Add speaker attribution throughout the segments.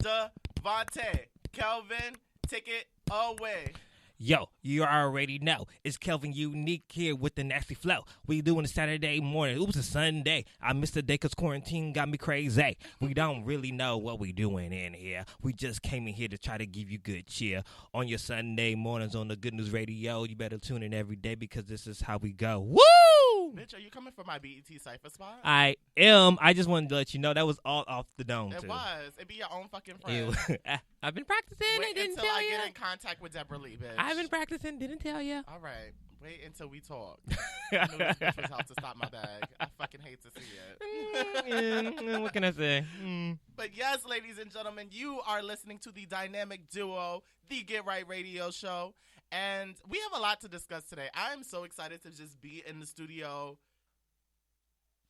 Speaker 1: Devontae. Kelvin, take it away.
Speaker 2: Yo, you already know. It's Kelvin Unique here with the nasty flow. We doing a Saturday morning. It was a Sunday. I missed the day because quarantine got me crazy. We don't really know what we doing in here. We just came in here to try to give you good cheer. On your Sunday mornings on the Good News Radio, you better tune in every day because this is how we go. Woo!
Speaker 1: Bitch, are you coming for my BET Cypher spot?
Speaker 2: I am. I just wanted to let you know that was all off the dome,
Speaker 1: It
Speaker 2: too.
Speaker 1: was. It be your own fucking friend.
Speaker 2: I've been practicing.
Speaker 1: Wait
Speaker 2: I didn't
Speaker 1: until
Speaker 2: tell
Speaker 1: I
Speaker 2: you.
Speaker 1: get in contact with Deborah Lee, bitch.
Speaker 2: I've been practicing. Didn't tell you.
Speaker 1: All right. Wait until we talk. I knew this bitch was out to stop my bag. I fucking hate to see it.
Speaker 2: What can I say?
Speaker 1: But yes, ladies and gentlemen, you are listening to the dynamic duo, the Get Right Radio Show. And we have a lot to discuss today. I'm so excited to just be in the studio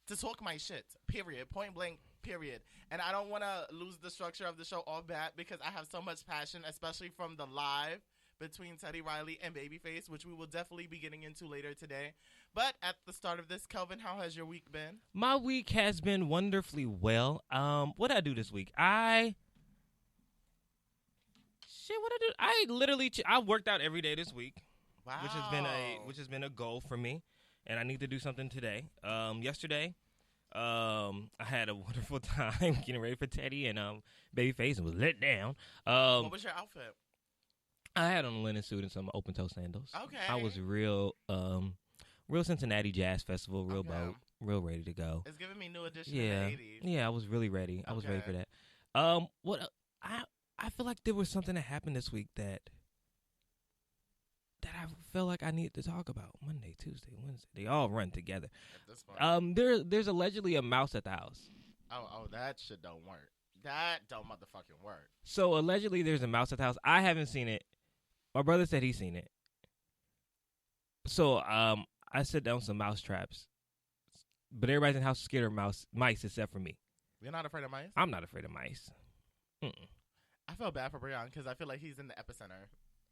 Speaker 1: to talk my shit, period. Point blank, period. And I don't want to lose the structure of the show all bat because I have so much passion, especially from the live between Teddy Riley and Babyface, which we will definitely be getting into later today. But at the start of this, Kelvin, how has your week been?
Speaker 2: My week has been wonderfully well. What did I do this week? I literally I worked out every day this week.
Speaker 1: Wow.
Speaker 2: Which has been a goal for me, and I need to do something today. Yesterday, I had a wonderful time getting ready for Teddy and Babyface and was let down.
Speaker 1: What was your outfit?
Speaker 2: I had on a linen suit and some open toe sandals.
Speaker 1: Okay.
Speaker 2: I was real Cincinnati Jazz Festival, real boat, real ready to go.
Speaker 1: It's giving me New Edition
Speaker 2: Yeah,
Speaker 1: in the 80s.
Speaker 2: yeah, I was really ready. I was ready for that. I feel like there was something that happened this week that I feel like I needed to talk about. Monday, Tuesday, Wednesday, they all run together.
Speaker 1: At this point.
Speaker 2: There's allegedly a mouse at the house.
Speaker 1: Oh, that shit don't work. That don't motherfucking work.
Speaker 2: So allegedly there's a mouse at the house. I haven't seen it. My brother said he's seen it. So I set down some mouse traps, but everybody's in the house is scared of mice except for me.
Speaker 1: You're not afraid of mice?
Speaker 2: I'm not afraid of mice.
Speaker 1: I feel bad for Brian because I feel like he's in the epicenter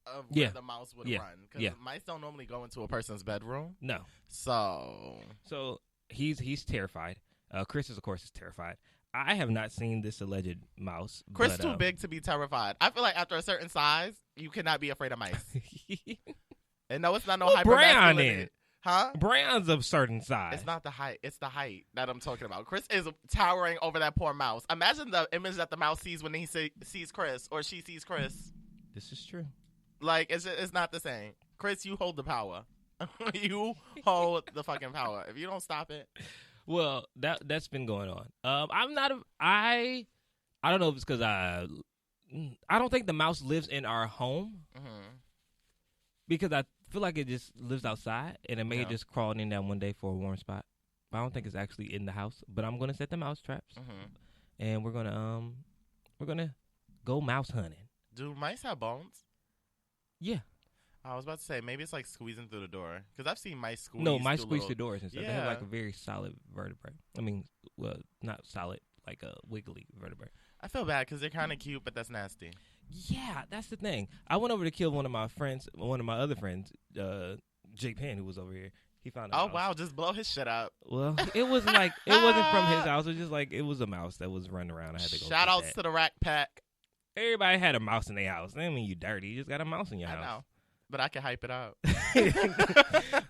Speaker 1: of where the mouse would run. Because mice don't normally go into a person's bedroom.
Speaker 2: No.
Speaker 1: So
Speaker 2: he's terrified. Chris, of course, is terrified. I have not seen this alleged mouse.
Speaker 1: Chris too big to be terrified. I feel like after a certain size, you cannot be afraid of mice. And no, it's not no hyper-masculinity. Huh?
Speaker 2: Brown's of certain size.
Speaker 1: It's not the height. It's the height that I'm talking about. Chris is towering over that poor mouse. Imagine the image that the mouse sees when he sees Chris or she sees Chris.
Speaker 2: This is true.
Speaker 1: Like, it's not the same. Chris, you hold the power. You hold the fucking power. If you don't stop it.
Speaker 2: Well, that's been going on. I don't know if it's because I don't think the mouse lives in our home because I feel like it just lives outside and it may have just crawled in that one day for a warm spot. But I don't think it's actually in the house. But I'm gonna set the mouse traps and we're gonna go mouse hunting.
Speaker 1: Do mice have bones?
Speaker 2: Yeah.
Speaker 1: I was about to say, maybe it's like squeezing through the door. Because I've seen mice squeeze.
Speaker 2: No, mice squeeze through doors and stuff.
Speaker 1: Yeah.
Speaker 2: They have like a very solid vertebrae. I mean, well, not solid, like a wiggly vertebrae.
Speaker 1: I feel bad because they're kind of cute, but that's nasty.
Speaker 2: Yeah, that's the thing. I went over to kill one of my other friends, Jake Penn, who was over here. He found a mouse.
Speaker 1: Wow, just blow his shit up.
Speaker 2: Well, it wasn't from his house. It was just like, it was a mouse that was running around. I had to go
Speaker 1: Shout outs to the Rack Pack.
Speaker 2: Everybody had a mouse in their house. I mean, you dirty. You just got a mouse in your house.
Speaker 1: I know. But I can hype it up.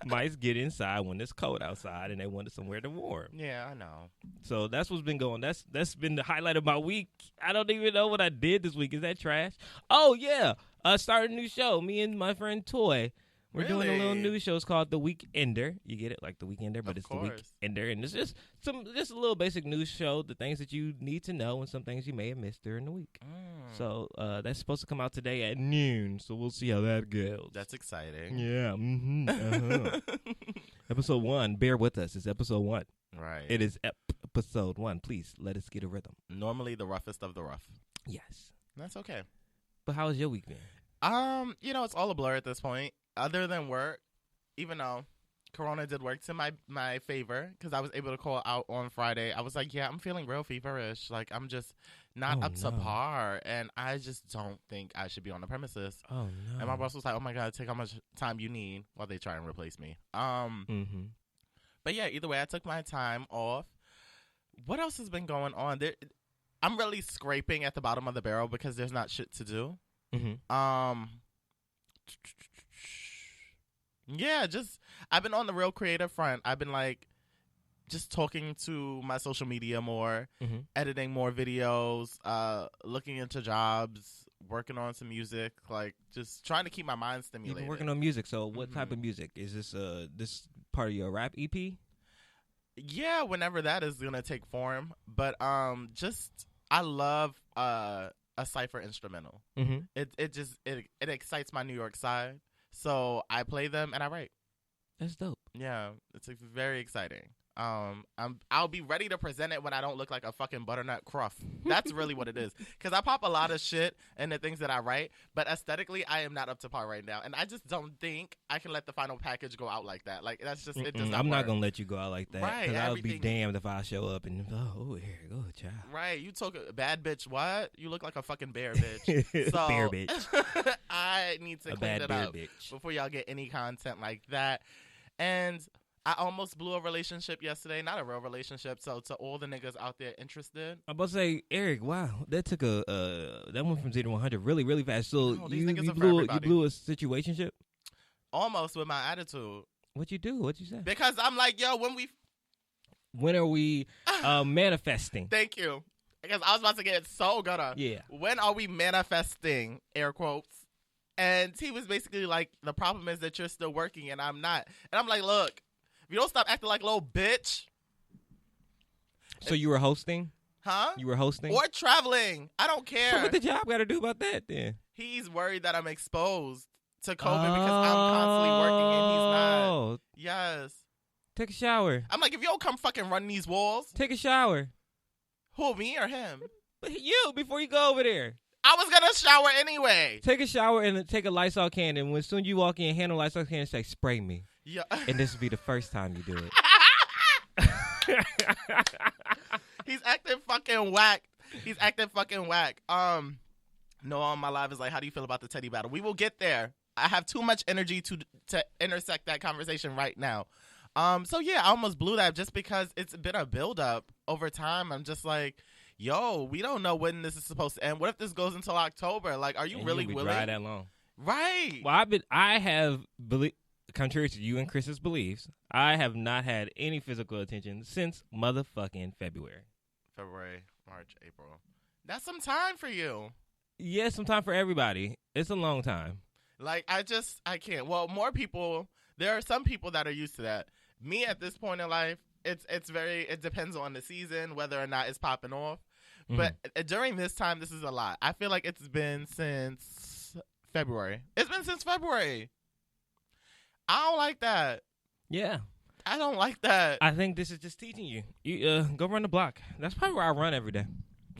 Speaker 2: Mice get inside when it's cold outside and they wanted somewhere to warm.
Speaker 1: Yeah, I know.
Speaker 2: So that's what's been going. That's been the highlight of my week. I don't even know what I did this week. Is that trash? Oh, yeah. I started a new show. Me and my friend Toy. We're doing a little new show. It's called The Weekender. You get it? Like The Weekender, but it's The Weekender. And it's just a little basic news show, the things that you need to know and some things you may have missed during the week. So that's supposed to come out today at noon. So we'll see how that goes.
Speaker 1: That's exciting.
Speaker 2: Yeah. Episode 1. Bear with us. It's episode 1.
Speaker 1: Right.
Speaker 2: It is episode 1. Please let us get a rhythm.
Speaker 1: Normally the roughest of the rough.
Speaker 2: Yes.
Speaker 1: That's okay.
Speaker 2: But how was your week been?
Speaker 1: It's all a blur at this point. Other than work, even though Corona did work to my favor because I was able to call out on Friday. I was like, yeah, I'm feeling real feverish. Like, I'm just not up to par, and I just don't think I should be on the premises.
Speaker 2: Oh, no.
Speaker 1: And my boss was like, oh, my God, take how much time you need while they try and replace me. But, yeah, either way, I took my time off. What else has been going on? I'm really scraping at the bottom of the barrel because there's not shit to do.
Speaker 2: Mm-hmm.
Speaker 1: Yeah, I've been on the real creative front. I've been like just talking to my social media more, editing more videos, looking into jobs, working on some music, like just trying to keep my mind stimulated.
Speaker 2: You've been working on music. So what type of music? Is this part of your rap EP?
Speaker 1: Yeah, whenever that is gonna take form. But I love a cypher instrumental. It excites my New York side. So I play them and I write.
Speaker 2: That's dope.
Speaker 1: Yeah, it's very exciting. I'll be ready to present it when I don't look like a fucking butternut cruff. That's really what it is. Because I pop a lot of shit in the things that I write, but aesthetically, I am not up to par right now, and I just don't think I can let the final package go out like that. Like that's just it. Does not
Speaker 2: I'm
Speaker 1: work.
Speaker 2: not gonna let you go out like that.
Speaker 1: Right?
Speaker 2: Because I would be damned if I show up and here go child.
Speaker 1: Right? You took a bad bitch. What? You look like a fucking bear bitch. So,
Speaker 2: bear bitch.
Speaker 1: I need to clean it up before y'all get any content like that. And I almost blew a relationship yesterday. Not a real relationship. So to all the niggas out there interested.
Speaker 2: I'm about to say, Eric, wow, that took that went from 0 to 100 really, really fast. So you blew a situationship?
Speaker 1: Almost with my attitude.
Speaker 2: What'd you do? What'd you say?
Speaker 1: Because I'm like, yo, when
Speaker 2: are we manifesting?
Speaker 1: Thank you. Because I was about to get so gonna.
Speaker 2: Yeah.
Speaker 1: When are we manifesting? Air quotes. And he was basically like, the problem is that you're still working and I'm not. And I'm like, look. If you don't stop acting like a little bitch.
Speaker 2: So you were hosting?
Speaker 1: Huh?
Speaker 2: You were hosting?
Speaker 1: Or traveling. I don't care.
Speaker 2: So what the job got to do about that then?
Speaker 1: He's worried that I'm exposed to COVID because I'm constantly working and he's not. Yes.
Speaker 2: Take a shower.
Speaker 1: I'm like, if you don't come fucking run these walls.
Speaker 2: Take a shower.
Speaker 1: Who, me or him?
Speaker 2: You, before you go over there.
Speaker 1: I was going to shower anyway.
Speaker 2: Take a shower and take a Lysol can. And when soon you walk in, hand a Lysol can and say, spray me.
Speaker 1: Yeah.
Speaker 2: And this will be the first time you do
Speaker 1: it. He's acting fucking whack. Noah on my live is like, how do you feel about the Teddy battle? We will get there. I have too much energy to intersect that conversation right now. So yeah, I almost blew that just because it's been a build-up over time. I'm just like, yo, we don't know when this is supposed to end. What if this goes until October? Like, are you really willing?
Speaker 2: Ride that long.
Speaker 1: Right.
Speaker 2: Well, contrary to you and Chris's beliefs, I have not had any physical attention since motherfucking February.
Speaker 1: February, March, April. That's some time for you.
Speaker 2: Yeah, some time for everybody. It's a long time.
Speaker 1: Like, I can't. Well, more people, there are some people that are used to that. Me at this point in life, it depends on the season, whether or not it's popping off. But during this time, this is a lot. I feel like it's been since February. It's been since February. I don't like that.
Speaker 2: Yeah.
Speaker 1: I don't like that.
Speaker 2: I think this is just teaching you. You go run the block. That's probably where I run every day.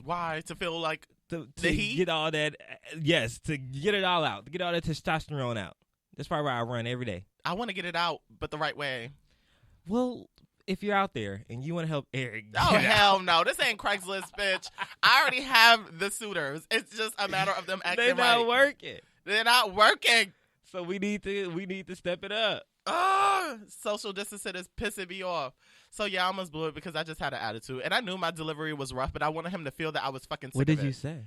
Speaker 1: Why? To feel like
Speaker 2: to get all that, yes, to get it all out. To get all that testosterone out. That's probably where I run every day.
Speaker 1: I want to get it out, but the right way.
Speaker 2: Well, if you're out there and you want to help Eric.
Speaker 1: Oh, hell no. This ain't Craigslist, bitch. I already have the suitors. It's just a matter of them acting right.
Speaker 2: They're not working.
Speaker 1: They're not working.
Speaker 2: So we need to step it up.
Speaker 1: Social distancing is pissing me off. So yeah, I almost blew it because I just had an attitude. And I knew my delivery was rough, but I wanted him to feel that I was fucking sick
Speaker 2: What did
Speaker 1: of it.
Speaker 2: you say?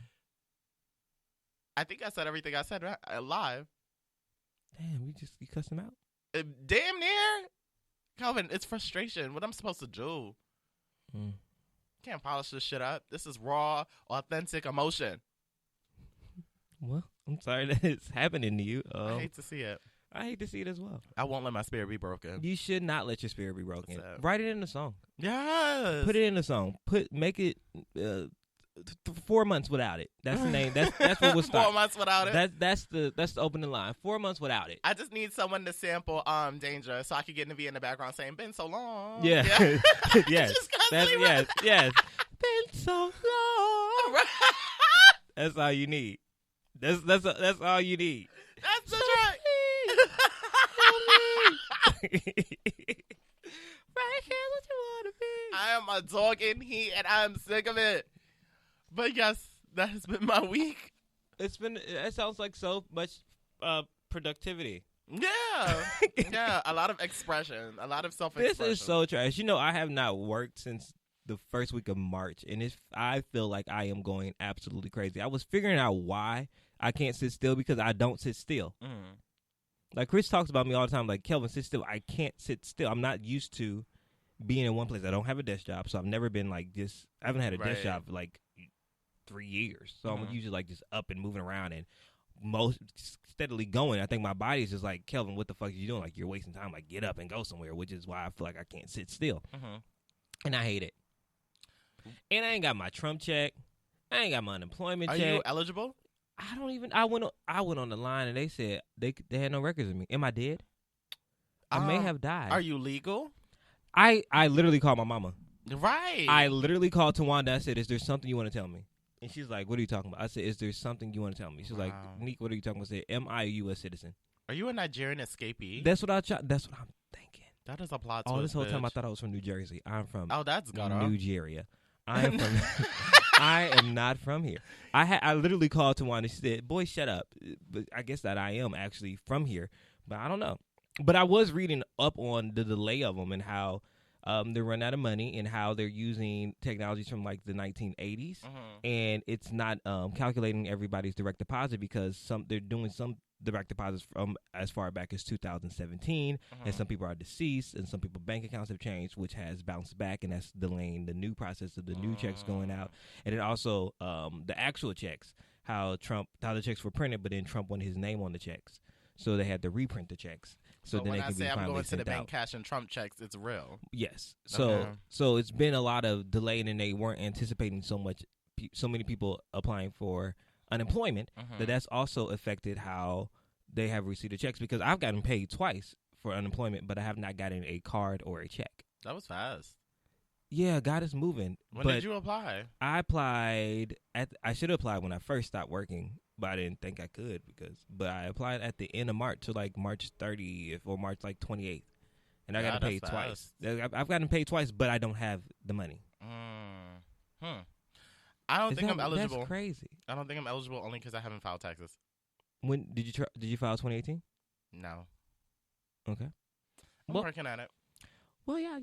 Speaker 1: I think I said everything I said live.
Speaker 2: Damn, you cussed him out?
Speaker 1: Damn near. Kelvin, it's frustration. What I'm supposed to do? Can't polish this shit up. This is raw, authentic emotion.
Speaker 2: Well, I'm sorry that it's happening to you.
Speaker 1: I hate to see it.
Speaker 2: I hate to see it as well.
Speaker 1: I won't let my spirit be broken.
Speaker 2: You should not let your spirit be broken. Write it in the song.
Speaker 1: Yes.
Speaker 2: Put it in the song. Make it 4 months without it. That's the name. That's what we'll start.
Speaker 1: 4 months without it.
Speaker 2: That's the opening line. 4 months without it.
Speaker 1: I just need someone to sample Danger so I could get Navia in the background saying "Been so long."
Speaker 2: Yeah. Yes. Yes. Been so long. That's all you need. That's all you need.
Speaker 1: That's the track.
Speaker 2: Right here, what you want to be.
Speaker 1: I am a dog in heat, and I'm sick of it. But yes, that has been my week.
Speaker 2: It sounds like so much productivity.
Speaker 1: Yeah. Yeah, a lot of expression, a lot of self-expression.
Speaker 2: This is so trash. I have not worked since the first week of March, and I feel like I am going absolutely crazy. I was figuring out why I can't sit still because I don't sit still.
Speaker 1: Mm.
Speaker 2: Like Chris talks about me all the time, like, Kelvin, sit still. I can't sit still. I'm not used to being in one place. I don't have a desk job, so I've never been like just. I haven't had a desk job for like 3 years, so I'm usually like just up and moving around and most steadily going. I think my body's just like, Kelvin, what the fuck are you doing? Like, you're wasting time. Like, get up and go somewhere, which is why I feel like I can't sit still, and I hate it. And I ain't got my Trump check. I ain't got my unemployment check.
Speaker 1: Are you eligible?
Speaker 2: I don't even. I went on the line and they said they had no records of me. Am I dead? I may have died.
Speaker 1: Are you legal?
Speaker 2: I literally called my mama.
Speaker 1: Right.
Speaker 2: I literally called Tawanda. I said, "Is there something you want to tell me?" And she's like, "What are you talking about?" I said, "Is there something you want to tell me?" She's like, "Neek, what are you talking about?" I said, "Am I a U.S. citizen?"
Speaker 1: Are you a Nigerian escapee?
Speaker 2: That's what I'm thinking.
Speaker 1: That is a plot twist.
Speaker 2: All this whole time I thought I was from New Jersey. I'm from
Speaker 1: that's
Speaker 2: Nigeria. I am from. I am not from here. I literally called Tawanda. She said, "Boy, shut up." But I guess that I am actually from here, but I don't know. But I was reading up on the delay of them and how they're running out of money and how they're using technologies from like the 1980s, and it's not calculating everybody's direct deposit because they're doing some direct deposits from as far back as 2017, and some people are deceased, and some people bank accounts have changed, which has bounced back, and that's delaying the new process of the new checks going out, and then also the actual checks, how the checks were printed, but then Trump wanted his name on the checks, so they had to reprint the checks. So then
Speaker 1: when
Speaker 2: they
Speaker 1: I
Speaker 2: can
Speaker 1: say
Speaker 2: be
Speaker 1: I'm going to the
Speaker 2: sent
Speaker 1: bank
Speaker 2: out.
Speaker 1: cashing Trump checks, it's real.
Speaker 2: Yes. So it's been a lot of delay, and they weren't anticipating so many people applying for unemployment. That's also affected how they have received the checks, because I've gotten paid twice for unemployment, but I have not gotten a card or a check.
Speaker 1: That was fast.
Speaker 2: Yeah, God is moving.
Speaker 1: When did you apply?
Speaker 2: I applied I should have applied when I first stopped working, but I didn't think I could but I applied at the end of March to like March 30th or March like 28th, and I got paid twice. I've gotten paid twice, but I don't have the money.
Speaker 1: I don't think I'm eligible.
Speaker 2: That's crazy.
Speaker 1: I don't think I'm eligible only because I haven't filed taxes.
Speaker 2: When did you file 2018?
Speaker 1: No.
Speaker 2: Okay.
Speaker 1: I'm working on it.
Speaker 2: Well, yeah.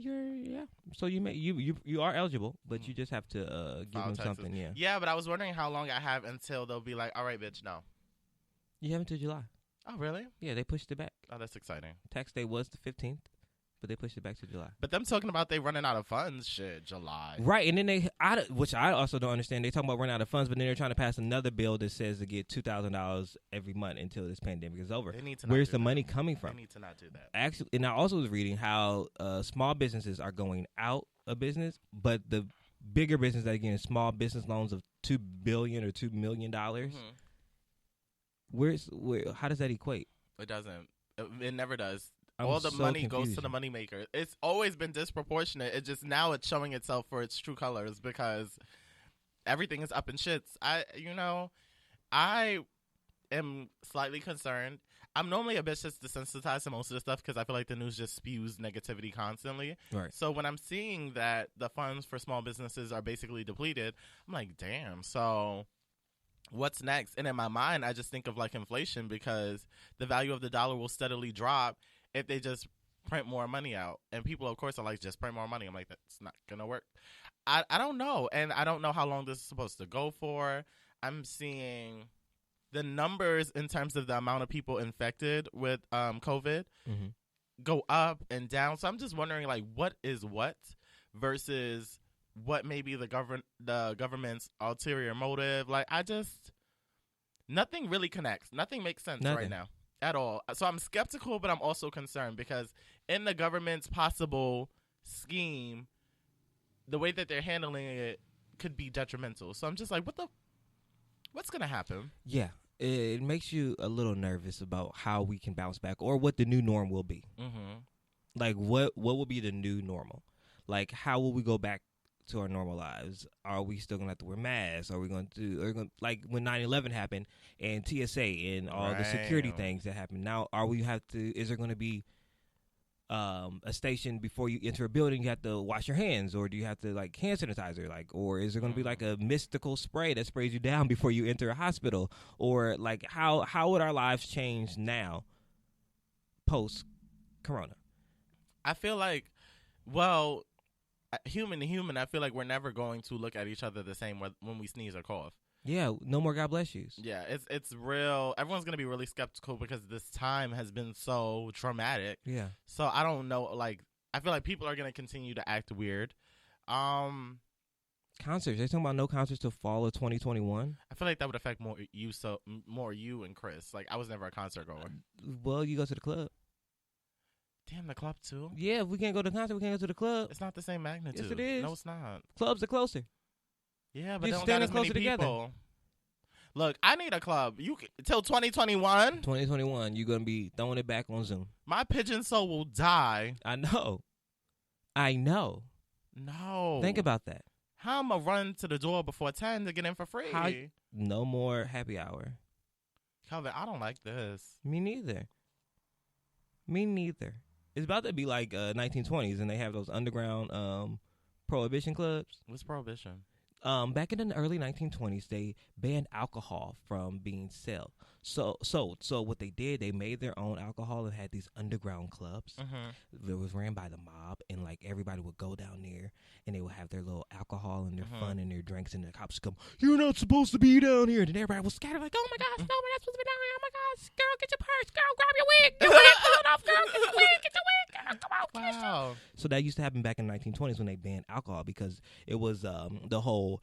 Speaker 2: So you are eligible, but you just have to give them something. Yeah.
Speaker 1: Yeah, but I was wondering how long I have until they'll be like, "All right, bitch, no."
Speaker 2: You have until July.
Speaker 1: Oh, really?
Speaker 2: Yeah, they pushed it back.
Speaker 1: Oh, that's exciting.
Speaker 2: Tax day was the 15th, but they pushed it back to July.
Speaker 1: But them talking about they running out of funds, shit, July.
Speaker 2: Right, and then which I also don't understand. They talking about running out of funds, but then they're trying to pass another bill that says to get $2,000 every month until this pandemic is over.
Speaker 1: They need to.
Speaker 2: Where's the money coming from?
Speaker 1: They need to not do that.
Speaker 2: Actually, and I also was reading how small businesses are going out of business, but the bigger businesses that are getting small business loans of $2 billion or $2 million. How does that equate?
Speaker 1: It doesn't. It never does.
Speaker 2: I'm
Speaker 1: all the
Speaker 2: so
Speaker 1: money
Speaker 2: confused.
Speaker 1: goes to the moneymaker. It's always been disproportionate. It just now it's showing itself for its true colors because everything is up in shits. I am slightly concerned. I'm normally a bit just desensitized to most of this stuff because I feel like the news just spews negativity constantly.
Speaker 2: Right.
Speaker 1: So when I'm seeing that the funds for small businesses are basically depleted, I'm like, damn. So what's next? And in my mind, I just think of like inflation because the value of the dollar will steadily drop if they just print more money out. And people, of course, are like, just print more money. I'm like, that's not going to work. I don't know. And I don't know how long this is supposed to go for. I'm seeing the numbers in terms of the amount of people infected with COVID go up and down. So I'm just wondering, like, what is what versus what may be the government's ulterior motive. Like, nothing really connects. Nothing makes sense right now at all. So I'm skeptical, but I'm also concerned because in the government's possible scheme, the way that they're handling it could be detrimental. So I'm just like, what's going to happen?
Speaker 2: Yeah. It makes you a little nervous about how we can bounce back or what the new norm will be. Like, what will be the new normal? Like, how will we go back to our normal lives? Are we still going to have to wear masks? Are we going to, like when 9/11 happened and TSA and all the security things that happened? Now, is there going to be a station before you enter a building, you have to wash your hands, or do you have to like hand sanitizer, or is there going to be like a mystical spray that sprays you down before you enter a hospital, or like how would our lives change now post corona?
Speaker 1: I feel like, well, human to human, I feel like we're never going to look at each other the same when we sneeze or cough.
Speaker 2: Yeah, no more God bless yous.
Speaker 1: Yeah, it's real. Everyone's gonna be really skeptical because this time has been so traumatic.
Speaker 2: Yeah.
Speaker 1: So I don't know. Like, I feel like people are gonna continue to act weird.
Speaker 2: Concerts. They talking about no concerts till fall of 2021.
Speaker 1: I feel like that would affect more you and Chris. Like, I was never a concert goer.
Speaker 2: Well, you go to the club.
Speaker 1: Damn, the club too.
Speaker 2: Yeah, if we can't go to the concert, we can't go to the club.
Speaker 1: It's not the same magnitude.
Speaker 2: Yes, it is.
Speaker 1: No, it's not.
Speaker 2: Clubs are closer.
Speaker 1: Yeah, but
Speaker 2: You're
Speaker 1: they don't got as many
Speaker 2: standing closer
Speaker 1: people. Look, I need a club. Till 2021.
Speaker 2: 2021, you're gonna be throwing it back on Zoom.
Speaker 1: My pigeon soul will die.
Speaker 2: I know.
Speaker 1: No.
Speaker 2: Think about that.
Speaker 1: How am I run to the door before 10 to get in for free?
Speaker 2: No more happy hour.
Speaker 1: Kelvin, I don't like this.
Speaker 2: Me neither. It's about to be like 1920s, and they have those underground prohibition clubs.
Speaker 1: What's prohibition?
Speaker 2: Back in the early 1920s, they banned alcohol from being sold. So what they did, they made their own alcohol and had these underground clubs. That was ran by the mob, and like everybody would go down there, and they would have their little alcohol and their fun and their drinks, and the cops would come, "You're not supposed to be down here," and then everybody was scattered like, "Oh my gosh, no, we're not supposed to be down here. Oh my gosh, girl, get your purse, girl, grab your wig, pull it off, girl, get your wig, girl, come on."
Speaker 1: Wow.
Speaker 2: So that used to happen back in the 1920s when they banned alcohol, because it was the whole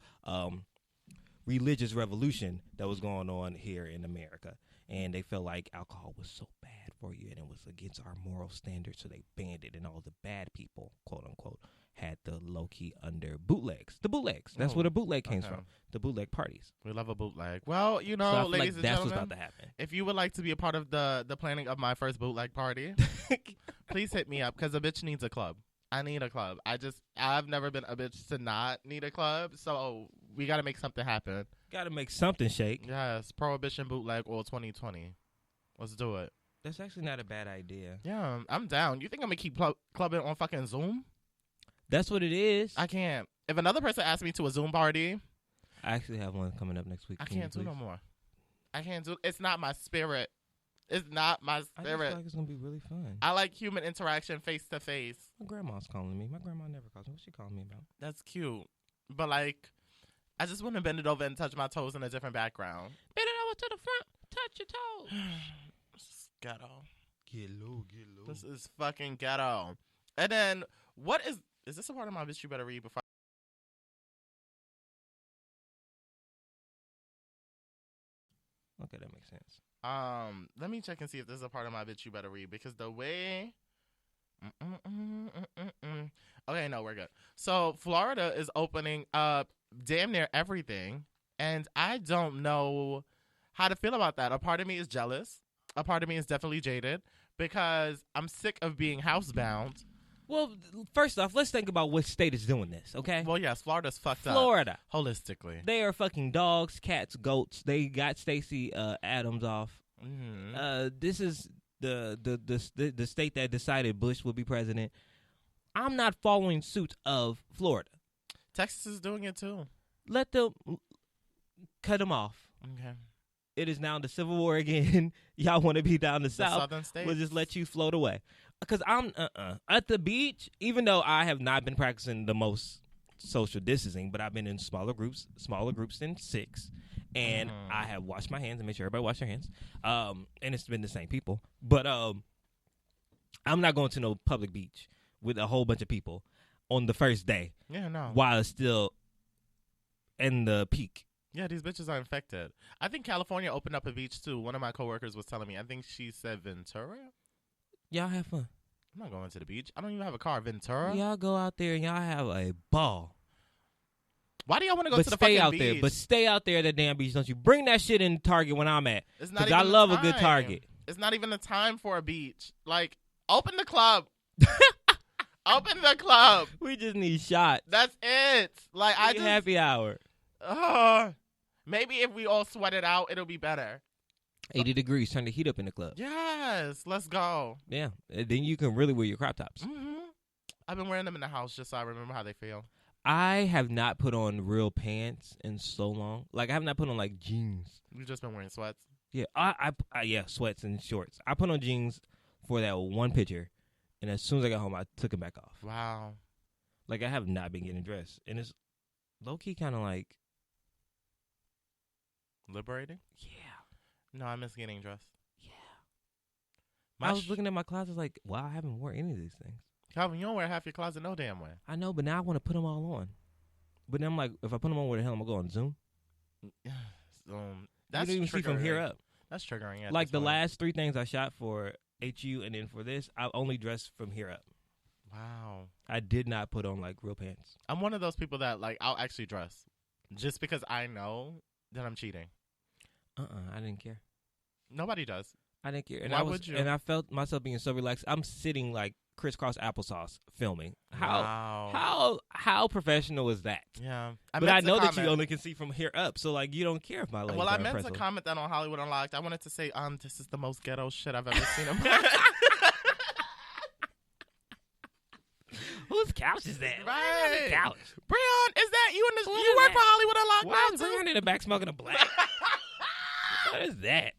Speaker 2: religious revolution that was going on here in America, and they felt like alcohol was so bad for you and it was against our moral standards, so they banned it, and all the bad people, quote unquote, had the low-key under bootlegs. That's where the bootleg came from. The bootleg parties.
Speaker 1: We love a bootleg. Well, you know,
Speaker 2: so I feel
Speaker 1: ladies
Speaker 2: like
Speaker 1: and
Speaker 2: that's
Speaker 1: gentlemen,
Speaker 2: what's about to happen.
Speaker 1: if you would like to be a part of the planning of my first bootleg party, please hit me up, because a bitch needs a club. I need a club. I've never been a bitch to not need a club, so we got to make something happen.
Speaker 2: Got to make something shake.
Speaker 1: Yes, Prohibition Bootleg or 2020. Let's do it.
Speaker 2: That's actually not a bad idea.
Speaker 1: Yeah, I'm down. You think I'm going to keep clubbing on fucking Zoom?
Speaker 2: That's what it is.
Speaker 1: I can't. If another person asks me to a Zoom party,
Speaker 2: I actually have one coming up next week.
Speaker 1: I can't do no more. I can't do. It's not my spirit. It's not my
Speaker 2: I just
Speaker 1: spirit.
Speaker 2: feel like it's gonna be really fun.
Speaker 1: I like human interaction face to face.
Speaker 2: My grandma's calling me. My grandma never calls me. What's she calling me about?
Speaker 1: That's cute. But like, I just want to bend it over and touch my toes in a different background.
Speaker 2: Bend it over to the front. Touch your toes.
Speaker 1: This is ghetto.
Speaker 2: Get low.
Speaker 1: This is fucking ghetto. And then, what is this a part of my bitch you better read before?
Speaker 2: Okay, that makes sense.
Speaker 1: Let me check and see if this is a part of my bitch you better read, because the way. Okay, no, we're good. So Florida is opening up damn near everything, and I don't know how to feel about that. A part of me is jealous. A part of me is definitely jaded, because I'm sick of being housebound.
Speaker 2: Well, first off, let's think about what state is doing this, okay?
Speaker 1: Well, yes, Florida's fucked up.
Speaker 2: Florida.
Speaker 1: Holistically.
Speaker 2: They are fucking dogs, cats, goats. They got Stacey Adams off.
Speaker 1: Mm-hmm.
Speaker 2: This is the state that decided Bush would be president. I'm not following suit of Florida.
Speaker 1: Texas is doing it too.
Speaker 2: Let them cut them off.
Speaker 1: Okay.
Speaker 2: It is now the Civil War again. Y'all want to be down the south?
Speaker 1: Southern states.
Speaker 2: We'll just let you float away. Because I'm at the beach, even though I have not been practicing the most social distancing, but I've been in smaller groups than 6, and I have washed my hands and made sure everybody wash their hands. And it's been the same people, but I'm not going to no public beach with a whole bunch of people on the first day.
Speaker 1: Yeah, no.
Speaker 2: While it's still in the peak.
Speaker 1: Yeah, these bitches are infected. I think California opened up a beach too. One of my coworkers was telling me. I think she said Ventura.
Speaker 2: Y'all have fun.
Speaker 1: I'm not going to the beach. I don't even have a car. Ventura?
Speaker 2: Y'all go out there and y'all have a ball.
Speaker 1: Why do y'all want to go to the fucking
Speaker 2: out
Speaker 1: beach?
Speaker 2: there. But stay out there at the damn beach. Don't you bring that shit in Target when I'm at.
Speaker 1: It's not
Speaker 2: even
Speaker 1: I
Speaker 2: love
Speaker 1: time.
Speaker 2: A good Target.
Speaker 1: It's not even the time for a beach. Like, open the club. Open the club.
Speaker 2: We just need shots.
Speaker 1: That's it. Like, I just
Speaker 2: happy hour.
Speaker 1: Maybe if we all sweat it out, it'll be better.
Speaker 2: 80 degrees. Turn the heat up in the club.
Speaker 1: Yes, let's go.
Speaker 2: Yeah, and then you can really wear your crop tops.
Speaker 1: Mm-hmm. I've been wearing them in the house just so I remember how they feel.
Speaker 2: I have not put on real pants in so long. Like, I have not put on, like, jeans.
Speaker 1: You've just been wearing sweats?
Speaker 2: Yeah, I sweats and shorts. I put on jeans for that one picture, and as soon as I got home, I took them back off.
Speaker 1: Wow.
Speaker 2: Like, I have not been getting dressed. And it's low-key kind of like...
Speaker 1: Liberating?
Speaker 2: Yeah.
Speaker 1: No, I miss getting dressed.
Speaker 2: Yeah.
Speaker 1: My
Speaker 2: I was looking at my closet like, wow, I haven't worn any of these things.
Speaker 1: Calvin, you don't wear half your closet no damn way.
Speaker 2: I know, but now I want to put them all on. But then I'm like, if I put them on, where the hell am I going? Zoom?
Speaker 1: That's
Speaker 2: you don't even see from here up.
Speaker 1: That's triggering. At
Speaker 2: Like
Speaker 1: this
Speaker 2: the
Speaker 1: point.
Speaker 2: last 3 things I shot for HU and then for this, I only dressed from here up.
Speaker 1: Wow.
Speaker 2: I did not put on like real pants.
Speaker 1: I'm one of those people that like I'll actually dress just because I know that I'm cheating.
Speaker 2: I didn't care.
Speaker 1: Nobody does.
Speaker 2: I didn't care. And
Speaker 1: Why would you?
Speaker 2: And I felt myself being so relaxed. I'm sitting like crisscross applesauce filming. How professional is that?
Speaker 1: Yeah.
Speaker 2: But I know that you only can see from here up, so like you don't care if my legs
Speaker 1: Well,
Speaker 2: are
Speaker 1: I meant
Speaker 2: impressive.
Speaker 1: to comment that on Hollywood Unlocked. I wanted to say, this is the most ghetto shit I've ever seen in my
Speaker 2: Whose couch is that?
Speaker 1: Right.
Speaker 2: Couch.
Speaker 1: Breon, is that you in this?
Speaker 2: What
Speaker 1: You
Speaker 2: is
Speaker 1: work
Speaker 2: that?
Speaker 1: for Hollywood Unlocked
Speaker 2: Why
Speaker 1: now
Speaker 2: is
Speaker 1: too?
Speaker 2: Breon in the back smoking a black? What is that?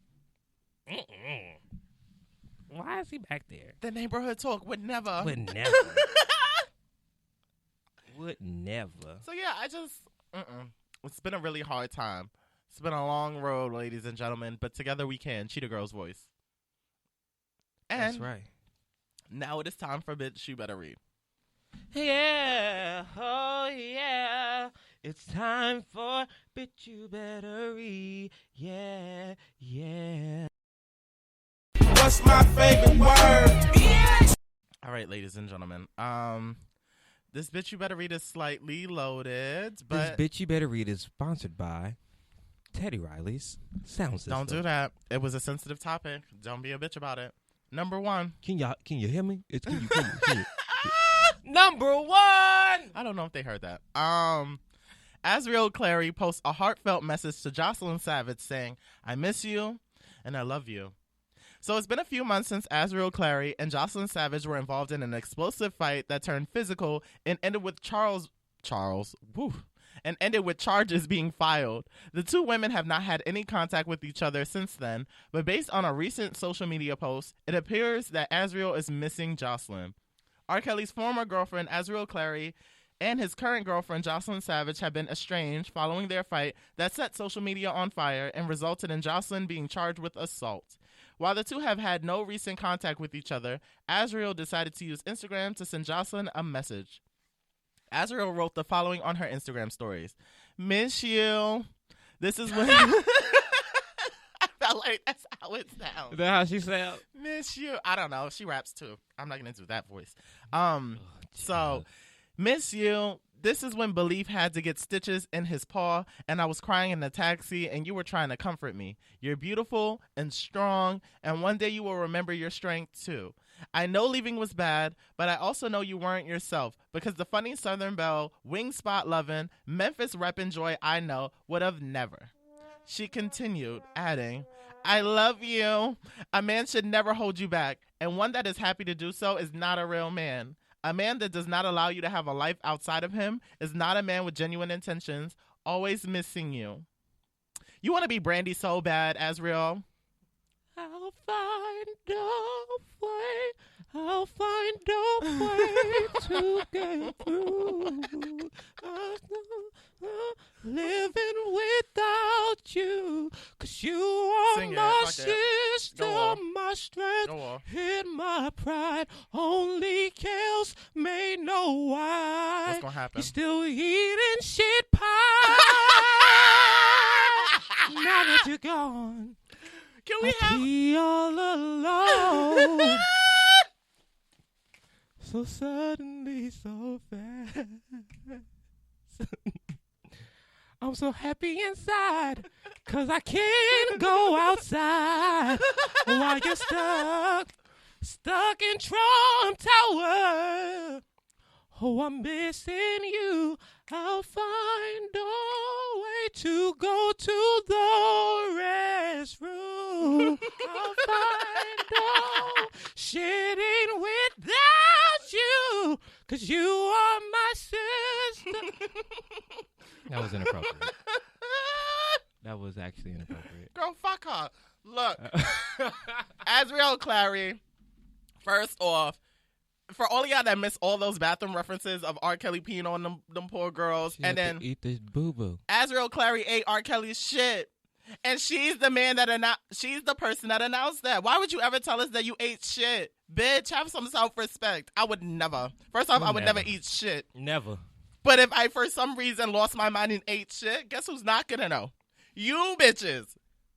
Speaker 2: Why is he back there?
Speaker 1: The neighborhood talk would never.
Speaker 2: Would never. Would never.
Speaker 1: So yeah, I just, it's been a really hard time. It's been a long road, ladies and gentlemen, but together we can. Cheetah Girl's voice. And
Speaker 2: That's right.
Speaker 1: now it is time for Bitch You Better Read.
Speaker 2: Yeah, oh yeah, it's time for Bitch You Better Read. Yeah, yeah.
Speaker 3: What's my favorite word?
Speaker 1: All right, ladies and gentlemen. This Bitch You Better Read is slightly loaded, but
Speaker 2: This Bitch You Better Read is sponsored by Teddy Riley's Sound System.
Speaker 1: don't do that. It was a sensitive topic. Don't be a bitch about it. Number 1.
Speaker 2: Can you hear me? Can you? Number 1. I
Speaker 1: don't know if they heard that. Asriel Clary posts a heartfelt message to Jocelyn Savage saying, "I miss you and I love you." So it's been a few months since Asriel Clary and Jocelyn Savage were involved in an explosive fight that turned physical and ended with ended with charges being filed. The two women have not had any contact with each other since then, but based on a recent social media post, it appears that Asriel is missing Jocelyn. R. Kelly's former girlfriend, Asriel Clary, and his current girlfriend, Jocelyn Savage, have been estranged following their fight that set social media on fire and resulted in Jocelyn being charged with assault. While the two have had no recent contact with each other, Asriel decided to use Instagram to send Jocelyn a message. Asriel wrote the following on her Instagram stories. "Miss you. This is when..." I felt like that's how it sounds.
Speaker 2: Is that how she sounds?
Speaker 1: "Miss you." I don't know. She raps too. I'm not going to do that voice. So, "Miss you. This is when Belief had to get stitches in his paw, and I was crying in the taxi, and you were trying to comfort me. You're beautiful and strong, and one day you will remember your strength too. I know leaving was bad, but I also know you weren't yourself, because the funny Southern Belle, wing spot loving, Memphis reppin' joy I know would have never." She continued, adding, "I love you. A man should never hold you back, and one that is happy to do so is not a real man. A man that does not allow you to have a life outside of him is not a man with genuine intentions, always missing you." You want to be Brandy so bad, Asriel?
Speaker 2: I'll find a way. I'll find a way to get through. Living without you, 'cause you are
Speaker 1: Sing it.
Speaker 2: my
Speaker 1: Fuck it.
Speaker 2: sister,
Speaker 1: Go on.
Speaker 2: my strength,
Speaker 1: Go on.
Speaker 2: and my pride. Only Kels may know why.
Speaker 1: What's going to happen?
Speaker 2: You still eating shit pie. Now that you're gone,
Speaker 1: Can we
Speaker 2: I'll
Speaker 1: have...
Speaker 2: be all alone. So suddenly, so fast. I'm so happy inside, 'cause I can't go outside while you're stuck in Trump Tower. Oh, I'm missing you. I'll find a way to go to the restroom. I'll find a shitting without you, 'cause you are my sister. That was inappropriate. That was actually inappropriate.
Speaker 1: Girl, fuck her. Look, Asriel Clary, first off, for all of y'all that miss all those bathroom references of R. Kelly peeing on them poor girls,
Speaker 2: She
Speaker 1: and
Speaker 2: had
Speaker 1: then
Speaker 2: to eat this boo boo.
Speaker 1: Azriel Clary ate R. Kelly's shit. And she's the man that she's the person that announced that. Why would you ever tell us that you ate shit? Bitch, have some self-respect. I would never. First off, I would never eat shit.
Speaker 2: Never.
Speaker 1: But if I, for some reason, lost my mind and ate shit, guess who's not going to know? You bitches.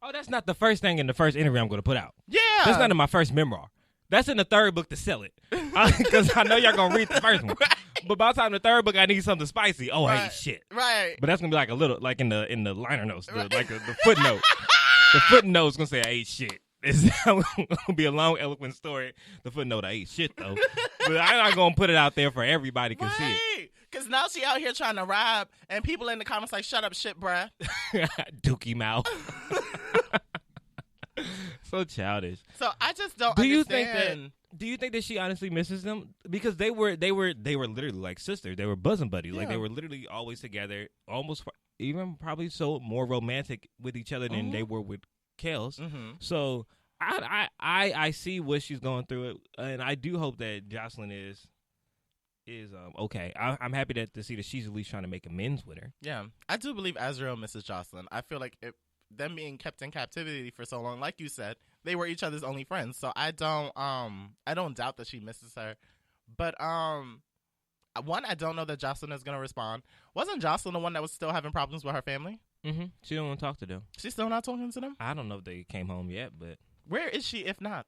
Speaker 2: Oh, that's not the first thing in the first interview I'm going to put out.
Speaker 1: Yeah.
Speaker 2: That's not in my first memoir. That's in the third book to sell it. Because I know y'all going to read the first one. Right. But by the time the third book, I need something spicy. Oh, I ate shit.
Speaker 1: Right.
Speaker 2: But that's going to be like a little, like in the liner notes, like the footnote. The footnote's going to say I ate shit. It's going to be a long, eloquent story. The footnote, I ate shit, though. But I'm not going to put it out there for everybody can see it.
Speaker 1: Because now she out here trying to rap, and people in the comments like, shut up, shit, bruh.
Speaker 2: Dookie mouth. So childish.
Speaker 1: So I just don't understand.
Speaker 2: Do you think that she honestly misses them? Because they were literally like sisters. They were bosom buddies. Yeah. Like they were literally always together, almost even probably so more romantic with each other than they were with Kels. Mm-hmm. So I see what she's going through, and I do hope that Jocelyn is okay. I'm happy to see that she's at least trying to make amends with her.
Speaker 1: Yeah, I do believe Azriel misses Jocelyn. I feel like them being kept in captivity for so long, like you said, they were each other's only friends. So I don't doubt that she misses her. But one, I don't know that Jocelyn is gonna respond. Wasn't Jocelyn the one that was still having problems with her family?
Speaker 2: Mm-hmm. She don't want to talk to them.
Speaker 1: She's still not talking to them?
Speaker 2: I don't know if they came home yet, but
Speaker 1: where is she if not?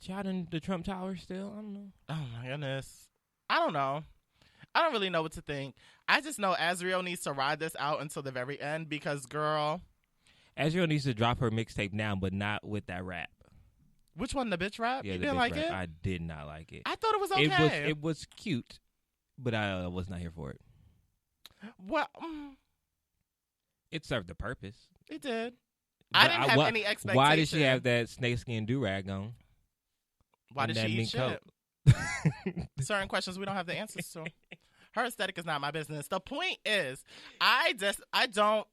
Speaker 2: She out in the Trump Tower still? I don't know.
Speaker 1: Oh my goodness. I don't know. I don't really know what to think. I just know Azriel needs to ride this out until the very end because, girl,
Speaker 2: Azriel needs to drop her mixtape now, but not with that rap.
Speaker 1: Which one, the bitch rap?
Speaker 2: Yeah,
Speaker 1: you
Speaker 2: the
Speaker 1: didn't
Speaker 2: bitch
Speaker 1: like
Speaker 2: rap.
Speaker 1: it?
Speaker 2: I did not like it.
Speaker 1: I thought it was okay.
Speaker 2: It was cute, but I was not here for it.
Speaker 1: Well,
Speaker 2: it served the purpose.
Speaker 1: It did. But I didn't have any expectation.
Speaker 2: Why did she have that snakeskin do-rag on?
Speaker 1: Why did she eat shit? Certain questions we don't have the answers to. Her aesthetic is not my business. The point is, I don't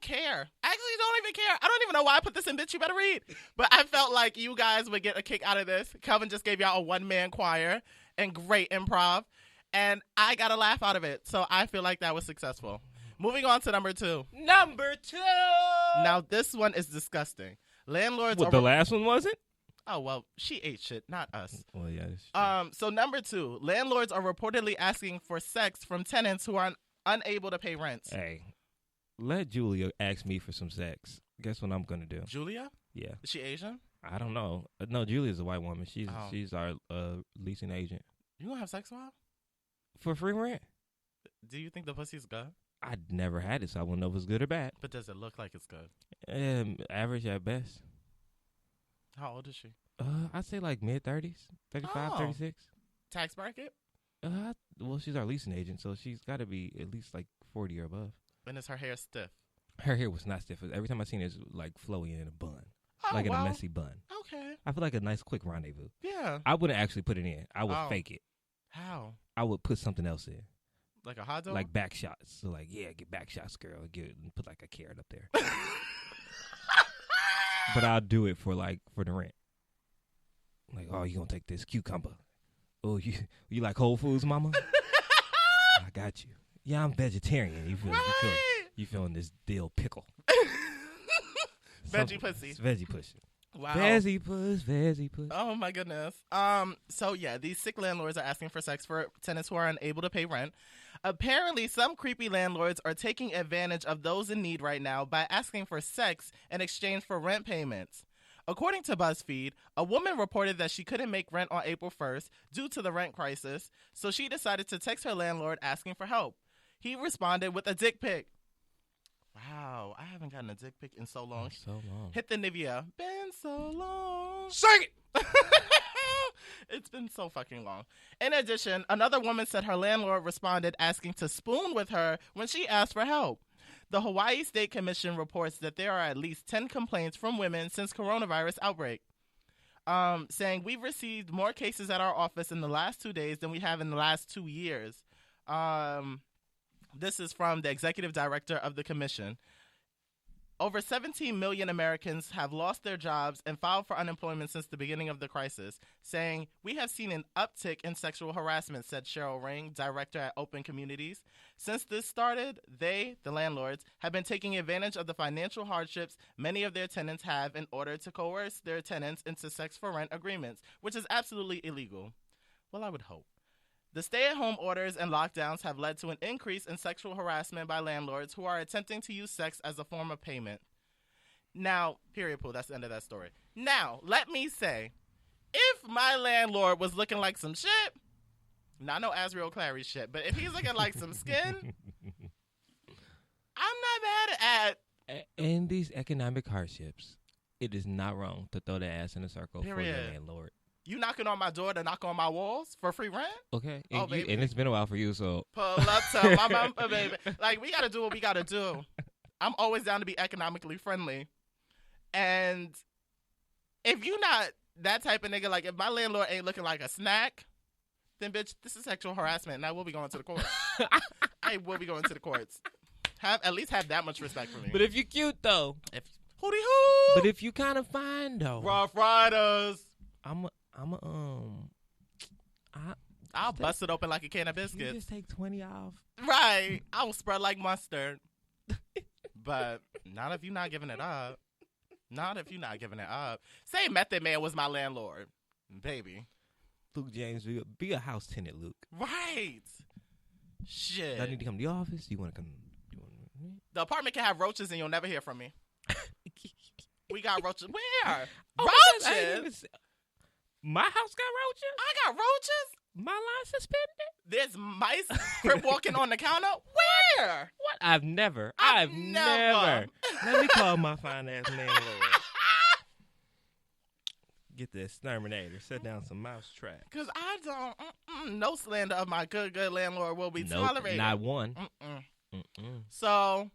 Speaker 1: care. I actually don't even care. I don't even know why I put this in, bitch. You better read. But I felt like you guys would get a kick out of this. Kelvin just gave y'all a one-man choir and great improv. And I got a laugh out of it. So I feel like that was successful. Moving on to number 2.
Speaker 2: Number 2!
Speaker 1: Now, this one is disgusting. Landlords
Speaker 2: the last one wasn't?
Speaker 1: Oh, well, she ate shit, not us.
Speaker 2: Well, yeah.
Speaker 1: So number 2, landlords are reportedly asking for sex from tenants who are unable to pay rent.
Speaker 2: Hey, let Julia ask me for some sex. Guess what I'm going to do?
Speaker 1: Julia?
Speaker 2: Yeah.
Speaker 1: Is she Asian?
Speaker 2: I don't know. No, Julia's a white woman. She's our leasing agent.
Speaker 1: You going to have sex with her?
Speaker 2: For free rent?
Speaker 1: Do you think the pussy's good?
Speaker 2: I never had it, so I wouldn't know if it's good or bad.
Speaker 1: But does it look like it's good?
Speaker 2: Average at best.
Speaker 1: How old is she?
Speaker 2: I'd say like mid-30s, 35, 36.
Speaker 1: Tax bracket?
Speaker 2: Well, she's our leasing agent, so she's got to be at least like 40 or above.
Speaker 1: And is her hair stiff?
Speaker 2: Her hair was not stiff. Every time I seen it, it's like flowy in a bun.
Speaker 1: Oh,
Speaker 2: like in a messy bun.
Speaker 1: Okay.
Speaker 2: I feel like a nice quick rendezvous.
Speaker 1: Yeah.
Speaker 2: I wouldn't actually put it in. I would fake it.
Speaker 1: How?
Speaker 2: I would put something else in.
Speaker 1: Like a hot dog?
Speaker 2: Like back shots. So like, yeah, get back shots, girl. Put like a carrot up there. But I'll do it for the rent. Like, oh, you gonna take this cucumber? Oh, you like Whole Foods, mama? I got you. Yeah, I'm vegetarian. You feeling this dill pickle?
Speaker 1: Veggie pussy.
Speaker 2: It's veggie pussy.
Speaker 1: Wow.
Speaker 2: Veggie puss.
Speaker 1: Oh my goodness. So yeah, these sick landlords are asking for sex for tenants who are unable to pay rent. Apparently, some creepy landlords are taking advantage of those in need right now by asking for sex in exchange for rent payments. According to BuzzFeed, a woman reported that she couldn't make rent on April 1st due to the rent crisis, so she decided to text her landlord asking for help. He responded with a dick pic. Wow, I haven't gotten a dick pic in so long. Hit the Nivea. Been so long.
Speaker 3: Sing it!
Speaker 1: It's been so fucking long. In addition, another woman said her landlord responded asking to spoon with her when she asked for help. The Hawaii State Commission reports that there are at least 10 complaints from women since coronavirus outbreak, saying we've received more cases at our office in the last 2 days than we have in the last 2 years. This is from the executive director of the commission. Over 17 million Americans have lost their jobs and filed for unemployment since the beginning of the crisis, saying, "We have seen an uptick in sexual harassment," said Cheryl Ring, director at Open Communities. Since this started, they, the landlords, have been taking advantage of the financial hardships many of their tenants have in order to coerce their tenants into sex-for-rent agreements, which is absolutely illegal. Well, I would hope. The stay-at-home orders and lockdowns have led to an increase in sexual harassment by landlords who are attempting to use sex as a form of payment. Now, period, Pooh, that's the end of that story. Now, let me say, if my landlord was looking like some shit, not no Azriel Clary shit, but if he's looking like some skin, I'm not mad at...
Speaker 2: In these economic hardships, it is not wrong to throw the ass in a circle
Speaker 1: Period.
Speaker 2: for your landlord.
Speaker 1: You knocking on my door to knock on my walls for free rent?
Speaker 2: Okay.
Speaker 1: Oh,
Speaker 2: And,
Speaker 1: baby.
Speaker 2: and it's been a while for you, so.
Speaker 1: Pull up to my bumper, baby. Like, we got to do what we got to do. I'm always down to be economically friendly. And if you not that type of nigga, like, if my landlord ain't looking like a snack, then, bitch, this is sexual harassment, and I will be going to the courts. I will be going to the courts. At least have that much respect for me.
Speaker 2: But if you cute, though.
Speaker 1: Hootie hoo!
Speaker 2: But if you kind of fine, though.
Speaker 1: Rough Riders. I'll bust it open like a can of
Speaker 2: You
Speaker 1: biscuits.
Speaker 2: just take 20 off.
Speaker 1: Right. I will spread like mustard. But not if you're not giving it up. Not if you're not giving it up. Say Method Man was my landlord. Baby.
Speaker 2: Luke James, be a house tenant, Luke.
Speaker 1: Right. Shit.
Speaker 2: Do I need to come to the office? Do you want to come?
Speaker 1: The apartment can have roaches and you'll never hear from me. We got roaches. Where? Roaches?
Speaker 2: My house got roaches?
Speaker 1: I got roaches?
Speaker 2: My line suspended?
Speaker 1: There's mice crip walking on the counter? Where?
Speaker 2: What? I've never.
Speaker 1: I've never.
Speaker 2: Let me call my fine ass landlord. Get the exterminator. Set down some mouse traps.
Speaker 1: Because I don't, no slander of my good landlord will be tolerated.
Speaker 2: Not one.
Speaker 1: So,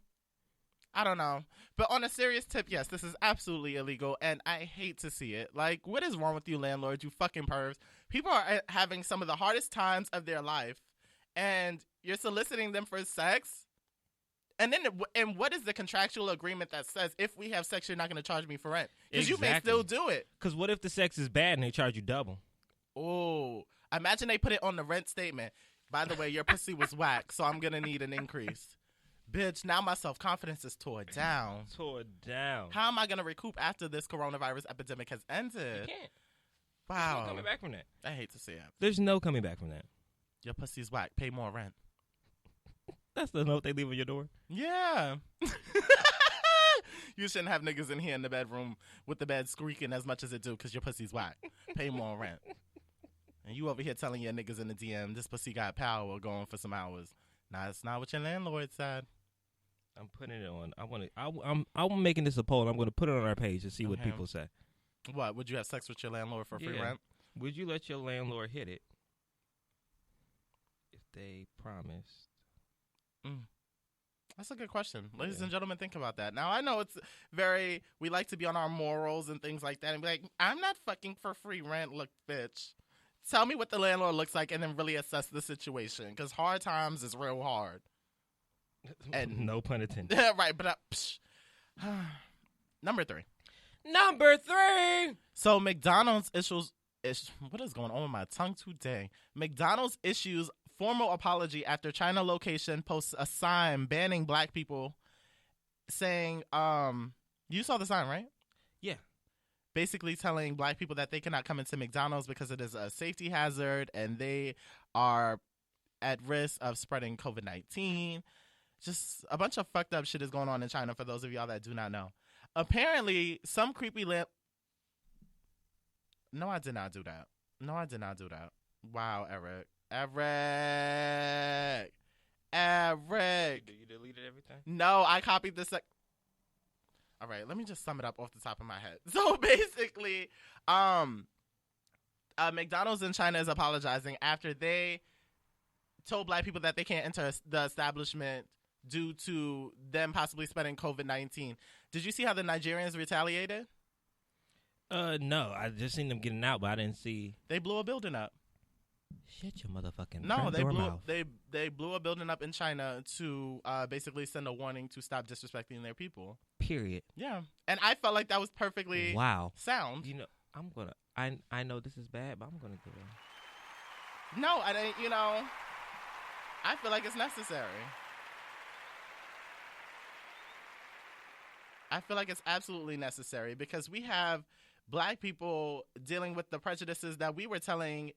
Speaker 1: I don't know. But on a serious tip, yes, this is absolutely illegal, and I hate to see it. Like, what is wrong with you, landlords, you fucking pervs? People are having some of the hardest times of their life, and you're soliciting them for sex? And then, and what is the contractual agreement that says, if we have sex, you're not going to charge me for rent? Because you may still do it.
Speaker 2: Because what if the sex is bad and they charge you double?
Speaker 1: Oh, imagine they put it on the rent statement. By the way, your pussy was whack, so I'm going to need an increase. Bitch, now my self-confidence is tore down. How am I going to recoup after this coronavirus epidemic has ended?
Speaker 2: You can't.
Speaker 1: Wow.
Speaker 2: There's no coming back from that.
Speaker 1: I hate to see it.
Speaker 2: There's no coming back from that.
Speaker 1: Your pussy's whack. Pay more rent.
Speaker 2: That's the note they leave on your door.
Speaker 1: Yeah. You shouldn't have niggas in here in the bedroom with the bed squeaking as much as it do because your pussy's whack. Pay more rent. And you over here telling your niggas in the DM, this pussy got power going for some hours. Nah, it's not what your landlord said.
Speaker 2: I'm putting it on. I'm making this a poll. I'm going to put it on our page to see what people say.
Speaker 1: What? Would you have sex with your landlord for free rent?
Speaker 2: Would you let your landlord hit it if they promised?
Speaker 1: That's a good question. Ladies and gentlemen, think about that. Now, I know it's we like to be on our morals and things like that and be like, I'm not fucking for free rent. Look, bitch. Tell me what the landlord looks like and then really assess the situation. Because hard times is real hard. And
Speaker 2: no pun intended.
Speaker 1: Right, but Number 3. So McDonald's issues. What is going on with my tongue today? McDonald's issues formal apology after China location posts a sign banning black people, saying, you saw the sign, right?
Speaker 2: Yeah.
Speaker 1: Basically telling black people that they cannot come into McDonald's because it is a safety hazard and they are at risk of spreading COVID-19. Just a bunch of fucked up shit is going on in China for those of y'all that do not know. Apparently, some creepy No, I did not do that. Wow, Eric.
Speaker 2: You deleted everything?
Speaker 1: No, I copied this. All right, let me just sum it up off the top of my head. So basically, McDonald's in China is apologizing after they told black people that they can't enter the establishment due to them possibly spreading COVID-19. Did you see how the Nigerians retaliated?
Speaker 2: No, I just seen them getting out, but I didn't see.
Speaker 1: They blew a building up.
Speaker 2: Shut your motherfucking
Speaker 1: No,
Speaker 2: front door mouth.
Speaker 1: they blew a building up in China to basically send a warning to stop disrespecting their people.
Speaker 2: Period.
Speaker 1: Yeah, and I felt like that was perfectly sound.
Speaker 2: You know, I know this is bad, but I'm gonna give it.
Speaker 1: No, I didn't. You know, I feel like it's necessary. I feel like it's absolutely necessary because we have black people dealing with the prejudices that we were telling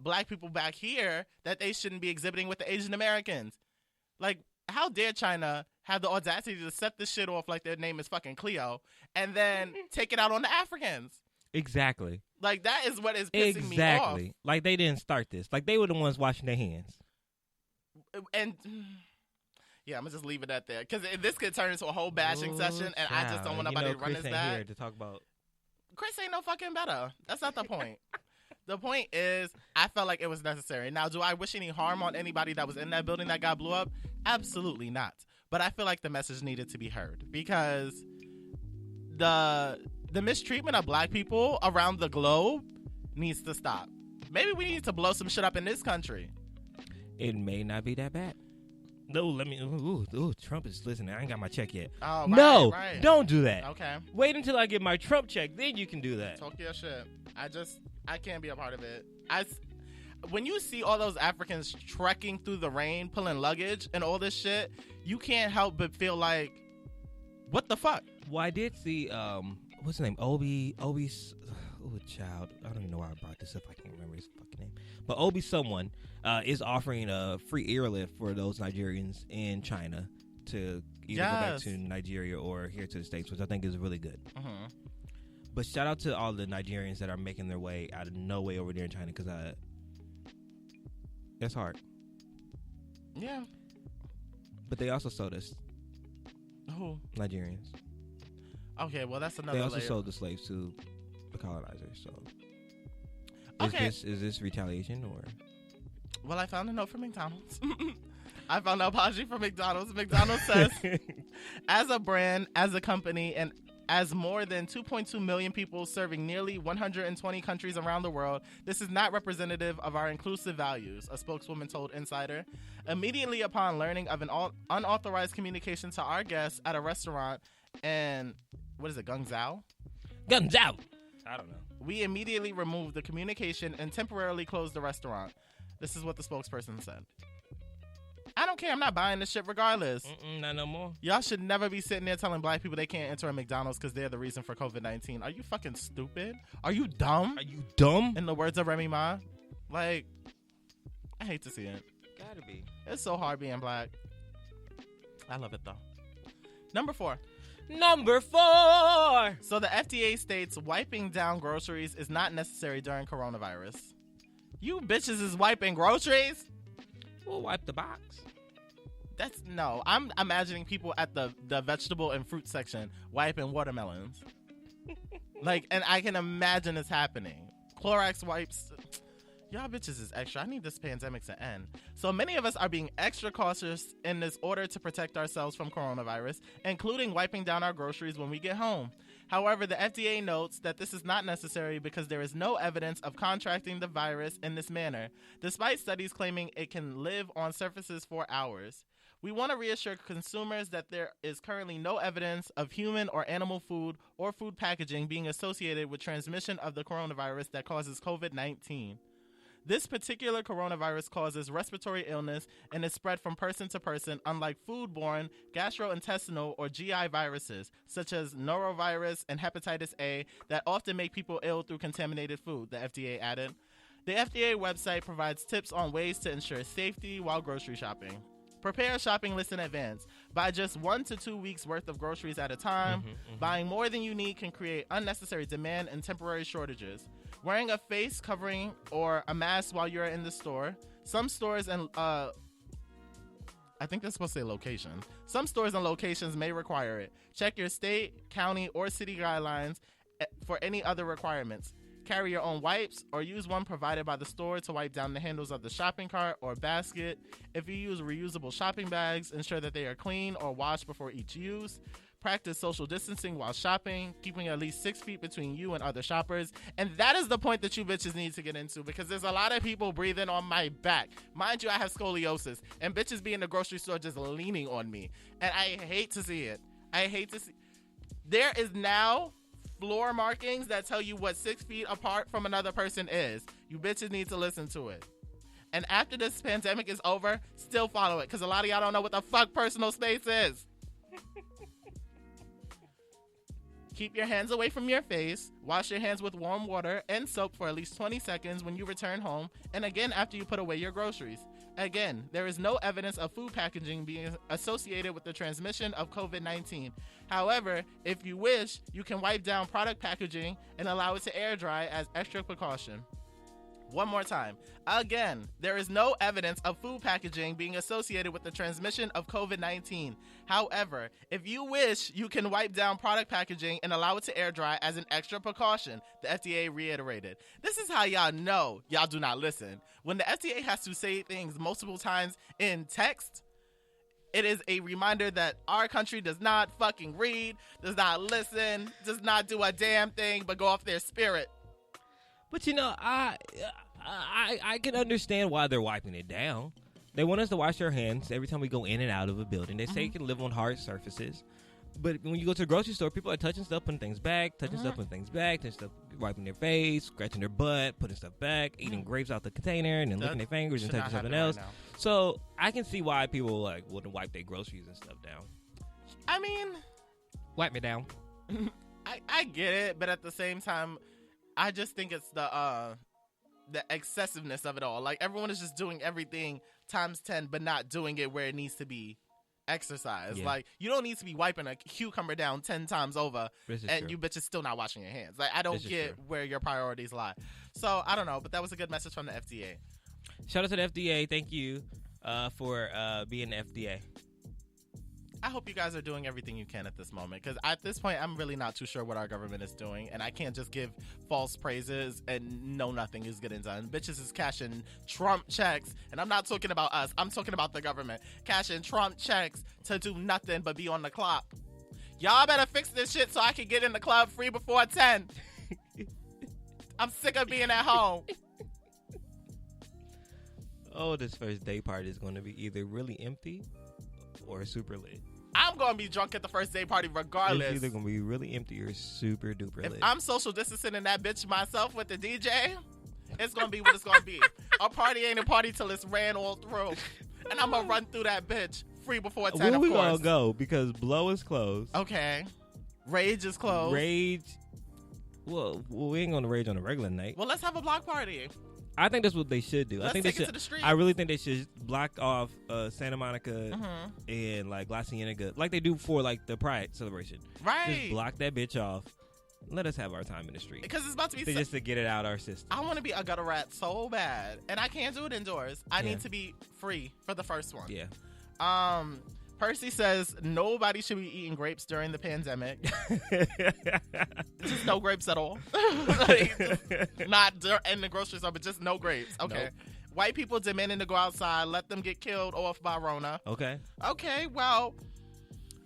Speaker 1: black people back here that they shouldn't be exhibiting with the Asian Americans. Like, how dare China have the audacity to set this shit off like their name is fucking Cleo and then take it out on the Africans?
Speaker 2: Exactly.
Speaker 1: Like, that is what is pissing me off.
Speaker 2: Exactly. Like, they didn't start this. Like, they were the ones washing their hands.
Speaker 1: And yeah, I'm gonna just leave it at that because this could turn into a whole bashing session, and I just don't want nobody to run
Speaker 2: Chris
Speaker 1: this
Speaker 2: ain't
Speaker 1: back.
Speaker 2: here to talk about.
Speaker 1: Chris ain't no fucking better. That's not the point. The point is, I felt like it was necessary. Now, do I wish any harm on anybody that was in that building that got blew up? Absolutely not. But I feel like the message needed to be heard because the mistreatment of black people around the globe needs to stop. Maybe we need to blow some shit up in this country.
Speaker 2: It may not be that bad. No, let me. Ooh, Trump is listening. I ain't got my check yet.
Speaker 1: Oh, right,
Speaker 2: no,
Speaker 1: right.
Speaker 2: Don't do that.
Speaker 1: Okay.
Speaker 2: Wait until I get my Trump check, then you can do that.
Speaker 1: Talk your shit. I can't be a part of it. When you see all those Africans trekking through the rain, pulling luggage and all this shit, you can't help but feel like, what the fuck?
Speaker 2: Well, I did see, what's his name? Obi's, oh, child. I don't even know why I brought this up. I can't remember his fucking name. But Obi someone is offering a free airlift for those Nigerians in China to either go back to Nigeria or here to the States, which I think is really good.
Speaker 1: Mm-hmm.
Speaker 2: But shout out to all the Nigerians that are making their way out of no way over there in China because it's hard.
Speaker 1: Yeah.
Speaker 2: But they also sold us.
Speaker 1: Who?
Speaker 2: Nigerians.
Speaker 1: Okay, well, that's another
Speaker 2: They also
Speaker 1: layer.
Speaker 2: sold the slaves to the colonizers, so...
Speaker 1: Okay.
Speaker 2: Is this retaliation or?
Speaker 1: Well, I found a note from McDonald's. I found an apology from McDonald's. McDonald's says, as a brand, as a company, and as more than 2.2 million people serving nearly 120 countries around the world, this is not representative of our inclusive values, a spokeswoman told Insider. Immediately upon learning of an unauthorized communication to our guests at a restaurant in, Guangzhou?
Speaker 2: Guns out! I don't know.
Speaker 1: We immediately removed the communication and temporarily closed the restaurant. This is what the spokesperson said. I don't care. I'm not buying this shit regardless.
Speaker 2: Not no more.
Speaker 1: Y'all should never be sitting there telling black people they can't enter a McDonald's because they're the reason for COVID-19. Are you fucking stupid? Are you dumb?
Speaker 2: Are you dumb?
Speaker 1: In the words of Remy Ma. Like, I hate to see it.
Speaker 2: Gotta be.
Speaker 1: It's so hard being black. I love it though. Number 4. So the FDA states wiping down groceries is not necessary during coronavirus. You bitches is wiping groceries?
Speaker 2: We'll wipe the box.
Speaker 1: No. I'm imagining people at the vegetable and fruit section wiping watermelons. And I can imagine this happening. Clorox wipes. Y'all bitches is extra. I need this pandemic to end. So many of us are being extra cautious in this order to protect ourselves from coronavirus, including wiping down our groceries when we get home. However, the FDA notes that this is not necessary because there is no evidence of contracting the virus in this manner, despite studies claiming it can live on surfaces for hours. We want to reassure consumers that there is currently no evidence of human or animal food or food packaging being associated with transmission of the coronavirus that causes COVID-19. This particular coronavirus causes respiratory illness and is spread from person to person, unlike foodborne, gastrointestinal, or GI viruses, such as norovirus and hepatitis A, that often make people ill through contaminated food, the FDA added. The FDA website provides tips on ways to ensure safety while grocery shopping. Prepare a shopping list in advance. Buy just 1 to 2 weeks worth of groceries at a time. Buying more than you need can create unnecessary demand and temporary shortages. Wearing a face covering or a mask while you're in the store. Some stores and I think that's supposed to say location. Some stores and locations may require it. Check your state, county, or city guidelines for any other requirements. Carry your own wipes or use one provided by the store to wipe down the handles of the shopping cart or basket. If you use reusable shopping bags, ensure that they are clean or washed before each use. Practice social distancing while shopping, keeping at least 6 feet between you and other shoppers. And that is the point that you bitches need to get into, because there's a lot of people breathing on my back. Mind you, I have scoliosis, and bitches be in the grocery store just leaning on me. And I hate to see it. I hate to see. There is now floor markings that tell you what 6 feet apart from another person is. You bitches need to listen to it. And after this pandemic is over, still follow it, because a lot of y'all don't know what the fuck personal space is. Keep your hands away from your face. Wash your hands with warm water and soap for at least 20 seconds when you return home, and again after you put away your groceries. Again, there is no evidence of food packaging being associated with the transmission of COVID-19. However, if you wish, you can wipe down product packaging and allow it to air dry as extra precaution. One more time. Again, there is no evidence of food packaging being associated with the transmission of COVID-19. However, if you wish, you can wipe down product packaging and allow it to air dry as an extra precaution, the FDA reiterated. This is how y'all know y'all do not listen. When the FDA has to say things multiple times in text, it is a reminder that our country does not fucking read, does not listen, does not do a damn thing but go off their spirit.
Speaker 2: But you know, I can understand why they're wiping it down. They want us to wash our hands every time we go in and out of a building. They say you can live on hard surfaces. But when you go to the grocery store, people are touching stuff, putting things back, touching stuff, wiping their face, scratching their butt, putting stuff back, eating grapes out the container, and then licking their fingers and touching something else. Right, so I can see why people wouldn't wipe their groceries and stuff down.
Speaker 1: I mean,
Speaker 2: wipe me down.
Speaker 1: I get it, but at the same time, I just think it's the excessiveness of it all. Like, everyone is just doing everything times 10, but not doing it where it needs to be exercised. Yeah. Like, you don't need to be wiping a cucumber down 10 times over, and you bitches still not washing your hands. Like, I don't get where your priorities lie. So, I don't know, but that was a good message from the FDA.
Speaker 2: Shout out to the FDA. Thank you for being the FDA.
Speaker 1: I hope you guys are doing everything you can at this moment, because at this point, I'm really not too sure what our government is doing, and I can't just give false praises and know nothing is getting done. Bitches is cashing Trump checks, and I'm not talking about us. I'm talking about the government. Cashing Trump checks to do nothing but be on the clock. Y'all better fix this shit so I can get in the club free before 10. I'm sick of being at home.
Speaker 2: Oh, this first day party is going to be either really empty or super lit.
Speaker 1: I'm going to be drunk at the first day party regardless.
Speaker 2: It's either going to be really empty or super duper lit.
Speaker 1: If I'm social distancing in that bitch myself with the DJ, it's going to be what it's going to be. A party ain't a party till it's ran all through. And I'm going to run through that bitch free before 10,
Speaker 2: Where
Speaker 1: of
Speaker 2: we
Speaker 1: course.
Speaker 2: going to go? Because Blow is closed.
Speaker 1: Okay. Rage is closed.
Speaker 2: Rage. Well, we ain't going to Rage on a regular night.
Speaker 1: Well, let's have a block party.
Speaker 2: I think that's what they should do.
Speaker 1: Let's
Speaker 2: take
Speaker 1: it to the street.
Speaker 2: I really think they should block off Santa Monica and like La Cienega, like they do for like the Pride celebration.
Speaker 1: Right.
Speaker 2: Just block that bitch off. Let us have our time in the street.
Speaker 1: Because it's about to be
Speaker 2: just to get it out our system.
Speaker 1: I want to be a gutter rat so bad, and I can't do it indoors. I need to be free for the first one.
Speaker 2: Yeah.
Speaker 1: Percy says nobody should be eating grapes during the pandemic. Just no grapes at all. Not in the grocery store, but just no grapes. Okay. Nope. White people demanding to go outside. Let them get killed off by Rona.
Speaker 2: Okay.
Speaker 1: Okay, well,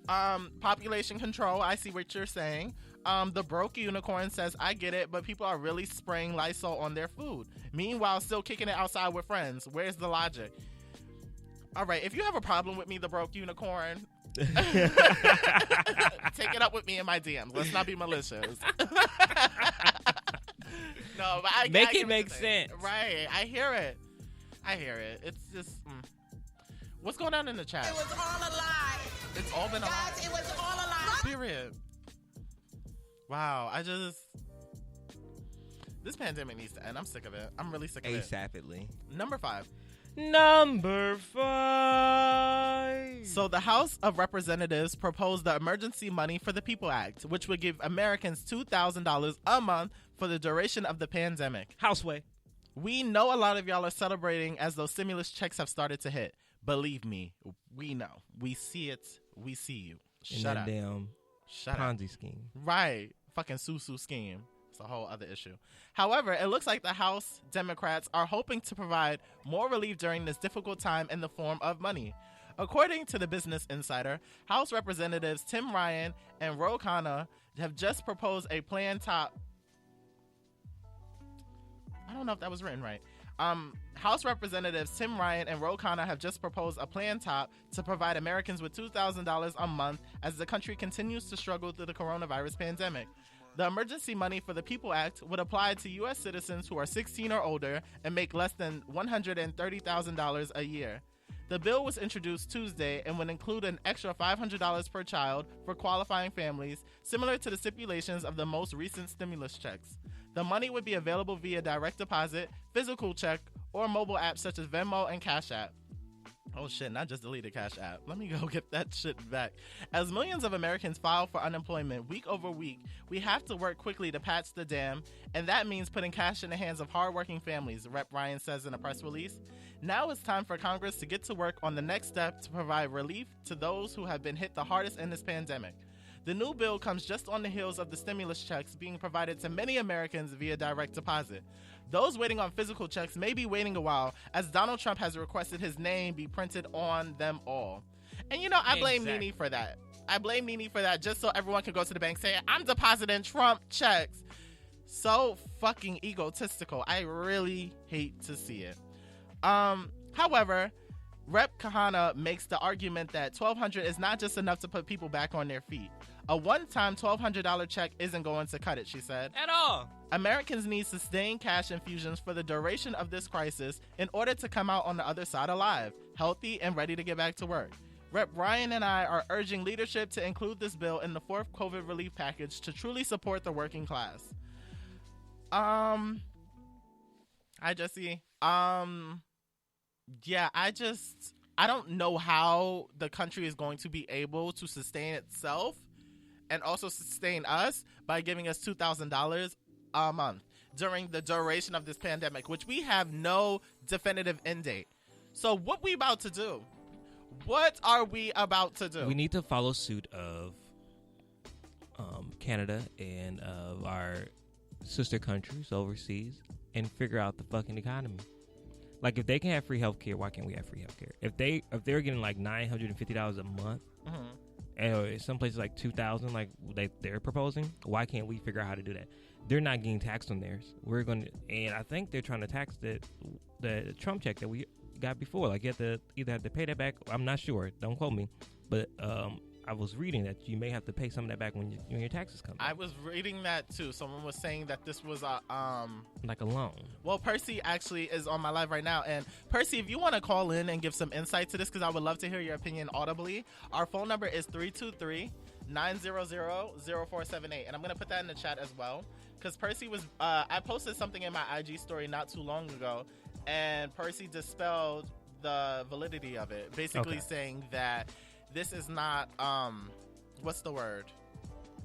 Speaker 1: population control. I see what you're saying. The broke unicorn says, I get it, but people are really spraying Lysol on their food. Meanwhile, still kicking it outside with friends. Where's the logic? All right, if you have a problem with me, the broke unicorn, take it up with me in my DMs. Let's not be malicious. No, but I
Speaker 2: make it make sense.
Speaker 1: Right, I hear it. It's just, what's going on in the chat?
Speaker 4: It was all a lie.
Speaker 1: It's all been a lie.
Speaker 4: Guys, it was all a lie.
Speaker 1: Period. Wow, this pandemic needs to end. I'm sick of it. I'm really sick of it.
Speaker 2: ASAPidly.
Speaker 1: Number 5. So the House of Representatives proposed the Emergency Money for the People Act, which would give Americans $2,000 a month for the duration of the pandemic.
Speaker 2: Houseway.
Speaker 1: We know a lot of y'all are celebrating as those stimulus checks have started to hit. Believe me, we know. We see it. We see you. Shut up.
Speaker 2: Damn Ponzi scheme.
Speaker 1: Right. Fucking Susu scheme. It's a whole other issue. However, it looks like the House Democrats are hoping to provide more relief during this difficult time in the form of money. According to the Business Insider, House Representatives Tim Ryan and Ro Khanna have just proposed a plan top. I don't know if that was written right. House Representatives Tim Ryan and Ro Khanna have just proposed a plan top to provide Americans with $2,000 a month as the country continues to struggle through the coronavirus pandemic. The Emergency Money for the People Act would apply to U.S. citizens who are 16 or older and make less than $130,000 a year. The bill was introduced Tuesday and would include an extra $500 per child for qualifying families, similar to the stipulations of the most recent stimulus checks. The money would be available via direct deposit, physical check, or mobile apps such as Venmo and Cash App. Oh shit, not just deleted Cash App. Let me go get that shit back. As millions of Americans file for unemployment week over week, we have to work quickly to patch the dam, and that means putting cash in the hands of hardworking families, Rep. Ryan says in a press release. Now it's time for Congress to get to work on the next step to provide relief to those who have been hit the hardest in this pandemic. The new bill comes just on the heels of the stimulus checks being provided to many Americans via direct deposit. Those waiting on physical checks may be waiting a while, as Donald Trump has requested his name be printed on them all. And you know, I blame Nene for that. I blame Nene for that just so everyone can go to the bank saying, I'm depositing Trump checks. So fucking egotistical. I really hate to see it. However, Rep. Kahana makes the argument that $1,200 is not just enough to put people back on their feet. A one-time $1,200 check isn't going to cut it, she said.
Speaker 2: At all.
Speaker 1: Americans need sustained cash infusions for the duration of this crisis in order to come out on the other side alive, healthy, and ready to get back to work. Rep. Ryan and I are urging leadership to include this bill in the fourth COVID relief package to truly support the working class. Hi, Jesse. Yeah, I don't know how the country is going to be able to sustain itself and also sustain us by giving us $2,000 a month during the duration of this pandemic, which we have no definitive end date. So what we about to do? What are we about to do?
Speaker 2: We need to follow suit of Canada and of our sister countries overseas and figure out the fucking economy. Like, if they can have free healthcare, why can't we have free healthcare? If they're getting like $950 a month, and some places like $2,000, like they're proposing, why can't we figure out how to do that? They're not getting taxed on theirs. We're going to, and I think they're trying to tax the Trump check that we got before. Like, you have to either have to pay that back. I'm not sure. Don't quote me, but I was reading that you may have to pay some of that back when your taxes come.
Speaker 1: I was reading that too. Someone was saying that this was a
Speaker 2: like a loan. Well,
Speaker 1: Percy actually is on my live right now, and Percy, if you want to call in and give some insight to this, because I would love to hear your opinion audibly. Our phone number is 323-900-0478, and I'm gonna put that in the chat as well, because Percy was I posted something in my IG story not too long ago, and Percy dispelled the validity of it, basically saying that this is not, what's the word?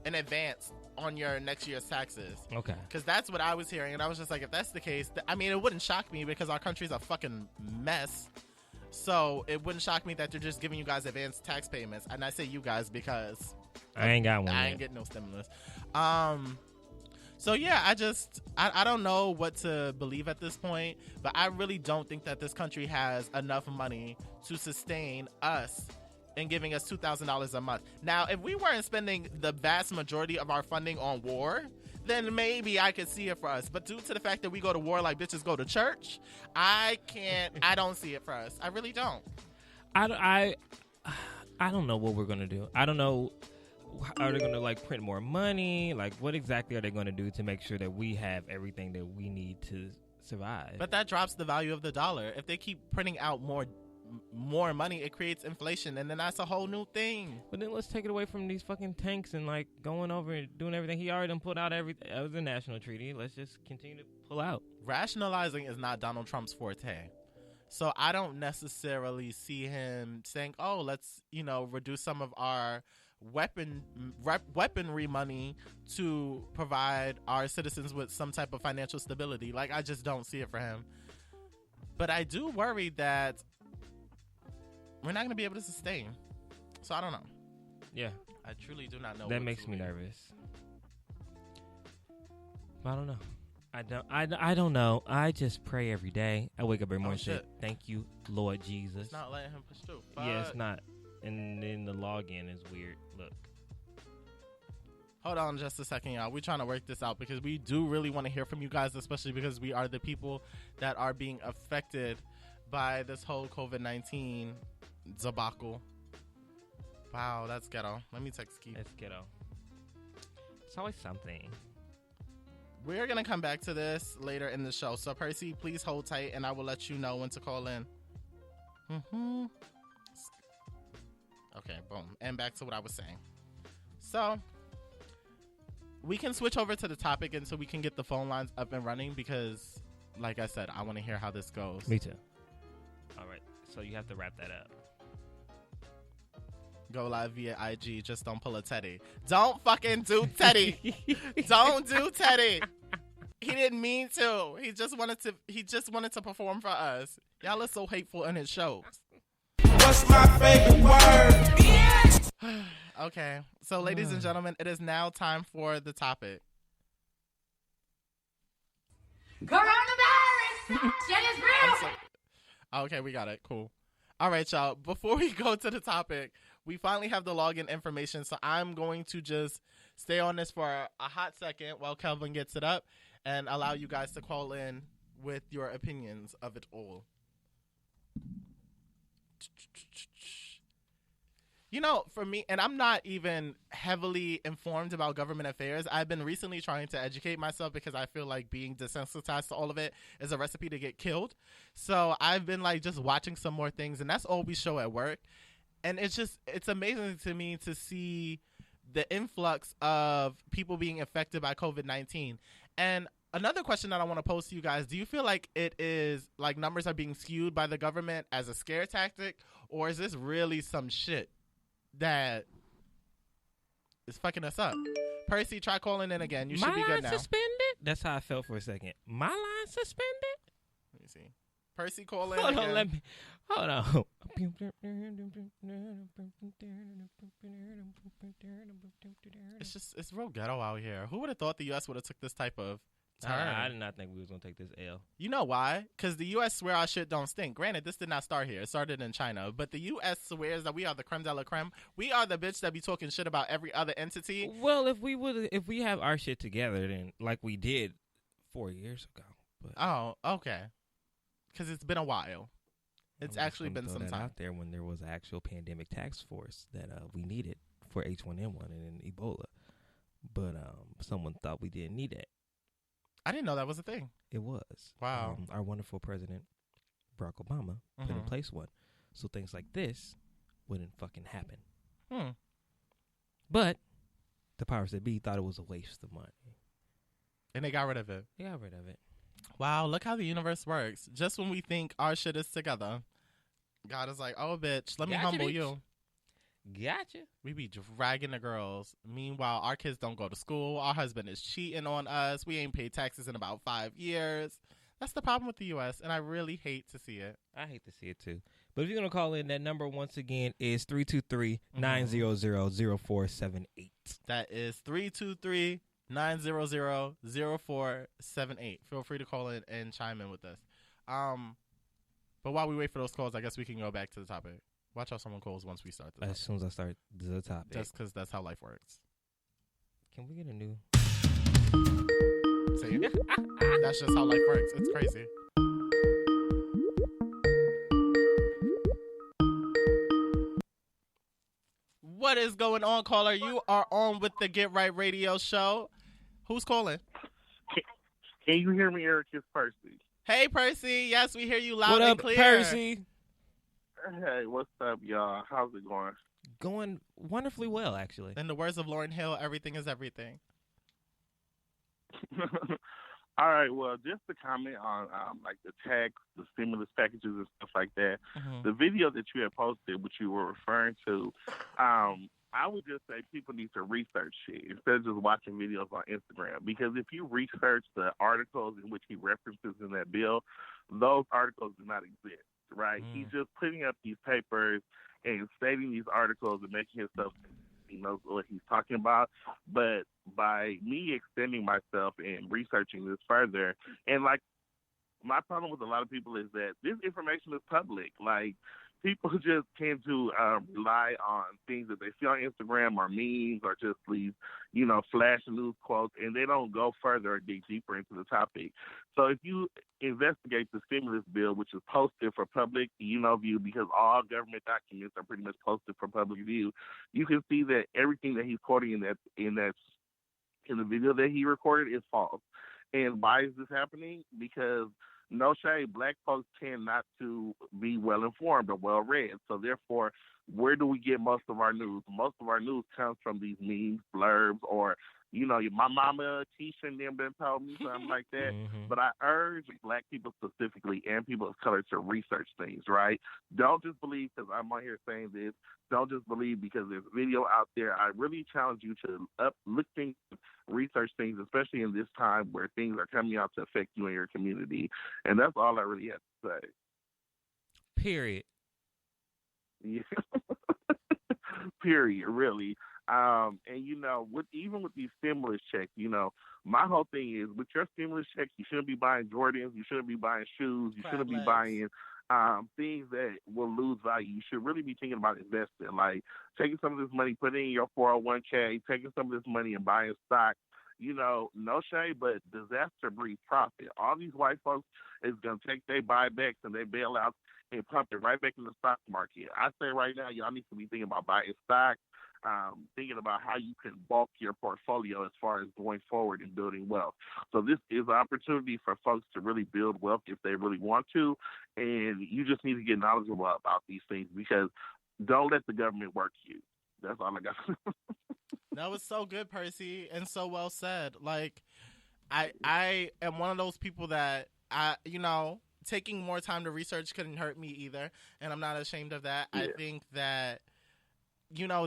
Speaker 1: An advance on your next year's taxes.
Speaker 2: Okay.
Speaker 1: Because that's what I was hearing. And I was just like, if that's the case, I mean, it wouldn't shock me because our country's a fucking mess. So it wouldn't shock me that they're just giving you guys advanced tax payments. And I say you guys because
Speaker 2: I ain't got one.
Speaker 1: I ain't getting no stimulus. So yeah, I don't know what to believe at this point, but I really don't think that this country has enough money to sustain us and giving us $2,000 a month. Now, if we weren't spending the vast majority of our funding on war, then maybe I could see it for us. But due to the fact that we go to war like bitches go to church, I don't see it for us. I really don't.
Speaker 2: I don't know what we're going to do. I don't know. Are they going to like print more money? Like, what exactly are they going to do to make sure that we have everything that we need to survive?
Speaker 1: But that drops the value of the dollar. If they keep printing out more money, it creates inflation, and then that's a whole new thing.
Speaker 2: But then let's take it away from these fucking tanks and like going over and doing everything. He already done put out everything. It was a national treaty. Let's just continue to pull out.
Speaker 1: Rationalizing is not Donald Trump's forte. So I don't necessarily see him saying, oh, let's, reduce some of our weaponry money to provide our citizens with some type of financial stability. Like, I just don't see it for him. But I do worry that we're not going to be able to sustain. So I don't know.
Speaker 2: Yeah.
Speaker 1: I truly do not know.
Speaker 2: That makes me nervous. I don't know. I don't know. I just pray every day. I wake up every morning and say,
Speaker 1: shit.
Speaker 2: thank you, Lord Jesus.
Speaker 1: It's not letting him push through.
Speaker 2: Yeah, it's
Speaker 1: Fuck.
Speaker 2: not. And then the login is weird. Look.
Speaker 1: Hold on just a second, y'all. We're trying to work this out because we do really want to hear from you guys, especially because we are the people that are being affected by this whole COVID-19 debacle. Wow, that's ghetto. Let me text Keith.
Speaker 2: It's ghetto. It's always something.
Speaker 1: We're going to come back to this later in the show. So, Percy, please hold tight, and I will let you know when to call in. Mm-hmm. Okay, boom. And back to what I was saying. So, we can switch over to the topic until we can get the phone lines up and running because, like I said, I want to hear how this goes.
Speaker 2: Me too. All right. So, you have to wrap that up.
Speaker 1: Go live via IG. Just don't pull a Teddy. Don't fucking do Teddy. Don't do Teddy. He didn't mean to. He just wanted to perform for us. Y'all are so hateful in his shows.
Speaker 3: What's my favorite word?
Speaker 1: Okay. So, ladies and gentlemen, it is now time for the topic.
Speaker 4: Coronavirus! Shit is real!
Speaker 1: Okay, we got it. Cool. All right, y'all. Before we go to the topic, we finally have the login information, so I'm going to just stay on this for a hot second while Kelvin gets it up and allow you guys to call in with your opinions of it all. You know, for me, and I'm not even heavily informed about government affairs. I've been recently trying to educate myself because I feel like being desensitized to all of it is a recipe to get killed. So I've been like just watching some more things, and that's all we show at work. And it's amazing to me to see the influx of people being affected by COVID-19. And another question that I want to pose to you guys, do you feel like it is like numbers are being skewed by the government as a scare tactic, or is this really some shit that is fucking us up? Percy, try calling in again. You should be good now.
Speaker 2: My line suspended? That's how I felt for a second. My line suspended?
Speaker 1: Let me see. Percy, call in
Speaker 2: Hold
Speaker 1: again.
Speaker 2: on, hold on.
Speaker 1: It's real ghetto out here. Who would have thought the U.S. would have took this type of turn?
Speaker 2: I did not think we was going to take this L.
Speaker 1: You know why? Because the U.S. swear our shit don't stink. Granted, this did not start here. It started in China. But the U.S. swears that we are the creme de la creme. We are the bitch that be talking shit about every other entity.
Speaker 2: Well, if we have our shit together, then like we did 4 years ago. But
Speaker 1: Oh, okay. Because it's been a while. It's actually been some time.
Speaker 2: out there when there was an actual pandemic task force that we needed for H1N1 and Ebola. But someone thought we didn't need that.
Speaker 1: I didn't know that was a thing.
Speaker 2: It was.
Speaker 1: Wow.
Speaker 2: Our wonderful president, Barack Obama, put in place one. So things like this wouldn't fucking happen. But the powers that be thought it was a waste of money.
Speaker 1: And they got rid of it.
Speaker 2: They got rid of it.
Speaker 1: Wow, look how the universe works. Just when we think our shit is together, God is like, oh, bitch, let me
Speaker 2: Gotcha,
Speaker 1: humble
Speaker 2: bitch.
Speaker 1: you.
Speaker 2: Gotcha.
Speaker 1: We be dragging the girls. Meanwhile, our kids don't go to school. Our husband is cheating on us. We ain't paid taxes in about 5 years. That's the problem with the U.S., and I really hate to see it.
Speaker 2: I hate to see it, too. But if you're going to call in, that number, once again, is 323-900-0478.
Speaker 1: That is 323-900-0478. Feel free to call in and chime in with us. But while we wait for those calls, I guess we can go back to the topic. Watch how someone calls once we start the topic.
Speaker 2: As soon as I start the topic.
Speaker 1: Just because that's how life works.
Speaker 2: Can we get a new...
Speaker 1: See? That's just how life works. It's crazy. What is going on, caller? You are on with the Get Right Radio Show. Who's calling?
Speaker 5: Can you hear me, Eric? It's Percy.
Speaker 1: Hey, Percy. Yes, we hear you loud
Speaker 2: What
Speaker 1: and
Speaker 2: up,
Speaker 1: clear.
Speaker 2: Percy?
Speaker 5: Hey, what's up, y'all? How's it going?
Speaker 2: Going wonderfully well, actually.
Speaker 1: In the words of Lauryn Hill, everything is everything.
Speaker 5: All right, well, just to comment on like the tax, the stimulus packages and stuff like that, the video that you had posted, which you were referring to, I would just say people need to research it instead of just watching videos on Instagram. Because if you research the articles in which he references in that bill, those articles do not exist, right? He's just putting up these papers and stating these articles and making himself he knows what he's talking about. But by me extending myself and researching this further, and like my problem with a lot of people is that this information is public. Like, people just tend to rely on things that they see on Instagram or memes or just these, flash news quotes, and they don't go further or dig deeper into the topic. So if you investigate the stimulus bill, which is posted for public, view, because all government documents are pretty much posted for public view, you can see that everything that he's quoting in the video that he recorded is false. And why is this happening? Because no shade, black folks tend not to be well informed or well read. So therefore, where do we get most of our news? Most of our news comes from these memes, blurbs, or my mama, Keisha, and them that told me something like that.
Speaker 2: Mm-hmm.
Speaker 5: But I urge black people specifically and people of color to research things, right? Don't just believe because I'm on here saying this. Don't just believe because there's video out there. I really challenge you to look things, research things, especially in this time where things are coming out to affect you and your community. And that's all I really have to say.
Speaker 2: Period.
Speaker 5: Yeah. Period, really. And even with these stimulus checks, my whole thing is with your stimulus checks, you shouldn't be buying Jordans, you shouldn't be buying shoes, you shouldn't be buying things that will lose value. You should really be thinking about investing, like taking some of this money, putting it in your 401k, taking some of this money and buying stock. No shade, but disaster breeds profit. All these white folks is going to take their buybacks and their bailouts and pump it right back in the stock market. I say right now, y'all need to be thinking about buying stock, thinking about how you can bulk your portfolio as far as going forward and building wealth. So this is an opportunity for folks to really build wealth if they really want to, and you just need to get knowledgeable about these things because don't let the government work you. That's all I got.
Speaker 1: That was so good, Percy, and so well said. Like, I am one of those people that taking more time to research couldn't hurt me either, and I'm not ashamed of that. Yeah. I think that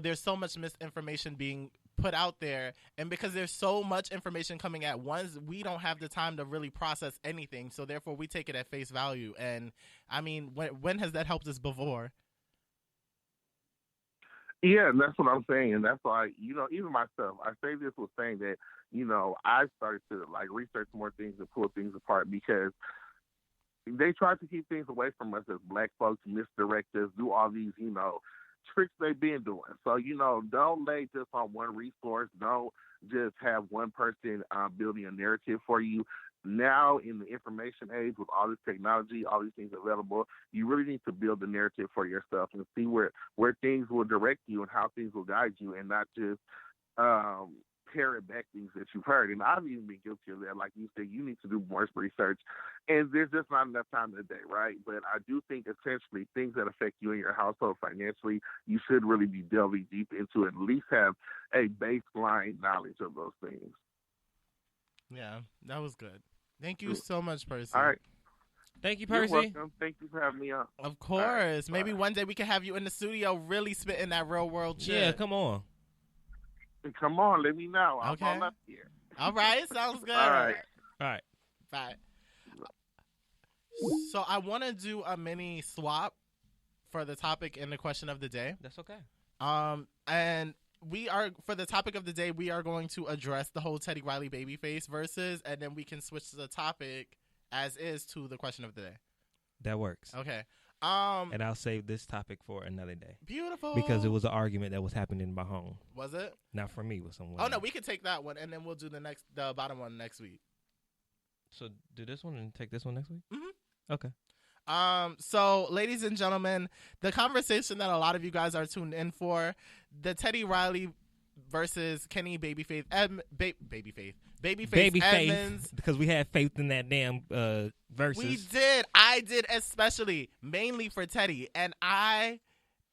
Speaker 1: there's so much misinformation being put out there, and because there's so much information coming at once, we don't have the time to really process anything. So therefore, we take it at face value. And I mean, when has that helped us before?
Speaker 5: Yeah, and that's what I'm saying. And that's why, even myself, I say this with saying that, I started to research more things and pull things apart because they try to keep things away from us as black folks, misdirect us, do all these, tricks they've been doing. So, don't lay just on one resource. Don't just have one person building a narrative for you. Now, in the information age, with all this technology, all these things available, you really need to build the narrative for yourself and see where things will direct you and how things will guide you, and not just parrot back things that you've heard. And I've even been guilty of that. Like you said, you need to do more research, and there's just not enough time in the day, right? But I do think essentially things that affect you and your household financially, you should really be delving deep into and at least have a baseline knowledge of those things.
Speaker 1: Yeah, that was good. Thank you so much, Percy.
Speaker 5: All right.
Speaker 2: Thank you, Percy.
Speaker 5: You're welcome. Thank you for having me on.
Speaker 1: Of course. Right. Maybe one day we can have you in the studio really spitting that real world shit.
Speaker 2: Yeah, come on.
Speaker 5: Come on, let me know.
Speaker 1: Okay.
Speaker 5: I'm all up here.
Speaker 1: All right, sounds good.
Speaker 5: All right.
Speaker 1: Bye. So I want to do a mini swap for the topic and the question of the day.
Speaker 2: That's okay.
Speaker 1: And for the topic of the day, we are going to address the whole Teddy Riley Babyface versus, and then we can switch the topic as is to the question of the day.
Speaker 2: That works.
Speaker 1: Okay.
Speaker 2: And I'll save this topic for another day.
Speaker 1: Beautiful.
Speaker 2: Because it was an argument that was happening in my home.
Speaker 1: Was it?
Speaker 2: Not for me, with someone.
Speaker 1: Oh, no, we could take that one, and then we'll do the bottom one next week.
Speaker 2: So do this one and take this one next week?
Speaker 1: Mm-hmm.
Speaker 2: Okay.
Speaker 1: So, ladies and gentlemen, the conversation that a lot of you guys are tuned in for, the Teddy Riley versus Kenny Babyface Edmonds.
Speaker 2: Because we had faith in that damn versus.
Speaker 1: We did. I did, especially mainly for Teddy, and I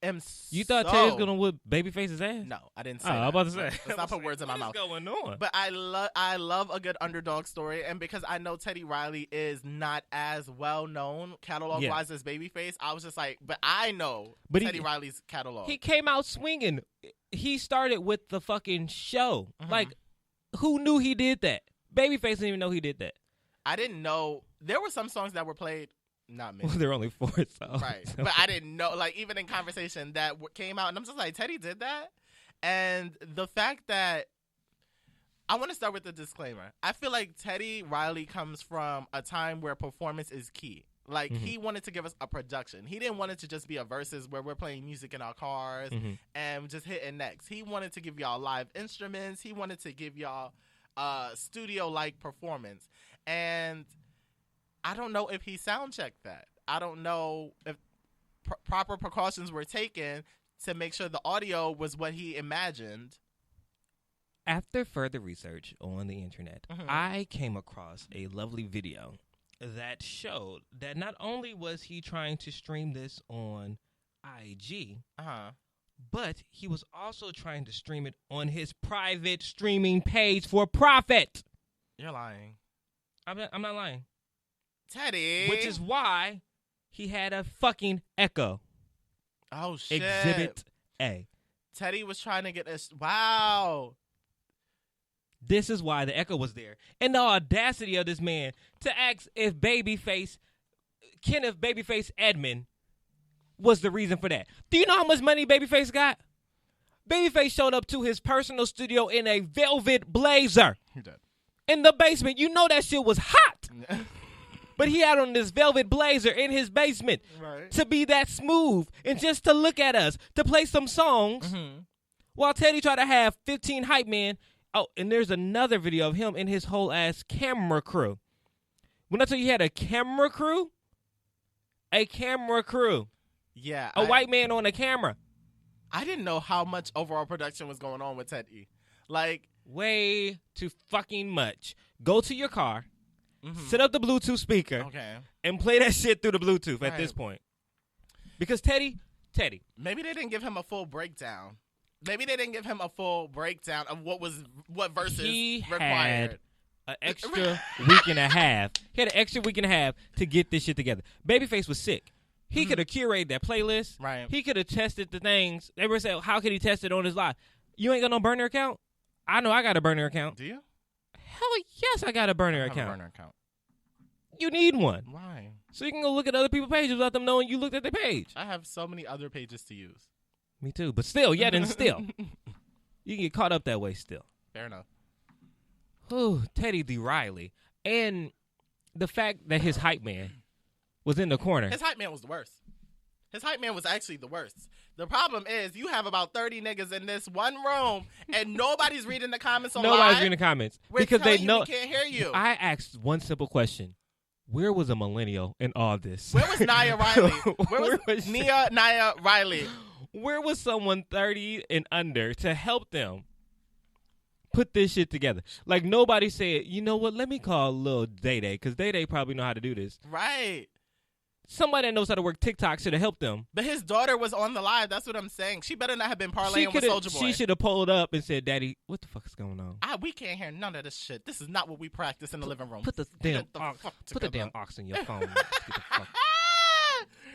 Speaker 1: am.
Speaker 2: You thought Teddy was gonna whip Babyface's ass?
Speaker 1: No, I didn't say.
Speaker 2: I was about to say.
Speaker 1: Let's not put words in my mouth.
Speaker 2: What's going on?
Speaker 1: But I love a good underdog story, and because I know Teddy Riley is not as well known catalog wise as Babyface, I was just like, but I know Teddy Riley's catalog.
Speaker 2: He came out swinging. He started with the fucking show. Mm-hmm. Like, who knew he did that? Babyface didn't even know he did that.
Speaker 1: I didn't know. There were some songs that were played. Not many.
Speaker 2: Well, there were only 4 songs.
Speaker 1: Right. So. But I didn't know, even in conversation that came out, and I'm just like, Teddy did that? And the fact that I want to start with the disclaimer. I feel like Teddy Riley comes from a time where performance is key. Like, he wanted to give us a production. He didn't want it to just be a versus where we're playing music in our cars and just hitting next. He wanted to give y'all live instruments. He wanted to give y'all studio-like performance. And I don't know if he sound-checked that. I don't know if proper precautions were taken to make sure the audio was what he imagined.
Speaker 2: After further research on the internet, I came across a lovely video that showed that not only was he trying to stream this on IG, but he was also trying to stream it on his private streaming page for profit.
Speaker 1: You're lying.
Speaker 2: I'm not lying.
Speaker 1: Teddy.
Speaker 2: Which is why he had a fucking echo.
Speaker 1: Oh, shit.
Speaker 2: Exhibit A.
Speaker 1: Teddy was trying to get us. Wow.
Speaker 2: This is why the echo was there. And the audacity of this man to ask if Kenneth Babyface Edmond was the reason for that. Do you know how much money Babyface got? Babyface showed up to his personal studio in a velvet blazer.
Speaker 1: He did.
Speaker 2: In the basement. You know that shit was hot. But he had on this velvet blazer in his basement to be that smooth and just to look at us, to play some songs while Teddy tried to have 15 hype men. Oh, and there's another video of him and his whole ass camera crew. When I tell you he had a camera crew,
Speaker 1: yeah,
Speaker 2: a white man on a camera.
Speaker 1: I didn't know how much overall production was going on with Teddy. Like,
Speaker 2: way too fucking much. Go to your car, set up the Bluetooth speaker, and play that shit through the Bluetooth at this point. Because Teddy.
Speaker 1: Maybe they didn't give him a full breakdown. Maybe they didn't give him a full breakdown of what verses required.
Speaker 2: An extra week and a half. He had an extra week and a half to get this shit together. Babyface was sick. He could have curated that playlist.
Speaker 1: Right.
Speaker 2: He could have tested the things. Everyone said, how could he test it on his live? You ain't got no burner account? I know I got a burner account.
Speaker 1: Do you?
Speaker 2: Hell yes, I got a burner
Speaker 1: I have
Speaker 2: account.
Speaker 1: a burner account.
Speaker 2: You need one.
Speaker 1: Why?
Speaker 2: So you can go look at other people's pages without them knowing you looked at their page.
Speaker 1: I have so many other pages to use.
Speaker 2: Me too. But still, yet and still. You can get caught up that way still.
Speaker 1: Fair enough.
Speaker 2: Ooh, Teddy D. Riley. And the fact that his hype man was in the corner.
Speaker 1: His hype man was the worst. His hype man was actually the worst. The problem is you have about 30 niggas in this one room and nobody's reading the comments on
Speaker 2: Nobody's
Speaker 1: live.
Speaker 2: reading the comments.
Speaker 1: We're
Speaker 2: because they know
Speaker 1: we can't hear you.
Speaker 2: I asked one simple question. Where was a millennial in all this?
Speaker 1: Where was Nia Riley? Where was
Speaker 2: she?
Speaker 1: Nia Riley?
Speaker 2: Where was someone 30 and under to help them put this shit together? Like, nobody said, you know what, let me call little Day-Day, because Day-Day probably know how to do this.
Speaker 1: Right.
Speaker 2: Somebody that knows how to work TikTok should have helped them.
Speaker 1: But his daughter was on the live. That's what I'm saying. She better not have been parlaying with Soulja Boy.
Speaker 2: She should have pulled up and said, Daddy, what the fuck is going on?
Speaker 1: We can't hear none of this shit. This is not what we practice in the living room.
Speaker 2: Put the damn aux in your phone. Get the fuck.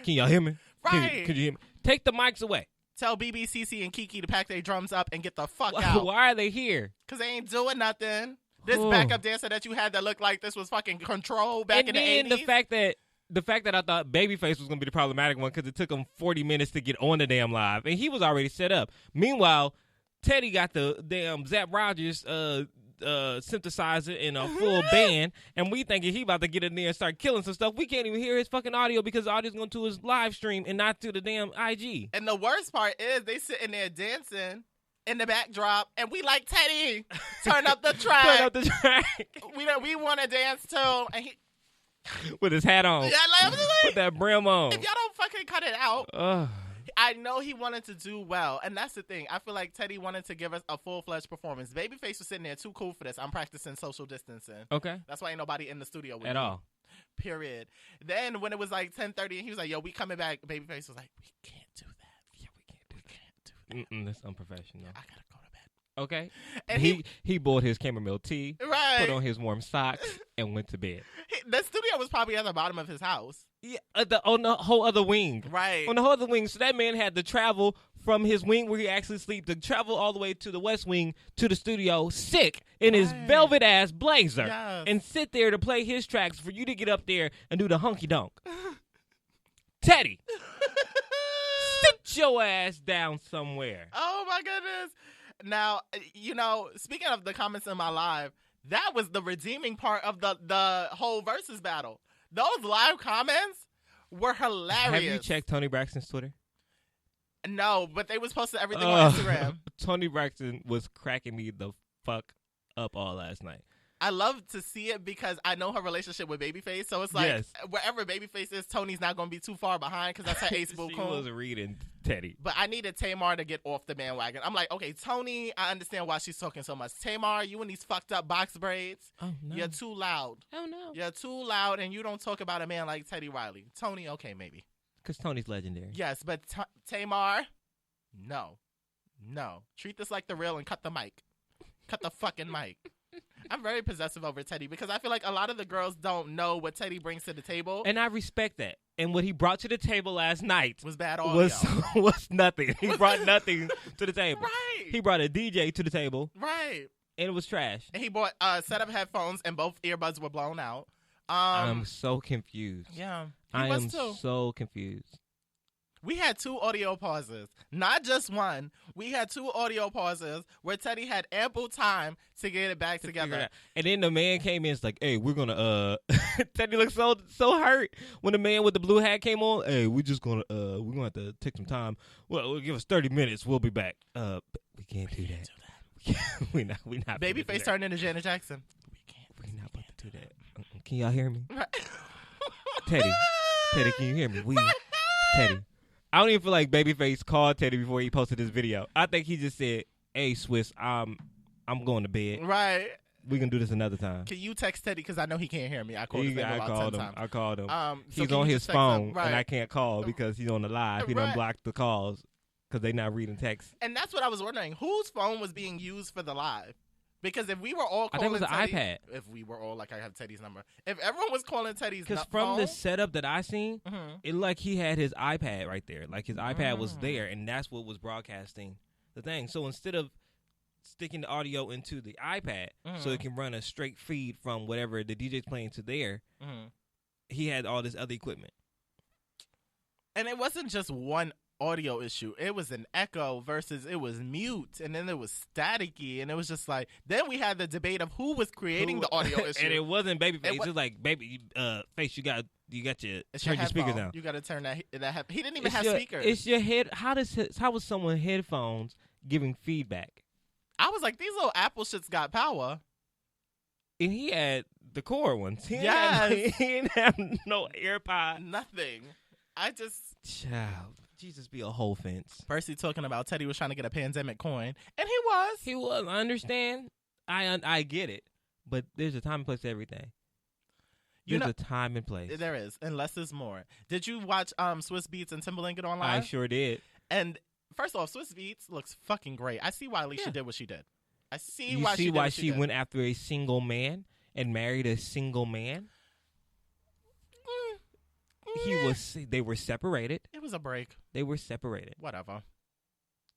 Speaker 2: Can y'all hear me?
Speaker 1: Right.
Speaker 2: Could you hear me? Take the mics away.
Speaker 1: Tell BBCC and Kiki to pack their drums up and get the fuck out.
Speaker 2: Why are they here?
Speaker 1: Because they ain't doing nothing. This backup dancer that you had that looked like this was fucking Control back in the 80s.
Speaker 2: And then the fact that I thought Babyface was going to be the problematic one because it took him 40 minutes to get on the damn live. And he was already set up. Meanwhile, Teddy got the damn Zapp Rogers synthesizer in a full band, and we thinking he about to get in there and start killing some stuff. We can't even hear his fucking audio because the audio's going to his live stream and not to the damn IG.
Speaker 1: And the worst part is they sitting there dancing in the backdrop, and we like, Teddy, turn up the track.
Speaker 2: Turn up the track.
Speaker 1: We want to dance too. And he
Speaker 2: with his hat on.
Speaker 1: Yeah, like,
Speaker 2: put that brim on.
Speaker 1: If y'all don't fucking cut it out. I know he wanted to do well, and that's the thing. I feel like Teddy wanted to give us a full-fledged performance. Babyface was sitting there too cool for this. I'm practicing social distancing.
Speaker 2: Okay.
Speaker 1: That's why ain't nobody in the studio with me.
Speaker 2: At all.
Speaker 1: Period. Then when it was like 10:30 and he was like, yo, we coming back, Babyface was like, we can't do that. Yeah, we can't do that.
Speaker 2: That's unprofessional.
Speaker 1: I gotta go to bed.
Speaker 2: Okay.
Speaker 1: And
Speaker 2: he bought his chamomile tea,
Speaker 1: right,
Speaker 2: put on his warm socks, and went to bed.
Speaker 1: The studio was probably at the bottom of his house.
Speaker 2: Yeah, on the whole other wing.
Speaker 1: Right.
Speaker 2: On the whole other wing. So that man had to travel from his wing where he actually sleeps, to travel all the way to the west wing to the studio, sick, in his velvet-ass blazer, and sit there to play his tracks for you to get up there and do the hunky-donk. Teddy, sit your ass down somewhere.
Speaker 1: Oh, my goodness. Now, speaking of the comments in my live, that was the redeeming part of the whole versus battle. Those live comments were hilarious.
Speaker 2: Have you checked Tony Braxton's Twitter?
Speaker 1: No, but they was posting everything on Instagram.
Speaker 2: Tony Braxton was cracking me the fuck up all last night.
Speaker 1: I love to see it because I know her relationship with Babyface. So it's like wherever Babyface is, Tony's not going to be too far behind because that's her ace boo.
Speaker 2: She was reading Teddy.
Speaker 1: But I needed Tamar to get off the bandwagon. I'm like, okay, Tony, I understand why she's talking so much. Tamar, you and these fucked up box braids, you're too loud.
Speaker 2: Oh, no.
Speaker 1: You're too loud and you don't talk about a man like Teddy Riley. Tony, okay, maybe.
Speaker 2: Because Tony's legendary.
Speaker 1: Yes, but Tamar, no. Treat this like the real and cut the mic. Cut the fucking mic. I'm very possessive over Teddy because I feel like a lot of the girls don't know what Teddy brings to the table.
Speaker 2: And I respect that. And what he brought to the table last night
Speaker 1: was bad audio.
Speaker 2: was nothing. He brought nothing to the table.
Speaker 1: Right.
Speaker 2: He brought a DJ to the table.
Speaker 1: Right.
Speaker 2: And it was trash.
Speaker 1: And he bought a set of headphones and both earbuds were blown out.
Speaker 2: I'm so confused.
Speaker 1: Yeah.
Speaker 2: I am so confused.
Speaker 1: We had 2 audio pauses. Not just one. We had 2 audio pauses where Teddy had ample time to get it back together.
Speaker 2: And then the man came in. It's like, hey, we're going to, Teddy looked so hurt when the man with the blue hat came on. Hey, we're just going to, we're going to have to take some time. Well, give us 30 minutes. We'll be back. We can't do that. We're not.
Speaker 1: Babyface turned into Janet Jackson.
Speaker 2: We're not about to do that. Can y'all hear me?
Speaker 1: Right.
Speaker 2: Teddy, can you hear me? Teddy. I don't even feel like Babyface called Teddy before he posted this video. I think he just said, hey, Swiss, I'm going to bed.
Speaker 1: Right.
Speaker 2: We can do this another time.
Speaker 1: Can you text Teddy? Because I know he can't hear me. I called him.
Speaker 2: I called him.
Speaker 1: So
Speaker 2: he's on his phone,
Speaker 1: right.
Speaker 2: and I can't call because he's on the live. He done blocked the calls because they not reading text.
Speaker 1: And that's what I was wondering. Whose phone was being used for the live? Because if we were all calling
Speaker 2: I think it was
Speaker 1: Teddy,
Speaker 2: an iPad.
Speaker 1: If we were all, like, I have Teddy's number. If everyone was calling Teddy's phone.
Speaker 2: Because from the setup that I seen, it like he had his iPad right there. Like his iPad was there, and that's what was broadcasting the thing. So instead of sticking the audio into the iPad so it can run a straight feed from whatever the DJ's playing to there, he had all this other equipment.
Speaker 1: And it wasn't just one audio issue. It was an echo versus it was mute, and then it was staticky, and it was just like, then we had the debate of who was creating the audio issue.
Speaker 2: And it wasn't Babyface. It was like, Face, you got your turn your speakers down.
Speaker 1: You got to turn that he didn't even have speakers.
Speaker 2: It's your head. How was someone headphones giving feedback?
Speaker 1: I was like, these little Apple shits got power.
Speaker 2: And he had the core ones. He didn't have no AirPod.
Speaker 1: Nothing.
Speaker 2: Child. Jesus be a whole fence.
Speaker 1: Percy talking about Teddy was trying to get a pandemic coin. And he was.
Speaker 2: He was. I understand. I get it. But there's a time and place to everything. There's a time and place.
Speaker 1: There is. And less is more. Did you watch Swiss Beats and Timberland get on live?
Speaker 2: I sure did.
Speaker 1: And first off, Swiss Beats looks fucking great. I see why Alicia did what she did. I see
Speaker 2: you
Speaker 1: why
Speaker 2: see
Speaker 1: she
Speaker 2: why she went after a single man and married a single man? They were separated.
Speaker 1: It was a break.
Speaker 2: They were separated.
Speaker 1: Whatever.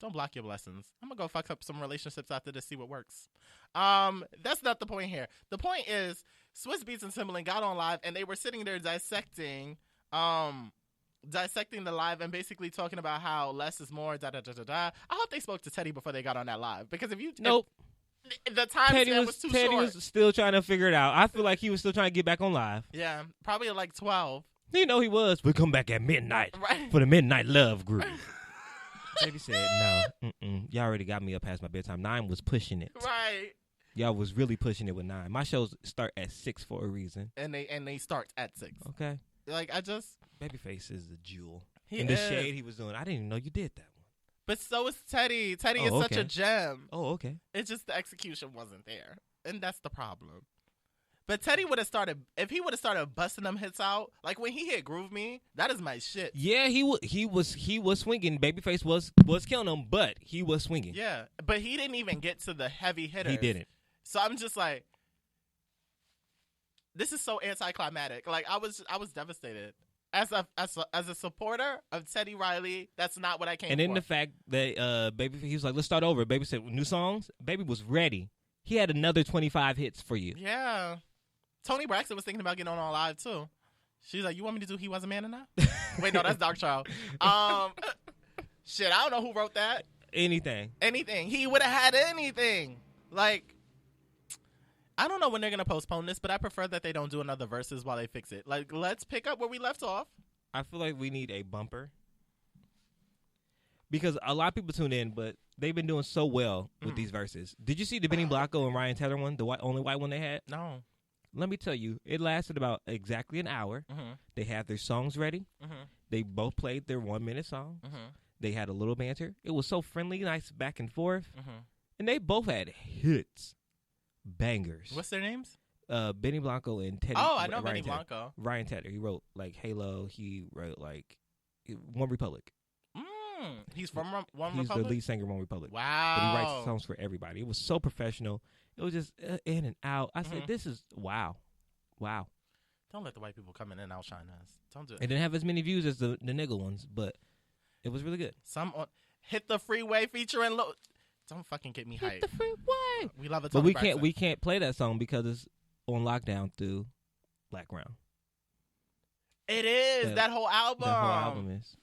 Speaker 1: Don't block your blessings. I'm going to go fuck up some relationships after this, see what works. That's not the point here. The point is, Swiss Beats and Timberland got on live, and they were sitting there dissecting the live and basically talking about how less is more, I hope they spoke to Teddy before they got on that live. Because
Speaker 2: Nope.
Speaker 1: The time span was too short.
Speaker 2: Teddy was still trying to figure it out. I feel like he was still trying to get back on live.
Speaker 1: Yeah, probably at like 12.
Speaker 2: You know he was. We come back at midnight for the Midnight Love group. Baby said, no, y'all already got me up past my bedtime. 9 was pushing it.
Speaker 1: Right.
Speaker 2: Y'all was really pushing it with 9. My shows start at 6 for a reason.
Speaker 1: And they start at 6.
Speaker 2: Okay.
Speaker 1: Like,
Speaker 2: Babyface is a jewel.
Speaker 1: The
Speaker 2: shade he was doing, I didn't even know you did that one.
Speaker 1: But so is Teddy. Teddy is such a gem.
Speaker 2: Oh, okay.
Speaker 1: It's just the execution wasn't there. And that's the problem. But Teddy would have started, if he would have started busting them hits out, like when he hit Groove Me, that is my shit.
Speaker 2: Yeah, he was swinging. Babyface was killing him, but he was swinging.
Speaker 1: Yeah, but he didn't even get to the heavy hitters.
Speaker 2: He didn't.
Speaker 1: So I'm just like, this is so anticlimactic. Like I was devastated. As a supporter of Teddy Riley, that's not what I came for.
Speaker 2: And then the fact that Baby, he was like, let's start over. Baby said, new songs? Baby was ready. He had another 25 hits for you.
Speaker 1: Yeah. Tony Braxton was thinking about getting on live, too. She's like, you want me to do He Was a Man Enough? Wait, no, that's Dark Child. Shit, I don't know who wrote that.
Speaker 2: anything.
Speaker 1: He would have had anything. Like, I don't know when they're gonna postpone this, but I prefer that they don't do another verses while they fix it. Like, let's pick up where we left off.
Speaker 2: I feel like we need a bumper because a lot of people tune in, but they've been doing so well with these verses. Did you see the Benny Blanco and Ryan Tedder one, the only white one they had?
Speaker 1: No.
Speaker 2: Let me tell you, it lasted about exactly an hour. They had their songs ready. They both played their 1-minute song. They had a little banter. It was so friendly, nice back and forth. And they both had hits, bangers.
Speaker 1: What's their names?
Speaker 2: Benny Blanco and Teddy.
Speaker 1: Oh, I know
Speaker 2: Ryan
Speaker 1: Benny
Speaker 2: Tedder.
Speaker 1: Blanco.
Speaker 2: Ryan Tedder. He wrote like Halo. He wrote like One Republic.
Speaker 1: He's from One
Speaker 2: He's
Speaker 1: Republic?
Speaker 2: the lead singer of One Republic.
Speaker 1: Wow.
Speaker 2: But he writes songs for everybody. It was so professional. It was just in and out. I said, this is wow.
Speaker 1: Don't let the white people come in and outshine us. Don't do it.
Speaker 2: It didn't have as many views as the nigga ones, but it was really good.
Speaker 1: Hit the Freeway featuring Don't fucking get me hyped.
Speaker 2: Hit the freeway.
Speaker 1: We love it.
Speaker 2: But we can't play that song because it's on lockdown through Blackground.
Speaker 1: It is that whole album.
Speaker 2: That whole album is.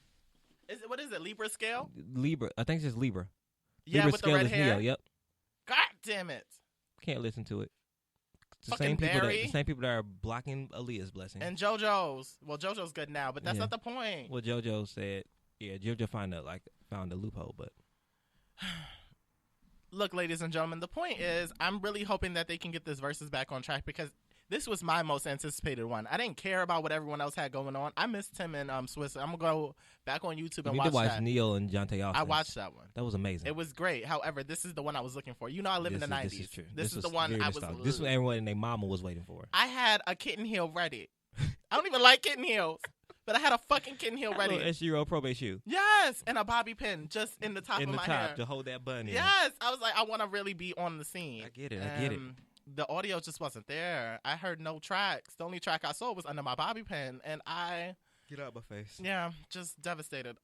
Speaker 1: What is it? Libra scale?
Speaker 2: Libra. I think it's just Libra.
Speaker 1: Yeah,
Speaker 2: Libra
Speaker 1: with
Speaker 2: scale
Speaker 1: the red
Speaker 2: is
Speaker 1: hair.
Speaker 2: Neo. Yep.
Speaker 1: God damn it.
Speaker 2: Can't listen to it. It's
Speaker 1: Fucking Barry.
Speaker 2: the same people that are blocking Aaliyah's blessing.
Speaker 1: And JoJo's. Well, JoJo's good now, but that's not the point.
Speaker 2: Well, JoJo said, JoJo found a loophole, but.
Speaker 1: Look, ladies and gentlemen, the point is I'm really hoping that they can get this versus back on track because this was my most anticipated one. I didn't care about what everyone else had going on. I missed Tim and Swiss. I'm going to go back on YouTube and watch that.
Speaker 2: Neo and Jonte Austin.
Speaker 1: I watched that one.
Speaker 2: That was amazing.
Speaker 1: It was great. However, this is the one I was looking for. You know I live in the 90s.
Speaker 2: This is true.
Speaker 1: This is the one I was
Speaker 2: This is what everyone and their mama was waiting for.
Speaker 1: I had a kitten heel ready. I don't even like kitten heels, but I had a fucking kitten heel ready.
Speaker 2: A SGRO probate shoe.
Speaker 1: Yes, and a bobby pin just in the top of my hair.
Speaker 2: To hold that bun in.
Speaker 1: Yes, I was like, I want to really be on the scene.
Speaker 2: I get it.
Speaker 1: The audio just wasn't there. I heard no tracks. The only track I saw was under my bobby pin, and I
Speaker 2: get out my face.
Speaker 1: Yeah, just devastated.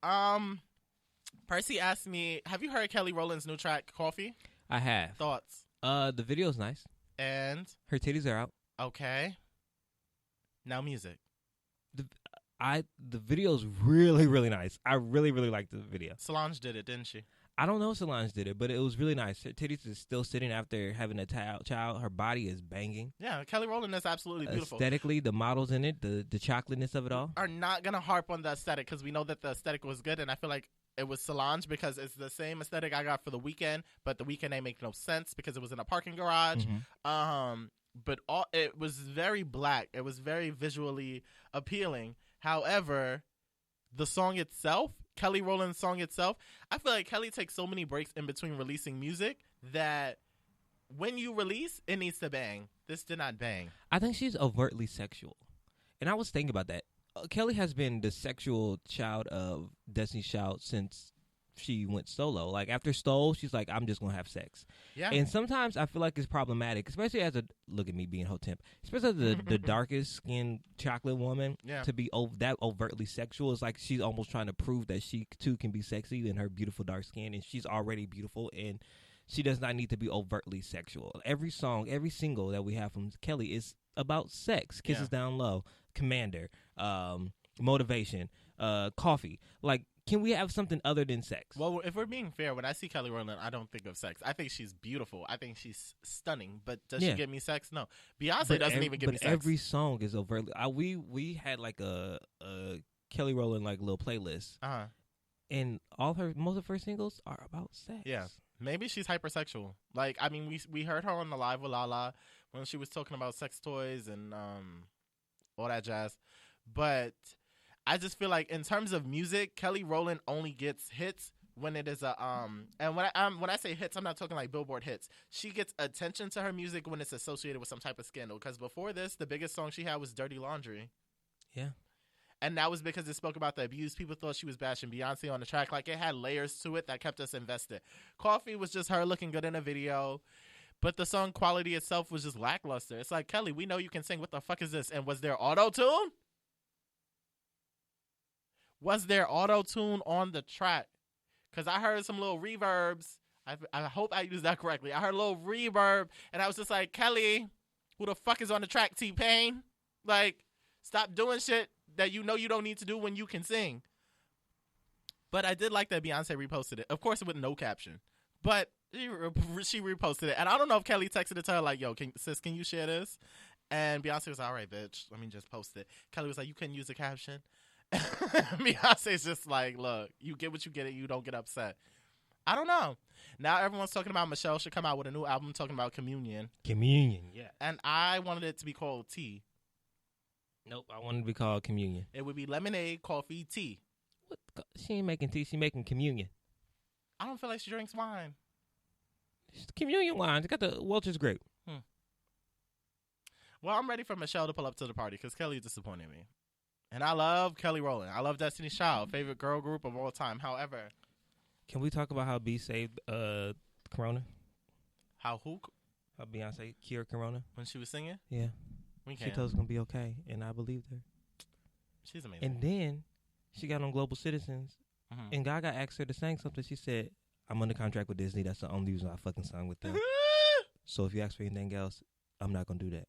Speaker 1: Percy asked me, "Have you heard Kelly Rowland's new track, Coffee?"
Speaker 2: I have.
Speaker 1: Thoughts?
Speaker 2: The video's nice,
Speaker 1: and
Speaker 2: her titties are out.
Speaker 1: Okay. Now music.
Speaker 2: The video's really, really nice. I really, really like the video.
Speaker 1: Solange did it, didn't she?
Speaker 2: I don't know if Solange did it, but it was really nice. Her titties is still sitting after having a child. Her body is banging.
Speaker 1: Yeah, Kelly Rowland is absolutely beautiful.
Speaker 2: Aesthetically, the models in it, the chocolateness of it all.
Speaker 1: Are not going to harp on the aesthetic because we know that the aesthetic was good, and I feel like it was Solange because it's the same aesthetic I got for The Weeknd, but The Weeknd ain't make no sense because it was in a parking garage. But it was very black. It was very visually appealing. However, the song itself, Kelly Rowland's song itself, I feel like Kelly takes so many breaks in between releasing music that when you release, it needs to bang. This did not bang.
Speaker 2: I think she's overtly sexual. And I was thinking about that. Kelly has been the sexual child of Destiny's Child since she went solo. Like, after Stole, she's like, I'm just going to have sex. Yeah. And sometimes I feel like it's problematic, especially as look at me being Hotep, especially as the darkest skinned chocolate woman, to be that overtly sexual. It's like she's almost trying to prove that she, too, can be sexy in her beautiful dark skin, and she's already beautiful, and she does not need to be overtly sexual. Every song, every single that we have from Kelly is about sex. Kisses Down Low, Commander, Motivation, Coffee. Like, can we have something other than sex?
Speaker 1: Well, if we're being fair, when I see Kelly Rowland, I don't think of sex. I think she's beautiful. I think she's stunning. But does she give me sex? No. Beyonce doesn't even give me sex.
Speaker 2: But every song is overtly. We had like a Kelly Rowland like little playlist. And most of her singles are about sex.
Speaker 1: Yeah. Maybe she's hypersexual. Like, I mean, we heard her on the Live with Lala when she was talking about sex toys and all that jazz. But I just feel like in terms of music, Kelly Rowland only gets hits when it is and when I say hits, I'm not talking like Billboard hits. She gets attention to her music when it's associated with some type of scandal. Because before this, the biggest song she had was Dirty Laundry.
Speaker 2: Yeah.
Speaker 1: And that was because it spoke about the abuse. People thought she was bashing Beyonce on the track. Like, it had layers to it that kept us invested. Coffee was just her looking good in a video. But the song quality itself was just lackluster. It's like, Kelly, we know you can sing. What the fuck is this? And was there auto-tune? Was there auto-tune on the track? Because I heard some little reverbs. I hope I used that correctly. I heard a little reverb, and I was just like, Kelly, who the fuck is on the track, T-Pain? Like, stop doing shit that you know you don't need to do when you can sing. But I did like that Beyonce reposted it. Of course, with no caption. But she reposted it. And I don't know if Kelly texted it to her like, yo, sis, can you share this? And Beyonce was like, all right, bitch, let me just post it. Kelly was like, you couldn't use a caption? Beyonce's just like, look, you get what you get and you don't get upset. I don't know. Now everyone's talking about Michelle should come out with a new album talking about communion.
Speaker 2: Communion, yeah.
Speaker 1: And I wanted it to be called tea.
Speaker 2: Nope, I wanted it to be called communion.
Speaker 1: It would be lemonade, coffee, tea.
Speaker 2: What? She ain't making tea. She making communion.
Speaker 1: I don't feel like she drinks wine.
Speaker 2: It's communion wine. It's got the Welch's grape.
Speaker 1: Well, I'm ready for Michelle to pull up to the party because Kelly disappointed me. And I love Kelly Rowland. I love Destiny's Child, favorite girl group of all time. However,
Speaker 2: can we talk about how B saved Corona?
Speaker 1: How who?
Speaker 2: How Beyonce cured Corona?
Speaker 1: When she was singing?
Speaker 2: Yeah.
Speaker 1: We
Speaker 2: She
Speaker 1: can't.
Speaker 2: told us it's going to be okay, and I believed her.
Speaker 1: She's amazing.
Speaker 2: And then she got on Global Citizens, and Gaga asked her to sing something. She said, I'm under contract with Disney. That's the only reason I fucking sung with them. So if you ask for anything else, I'm not going to do that.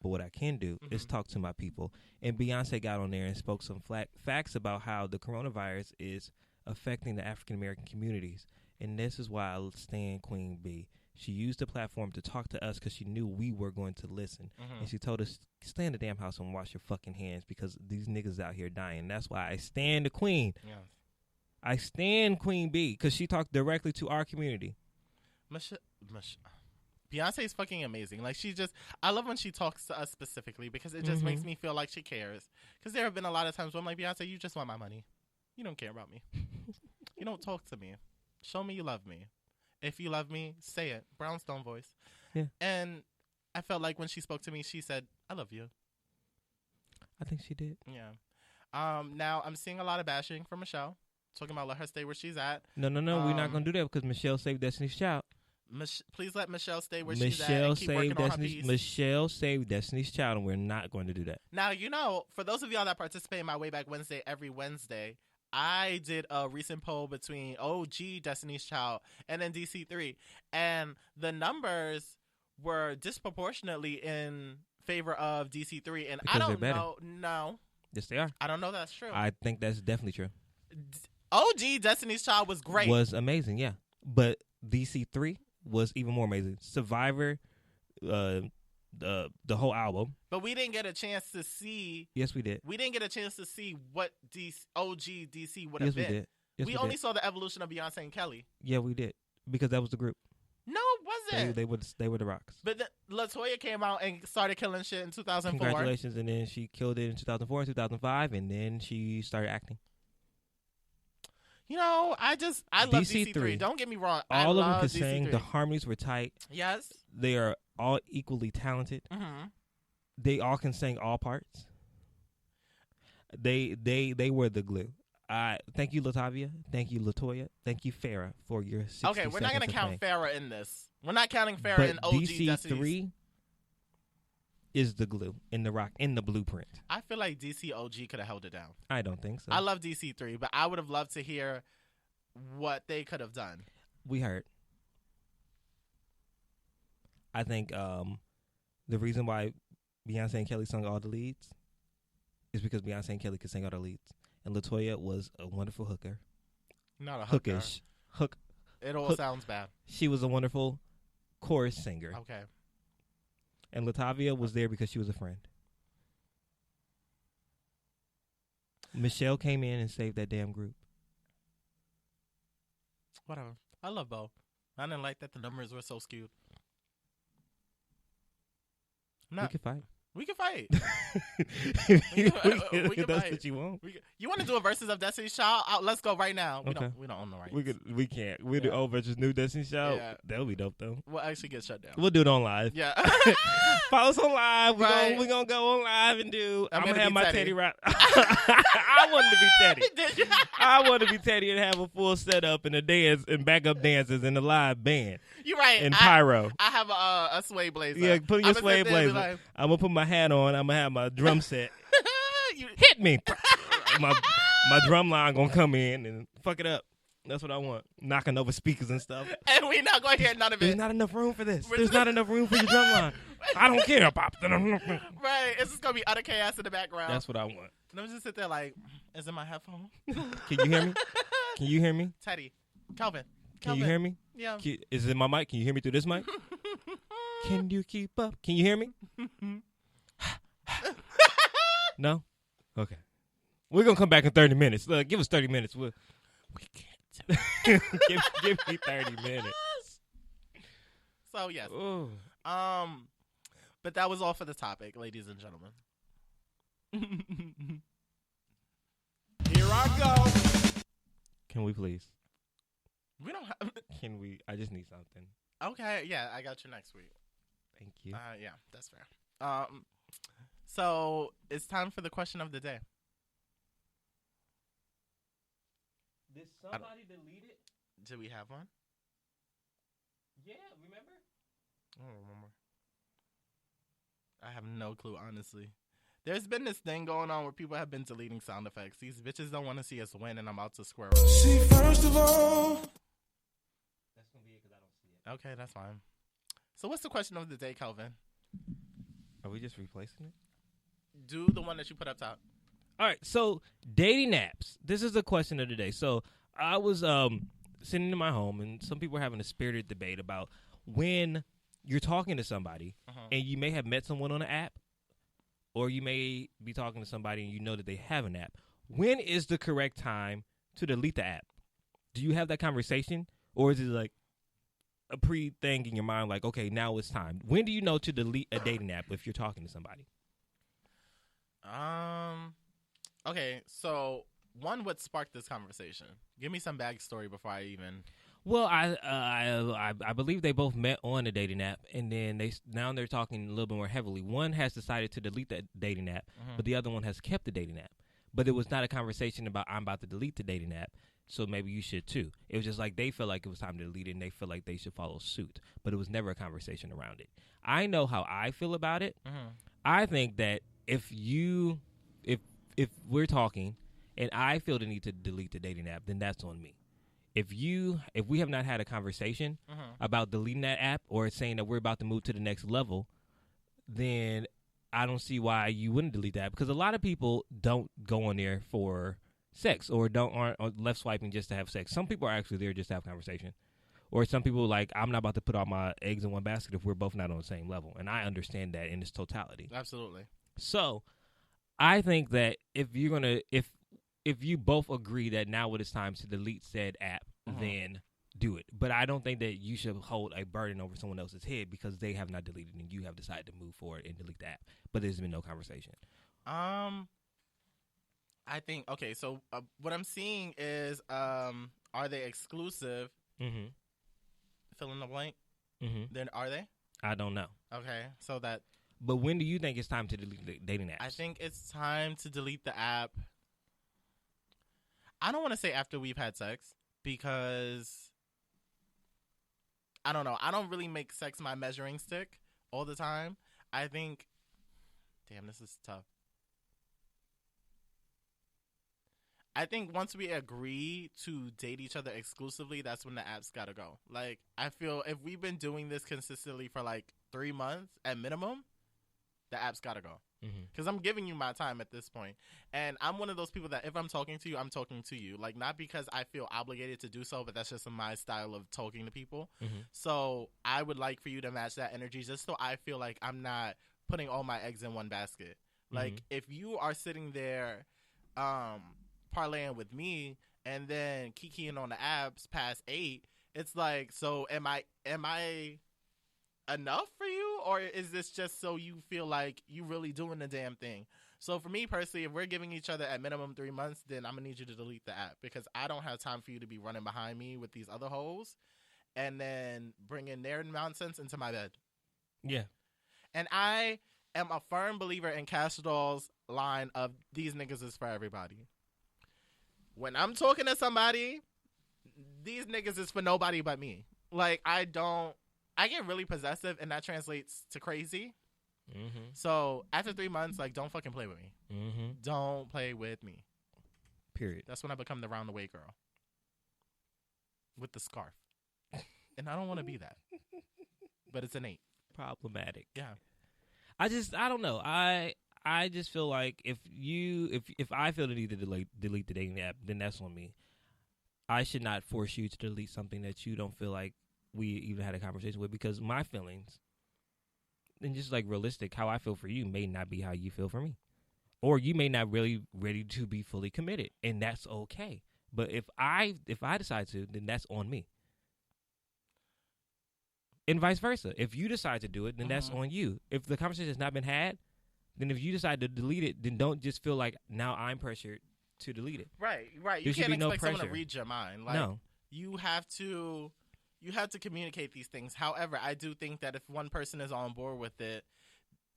Speaker 2: But what I can do is talk to my people. And Beyonce got on there and spoke some facts about how the coronavirus is affecting the African-American communities. And this is why I stand Queen B. She used the platform to talk to us because she knew we were going to listen. And she told us, stay in the damn house and wash your fucking hands because these niggas out here dying. That's why I stand the Queen.
Speaker 1: Yes.
Speaker 2: I stand Queen B because she talked directly to our community.
Speaker 1: Beyonce is fucking amazing. Like, I love when she talks to us specifically because it just makes me feel like she cares. Because there have been a lot of times where I'm like, Beyonce, you just want my money. You don't care about me. You don't talk to me. Show me you love me. If you love me, say it. Brownstone voice.
Speaker 2: Yeah.
Speaker 1: And I felt like when she spoke to me, she said, I love you.
Speaker 2: I think she did.
Speaker 1: Yeah. Now, I'm seeing a lot of bashing from Michelle. Talking about let her stay where she's at.
Speaker 2: No. We're not going to do that because Michelle saved Destiny's Child.
Speaker 1: Please let Michelle stay where she's at and keep working on her piece.
Speaker 2: Michelle saved Destiny's Child, and we're not going to do that.
Speaker 1: Now, for those of y'all that participate in my Way Back Wednesday every Wednesday, I did a recent poll between OG Destiny's Child and then DC3, and the numbers were disproportionately in favor of DC3, and
Speaker 2: because
Speaker 1: I don't
Speaker 2: they're better.
Speaker 1: know. No.
Speaker 2: Yes, they are.
Speaker 1: I don't know that's true.
Speaker 2: I think that's definitely true.
Speaker 1: OG Destiny's Child was great.
Speaker 2: Was amazing, yeah. But DC3 was even more amazing. Survivor, the whole album.
Speaker 1: But we didn't get a chance to see.
Speaker 2: Yes, we did.
Speaker 1: We didn't get a chance to see what OG DC would have been.
Speaker 2: We did. Yes,
Speaker 1: we only saw the evolution of Beyonce and Kelly.
Speaker 2: Yeah, we did because that was the group.
Speaker 1: No, it wasn't.
Speaker 2: They were the Rocks.
Speaker 1: But LaToya came out and started killing shit in 2004.
Speaker 2: Congratulations, and then she killed it in 2004 and 2005, and then she started acting. I love DC3. Don't get me wrong. All of them could
Speaker 1: DC3.
Speaker 2: sing. The harmonies were tight.
Speaker 1: Yes.
Speaker 2: They are all equally talented. They all can sing all parts. They were the glue. Thank you, Latavia. Thank you, LaToya. Thank you, Farrah, for your 60
Speaker 1: Okay, we're not going to count Farrah in this. We're not counting Farrah
Speaker 2: but
Speaker 1: in OG
Speaker 2: DC3 is the glue in the rock, in the blueprint.
Speaker 1: I feel like DC OG could have held it down.
Speaker 2: I don't think so.
Speaker 1: I love DC3, but I would have loved to hear what they could have done.
Speaker 2: We heard. I think the reason why Beyonce and Kelly sung all the leads is because Beyonce and Kelly could sing all the leads. And LaToya was a wonderful hooker.
Speaker 1: Not a hooker.
Speaker 2: Hookish.
Speaker 1: It all sounds bad.
Speaker 2: She was a wonderful chorus singer.
Speaker 1: Okay.
Speaker 2: And Latavia was there because she was a friend. Michelle came in and saved that damn group.
Speaker 1: Whatever. I love Bo. I didn't like that the numbers were so skewed.
Speaker 2: We can fight.
Speaker 1: We can fight.
Speaker 2: We
Speaker 1: can
Speaker 2: that's
Speaker 1: fight.
Speaker 2: what you want.
Speaker 1: You want to do a versus of Destiny's Child? Let's go right now. We
Speaker 2: Okay.
Speaker 1: don't own the rights.
Speaker 2: We can't. We do old versus new Destiny's Child.
Speaker 1: Yeah.
Speaker 2: That'll be dope though.
Speaker 1: We'll actually get shut down.
Speaker 2: We'll do it on live.
Speaker 1: Yeah.
Speaker 2: Follow us on live.
Speaker 1: Right.
Speaker 2: We're gonna go on live and do. I'm gonna have
Speaker 1: be
Speaker 2: my
Speaker 1: Teddy.
Speaker 2: Teddy rap. I wanted to be Teddy.
Speaker 1: Did you?
Speaker 2: I wanted to be Teddy and have a full setup and a dance and backup dancers and a live band
Speaker 1: You're right.
Speaker 2: and pyro.
Speaker 1: I have a suede blazer.
Speaker 2: Yeah, put your
Speaker 1: I'ma
Speaker 2: suede
Speaker 1: sit there and be
Speaker 2: blazer.
Speaker 1: like,
Speaker 2: I'm gonna put my hat on. I'm gonna have my drum set.
Speaker 1: you-
Speaker 2: Hit me. my drum line gonna come in and fuck it up. That's what I want. Knocking over speakers and stuff.
Speaker 1: and we're not going to hear none of
Speaker 2: There's
Speaker 1: it.
Speaker 2: not enough room for this. There's not enough room for your drum line. I don't care. Pop.
Speaker 1: Right. It's just going to be utter chaos in the background.
Speaker 2: That's what I want.
Speaker 1: And I'm just sit there like, is it my headphone?
Speaker 2: Can you hear me? Can you hear me?
Speaker 1: Teddy. Kelvin.
Speaker 2: Can you hear me?
Speaker 1: Yeah.
Speaker 2: Is it my mic? Can you hear me through this mic? Can you keep up? Can you hear me? No? Okay. We're going to come back in 30 minutes. Look, give us 30 minutes. We can't. give me 30 minutes.
Speaker 1: So, yes.
Speaker 2: Ooh.
Speaker 1: But that was all for the topic, ladies and gentlemen.
Speaker 3: Here I go.
Speaker 2: Can we please?
Speaker 1: We don't have...
Speaker 2: Can we? I just need something.
Speaker 1: Okay, yeah, I got you next week.
Speaker 2: Thank you.
Speaker 1: Yeah, that's fair. So it's time for the question of the day.
Speaker 2: Did somebody delete it?
Speaker 1: Do we have one?
Speaker 2: Yeah, remember?
Speaker 1: I don't remember. I have no clue, honestly. There's been this thing going on where people have been deleting sound effects. These bitches don't want to see us win, and I'm out to square up.
Speaker 3: See, first of all,
Speaker 2: That's going to be it because I don't see it.
Speaker 1: Okay, that's fine. So what's the question of the day, Kelvin?
Speaker 2: Are we just replacing it?
Speaker 1: Do the one that you put up top.
Speaker 2: All right, so dating apps. This is the question of the day. So I was sitting in my home, and some people were having a spirited debate about when you're talking to somebody, and you may have met someone on an app, or you may be talking to somebody and you know that they have an app. When is the correct time to delete the app? Do you have that conversation, or is it like a pre-thing in your mind, like, okay, now it's time? When do you know to delete a dating app if you're talking to somebody?
Speaker 1: Okay, so what sparked this conversation? Give me some backstory before I even...
Speaker 2: Well, I believe they both met on a dating app, and then they're talking a little bit more heavily. One has decided to delete that dating app, but the other one has kept the dating app. But it was not a conversation about, I'm about to delete the dating app, so maybe you should too. It was just like they felt like it was time to delete it, and they feel like they should follow suit. But it was never a conversation around it. I know how I feel about it. I think that if we're talking and I feel the need to delete the dating app, then that's on me. If we have not had a conversation about deleting that app or saying that we're about to move to the next level, then I don't see why you wouldn't delete that, because a lot of people don't go on there for sex or aren't left swiping just to have sex. Some people are actually there just to have conversation. Or some people like, I'm not about to put all my eggs in one basket if we're both not on the same level. And I understand that in its totality.
Speaker 1: Absolutely.
Speaker 2: So I think that if you both agree that now it is time to delete said app, then do it. But I don't think that you should hold a burden over someone else's head because they have not deleted and you have decided to move forward and delete the app. But there's been no conversation.
Speaker 1: I think, okay, so what I'm seeing is, are they exclusive? Fill in the blank? Then are they?
Speaker 2: I don't know.
Speaker 1: Okay, so that...
Speaker 2: But when do you think it's time to delete the dating apps?
Speaker 1: I think it's time to delete the app. I don't want to say after we've had sex, because I don't know. I don't really make sex my measuring stick all the time. I think, damn, this is tough. I think once we agree to date each other exclusively, that's when the app's got to go. Like, I feel if we've been doing this consistently for like 3 months at minimum, the app's got to go. Because I'm giving you my time at this point. And I'm one of those people that if I'm talking to you, I'm talking to you. Like, not because I feel obligated to do so, but that's just my style of talking to people. So I would like for you to match that energy just so I feel like I'm not putting all my eggs in one basket. Like, if you are sitting there parlaying with me and then kikiing on the apps past 8, it's like, so am I enough for you, or is this just so you feel like you really doing the damn thing? So for me personally, if we're giving each other at minimum 3 months, then I'm gonna need you to delete the app, because I don't have time for you to be running behind me with these other hoes and then bringing their nonsense into my bed.
Speaker 2: Yeah.
Speaker 1: And I am a firm believer in Cash Doll's line of these niggas is for everybody. When I'm talking to somebody, these niggas is for nobody but me. Like, I get really possessive, and that translates to crazy. So after 3 months, like, don't fucking play with me. Don't play with me.
Speaker 2: Period.
Speaker 1: That's when I become the round the way girl with the scarf, and I don't want to be that, but it's innate.
Speaker 2: Problematic.
Speaker 1: Yeah.
Speaker 2: I don't know. I just feel like if I feel the need to delete the dating app, then that's on me. I should not force you to delete something that you don't feel like we even had a conversation with, because my feelings, and just like realistic, how I feel for you may not be how you feel for me. Or you may not really ready to be fully committed, and that's okay. But if I decide to, then that's on me. And vice versa. If you decide to do it, then that's on you. If the conversation has not been had, then if you decide to delete it, then don't just feel like now I'm pressured to delete it.
Speaker 1: Right. You
Speaker 2: There should
Speaker 1: can't
Speaker 2: be no
Speaker 1: expect someone to
Speaker 2: pressure.
Speaker 1: read your mind. Like,
Speaker 2: No.
Speaker 1: you have to communicate these things. However, I do think that if one person is on board with it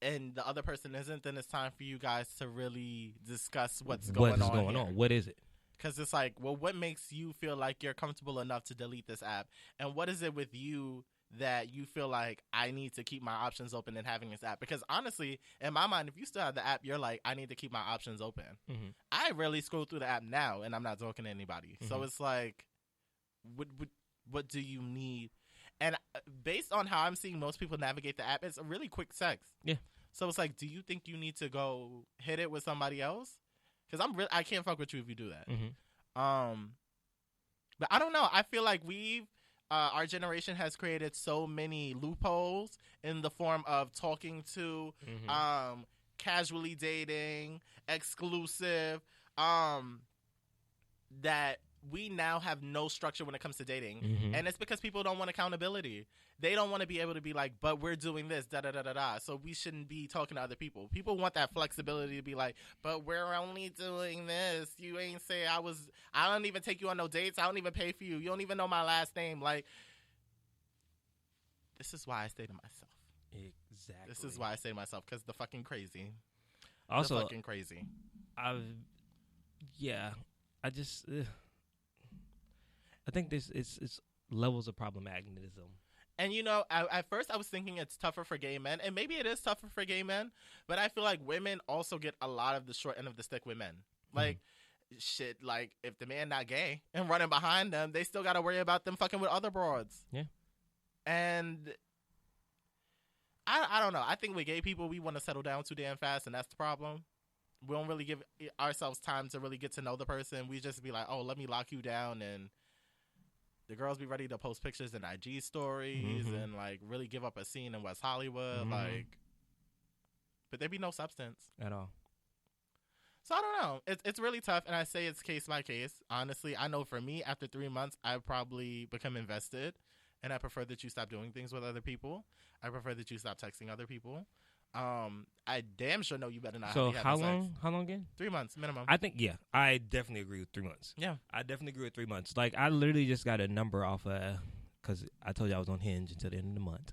Speaker 1: and the other person isn't, then it's time for you guys to really discuss what's going on.
Speaker 2: What is going on? What is it?
Speaker 1: Because it's like, well, what makes you feel like you're comfortable enough to delete this app? And what is it with you that you feel like I need to keep my options open in having this app? Because honestly, in my mind, if you still have the app, you're like, I need to keep my options open.
Speaker 2: Mm-hmm.
Speaker 1: I rarely scroll through the app now, and I'm not talking to anybody.
Speaker 2: Mm-hmm.
Speaker 1: So it's like, what do you need? And based on how I'm seeing most people navigate the app, it's a really quick sex.
Speaker 2: Yeah.
Speaker 1: So it's like, do you think you need to go hit it with somebody else? Because I can't fuck with you if you do that.
Speaker 2: Mm-hmm.
Speaker 1: But I don't know. I feel like our generation has created so many loopholes in the form of talking to, casually dating, exclusive, that we now have no structure when it comes to dating.
Speaker 2: Mm-hmm.
Speaker 1: And it's because people don't want accountability. They don't want to be able to be like, but we're doing this, da-da-da-da-da, so we shouldn't be talking to other people. People want that flexibility to be like, but we're only doing this. You ain't say I don't even take you on no dates. I don't even pay for you. You don't even know my last name. Like, this is why I stay to myself.
Speaker 2: Exactly.
Speaker 1: This is why I say to myself, because the fucking crazy.
Speaker 2: Also,
Speaker 1: the fucking crazy.
Speaker 2: I think it's levels of problematism.
Speaker 1: And, at first I was thinking it's tougher for gay men, and maybe it is tougher for gay men, but I feel like women also get a lot of the short end of the stick with men. Like, shit, like, if the man not gay and running behind them, they still got to worry about them fucking with other broads.
Speaker 2: Yeah.
Speaker 1: And I don't know. I think with gay people, we want to settle down too damn fast, and that's the problem. We don't really give ourselves time to really get to know the person. We just be like, oh, let me lock you down, and the girls be ready to post pictures and IG stories and, like, really give up a scene in West Hollywood. Like, but there be no substance.
Speaker 2: At all.
Speaker 1: So I don't know. It's really tough, and I say it's case by case. Honestly, I know for me, after 3 months, I've probably become invested, and I prefer that you stop doing things with other people. I prefer that you stop texting other people. I damn sure know you better not.
Speaker 2: So
Speaker 1: be
Speaker 2: how
Speaker 1: having
Speaker 2: long?
Speaker 1: sex.
Speaker 2: How long again?
Speaker 1: 3 months minimum.
Speaker 2: I think I definitely agree with 3 months.
Speaker 1: Yeah,
Speaker 2: I definitely agree with 3 months. Like, I literally just got a number off because I told you I was on Hinge until the end of the month.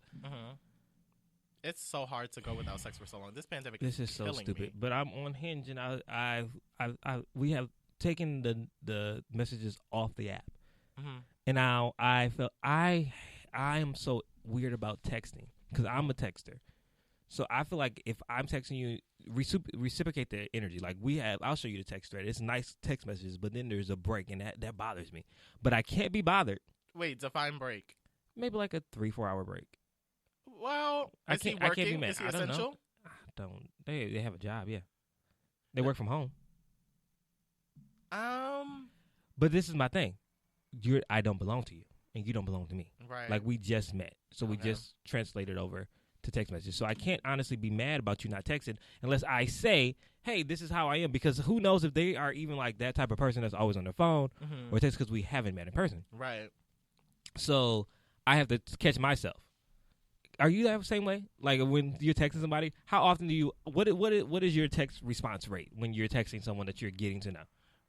Speaker 1: It's so hard to go without sex for so long. This pandemic.
Speaker 2: This is so stupid. But I'm on Hinge, and we have taken the messages off the app, and now I feel I am so weird about texting because I'm a texter. So I feel like if I'm texting you, reciprocate the energy. Like, I'll show you the text thread. It's nice text messages, but then there's a break, and that bothers me. But I can't be bothered.
Speaker 1: Wait, define break.
Speaker 2: Maybe like a 3-4 hour break.
Speaker 1: Well,
Speaker 2: I can't be mad.
Speaker 1: Is he
Speaker 2: I don't
Speaker 1: essential?
Speaker 2: know. I don't. They have a job, yeah. They work from home. But this is my thing. I don't belong to you, and you don't belong to me.
Speaker 1: Right.
Speaker 2: Like, we just met, so we just translated over to text messages. So I can't honestly be mad about you not texting unless I say, hey, this is how I am, because who knows if they are even like that type of person that's always on their phone or text, because we haven't met in person.
Speaker 1: Right.
Speaker 2: So I have to catch myself. Are you that same way? Like, when you're texting somebody, how often do you what is your text response rate when you're texting someone that you're getting to know?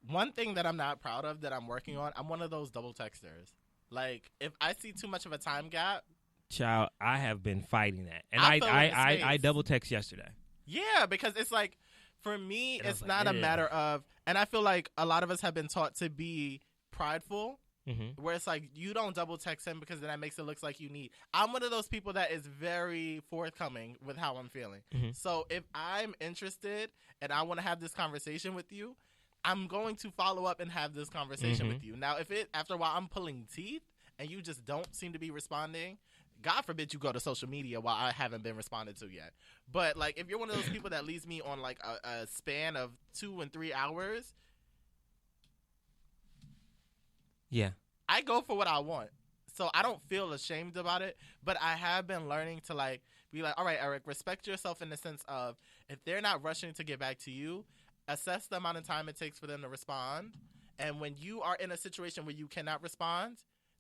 Speaker 1: One thing that I'm not proud of that I'm working on, I'm one of those double texters. Like, if I see too much of a time gap,
Speaker 2: child, I have been fighting that, and I double text yesterday.
Speaker 1: Yeah, because it's like, for me, it's not a matter of, and I feel like a lot of us have been taught to be prideful, where it's like, you don't double text him because then that makes it look like you need. I'm one of those people that is very forthcoming with how I'm feeling. So if I'm interested and I want to have this conversation with you, I'm going to follow up and have this conversation with you. Now, if after a while I'm pulling teeth and you just don't seem to be responding, God forbid you go to social media while I haven't been responded to yet. But, like, if you're one of those people that leaves me on, like, a span of 2 and 3 hours,
Speaker 2: Yeah.
Speaker 1: I go for what I want. So I don't feel ashamed about it, but I have been learning to like be like, all right, Eric, respect yourself in the sense of if they're not rushing to get back to you, assess the amount of time it takes for them to respond. And when you are in a situation where you cannot respond,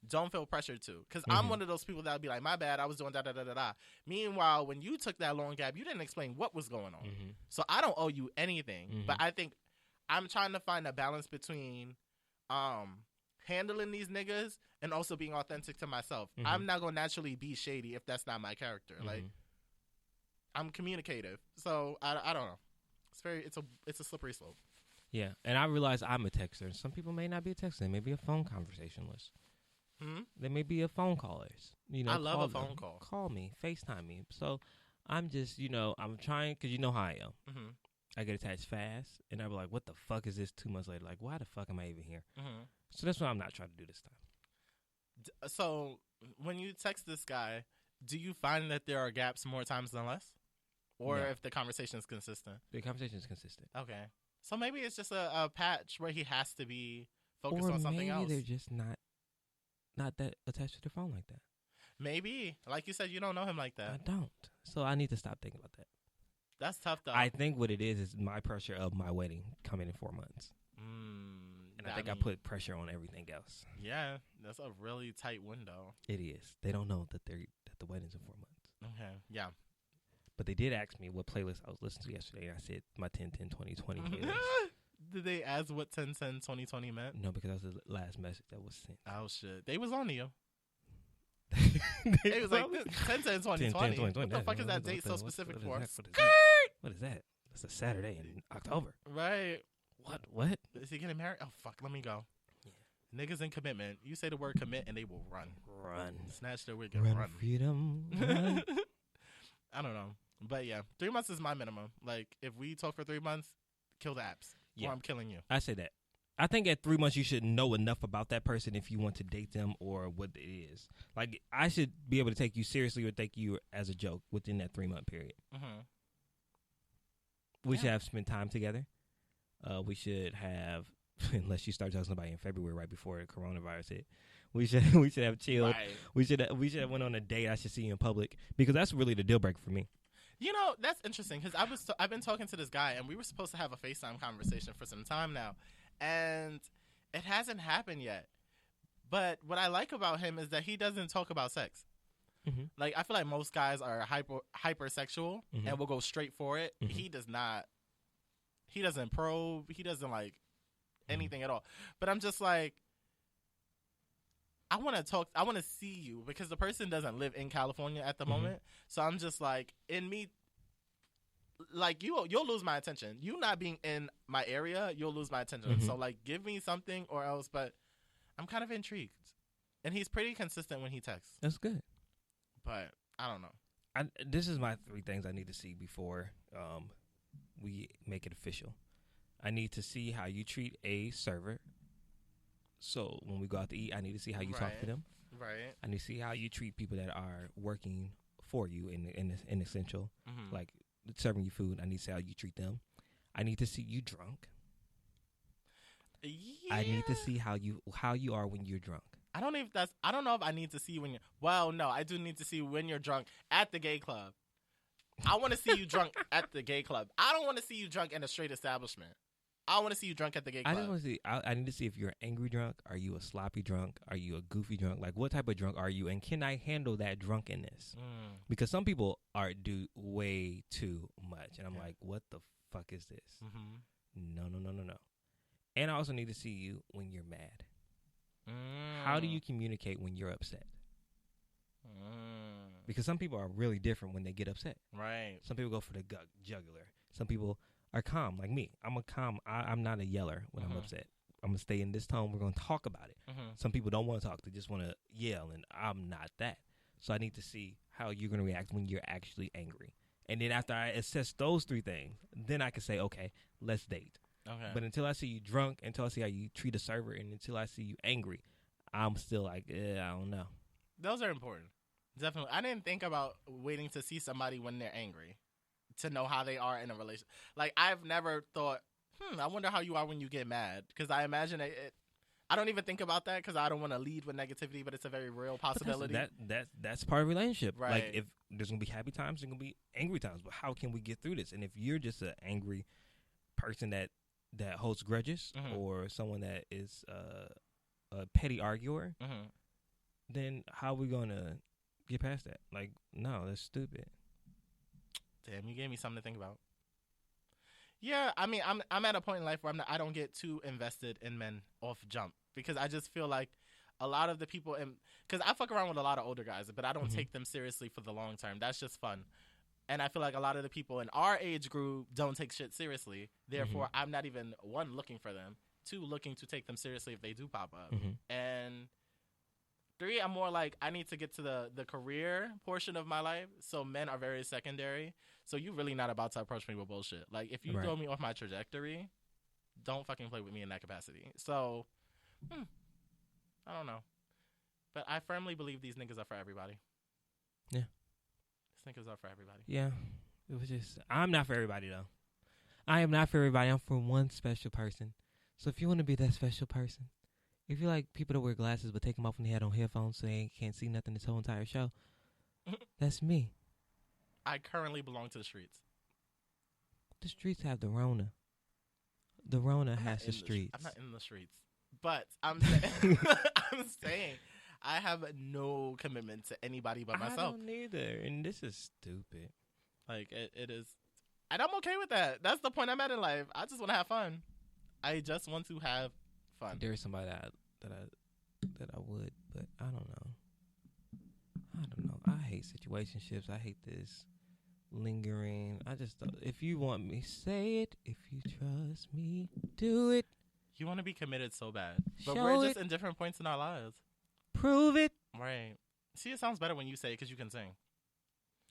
Speaker 1: don't feel pressured to. Because I'm one of those people that would be like, my bad, I was doing da-da-da-da-da. Meanwhile, when you took that long gap, you didn't explain what was going on. So I don't owe you anything. But I think I'm trying to find a balance between handling these niggas and also being authentic to myself. I'm not going to naturally be shady if that's not my character. Like, I'm communicative. So I don't know. It's a slippery slope.
Speaker 2: Yeah, and I realize I'm a texter. Some people may not be a texter. They may be a phone conversationalist. They may be a phone callers. You know,
Speaker 1: I love a phone call.
Speaker 2: Call me, FaceTime me. So I'm just, I'm trying, because you know how I am. I get attached fast, and I'm like, what the fuck is this 2 months later? Like, why the fuck am I even here? So that's what I'm not trying to do this time.
Speaker 1: So when you text this guy, do you find that there are gaps more times than less? Or if the conversation is consistent?
Speaker 2: The conversation is consistent.
Speaker 1: Okay. So maybe it's just a patch where he has to be focused on something else.
Speaker 2: Or maybe they're just not that attached to their phone like that.
Speaker 1: Maybe. Like you said, you don't know him like that.
Speaker 2: I don't. So I need to stop thinking about that.
Speaker 1: That's tough, though.
Speaker 2: I think what it is my pressure of my wedding coming in 4 months. And I think I put pressure on everything else.
Speaker 1: Yeah, that's a really tight window.
Speaker 2: It is. They don't know that the wedding's in 4 months.
Speaker 1: Okay, yeah.
Speaker 2: But they did ask me what playlist I was listening to yesterday, and I said my 10-10-20-20 playlist.
Speaker 1: Did they ask what 10-10-20-20 meant?
Speaker 2: No, because that was the last message that was sent.
Speaker 1: Oh, shit. They was on to you.
Speaker 2: They
Speaker 1: It was like 10-10-20-20. What the fuck is that date so specific for?
Speaker 2: What is that? That's a Saturday in October.
Speaker 1: Right.
Speaker 2: What?
Speaker 1: Is he getting married? Oh, fuck. Let me go. Yeah. Niggas in commitment. You say the word commit and they will run. Snatch their wig and run.
Speaker 2: Freedom. Run.
Speaker 1: I don't know. But yeah, 3 months is my minimum. Like, if we talk for 3 months, kill the apps.
Speaker 2: Yeah.
Speaker 1: Or I'm killing you.
Speaker 2: I say that. I think at 3 months you should know enough about that person if you want to date them or what it is. Like, I should be able to take you seriously or take you as a joke within that 3 month period. We should have spent time together. We should have, unless you start talking to somebody in February right before the coronavirus hit, we should have chilled. Right. We should have went on a date. I should see you in public because that's really the deal breaker for me.
Speaker 1: You know, that's interesting because I've been talking to this guy and we were supposed to have a FaceTime conversation for some time now, and it hasn't happened yet. But what I like about him is that he doesn't talk about sex. Like, I feel like most guys are hypersexual and will go straight for it. He does not. He doesn't probe. He doesn't like anything at all. But I'm just like, I want to talk. I want to see you because the person doesn't live in California at the moment. So I'm just like, in me, like you'll lose my attention. You not being in my area, you'll lose my attention. So like, give me something or else. But I'm kind of intrigued, and he's pretty consistent when he texts.
Speaker 2: That's good.
Speaker 1: But I don't know.
Speaker 2: This is my 3 things I need to see before we make it official. I need to see how you treat a server. So when we go out to eat, I need to see how you talk to them.
Speaker 1: Right.
Speaker 2: I need to see how you treat people that are working for you in essential, like serving you food. I need to see how you treat them. I need to see you drunk.
Speaker 1: Yeah.
Speaker 2: I need to see how you are when you're drunk.
Speaker 1: I don't know if I need to see you when you're. Well, no, I do need to see when you're drunk at the gay club. I want to see you drunk at the gay club. I don't want to see you drunk in a straight establishment. I want to see you drunk at the gay club.
Speaker 2: I just want to see. I need to see if you're an angry drunk. Are you a sloppy drunk? Are you a goofy drunk? Like, what type of drunk are you? And can I handle that drunkenness? Because some people do way too much, and I'm like, what the fuck is this? No. And I also need to see you when you're mad. How do you communicate when you're upset? Because some people are really different when they get upset.
Speaker 1: Right.
Speaker 2: Some people go for the jugular. Some people are calm, like me. I'm not a yeller when I'm upset. I'm going to stay in this tone. We're going to talk about it. Some people don't want to talk. They just want to yell, and I'm not that. So I need to see how you're going to react when you're actually angry. And then after I assess those 3 things, then I can say, okay, let's date. Okay. But until I see you drunk, until I see how you treat a server, and until I see you angry, I'm still like, I don't know.
Speaker 1: Those are important. Definitely. I didn't think about waiting to see somebody when they're angry to know how they are in a relationship. Like, I've never thought, I wonder how you are when you get mad. Because I imagine I don't even think about that because I don't want to lead with negativity, but it's a very real possibility.
Speaker 2: That's part of a relationship.
Speaker 1: Right.
Speaker 2: Like, if there's going to be happy times, there's going to be angry times. But how can we get through this? And if you're just an angry person that holds grudges or someone that is a petty arguer, then how are we going to get past that? Like, no, that's stupid.
Speaker 1: Damn, you gave me something to think about. Yeah, I mean, I'm at a point in life where I don't get too invested in men off jump because I just feel like a lot of the people, because I fuck around with a lot of older guys, but I don't take them seriously for the long term. That's just fun. And I feel like a lot of the people in our age group don't take shit seriously. Therefore, I'm not even, one, looking for them, two, looking to take them seriously if they do pop up. And three, I'm more like, I need to get to the career portion of my life. So men are very secondary. So you really not about to approach me with bullshit. Like, if you throw me off my trajectory, don't fucking play with me in that capacity. So, I don't know. But I firmly believe these niggas are for everybody.
Speaker 2: Yeah.
Speaker 1: These niggas are for everybody.
Speaker 2: Yeah. It was just, I'm not for everybody, though. I am not for everybody. I'm for one special person. So if you want to be that special person, if you like people that wear glasses but take them off when they had on headphones so they can't see nothing this whole entire show, that's me.
Speaker 1: I currently belong to the streets.
Speaker 2: The streets have the Rona. The Rona has the streets.
Speaker 1: I'm not in the streets. But I'm saying, I'm saying I have no commitment to anybody but myself.
Speaker 2: I don't either. And this is stupid.
Speaker 1: Like, it is. And I'm okay with that. That's the point I'm at in life. I just want to have fun. I just want to have fun.
Speaker 2: There's somebody that I would, but I don't know. I hate situationships. I hate this lingering. I just don't. If you want me, say it. If you trust me, do it.
Speaker 1: You want to be committed so bad, but
Speaker 2: Show
Speaker 1: we're just
Speaker 2: it.
Speaker 1: in different points in our lives.
Speaker 2: Prove it.
Speaker 1: Right. See, it sounds better when you say it because you can sing.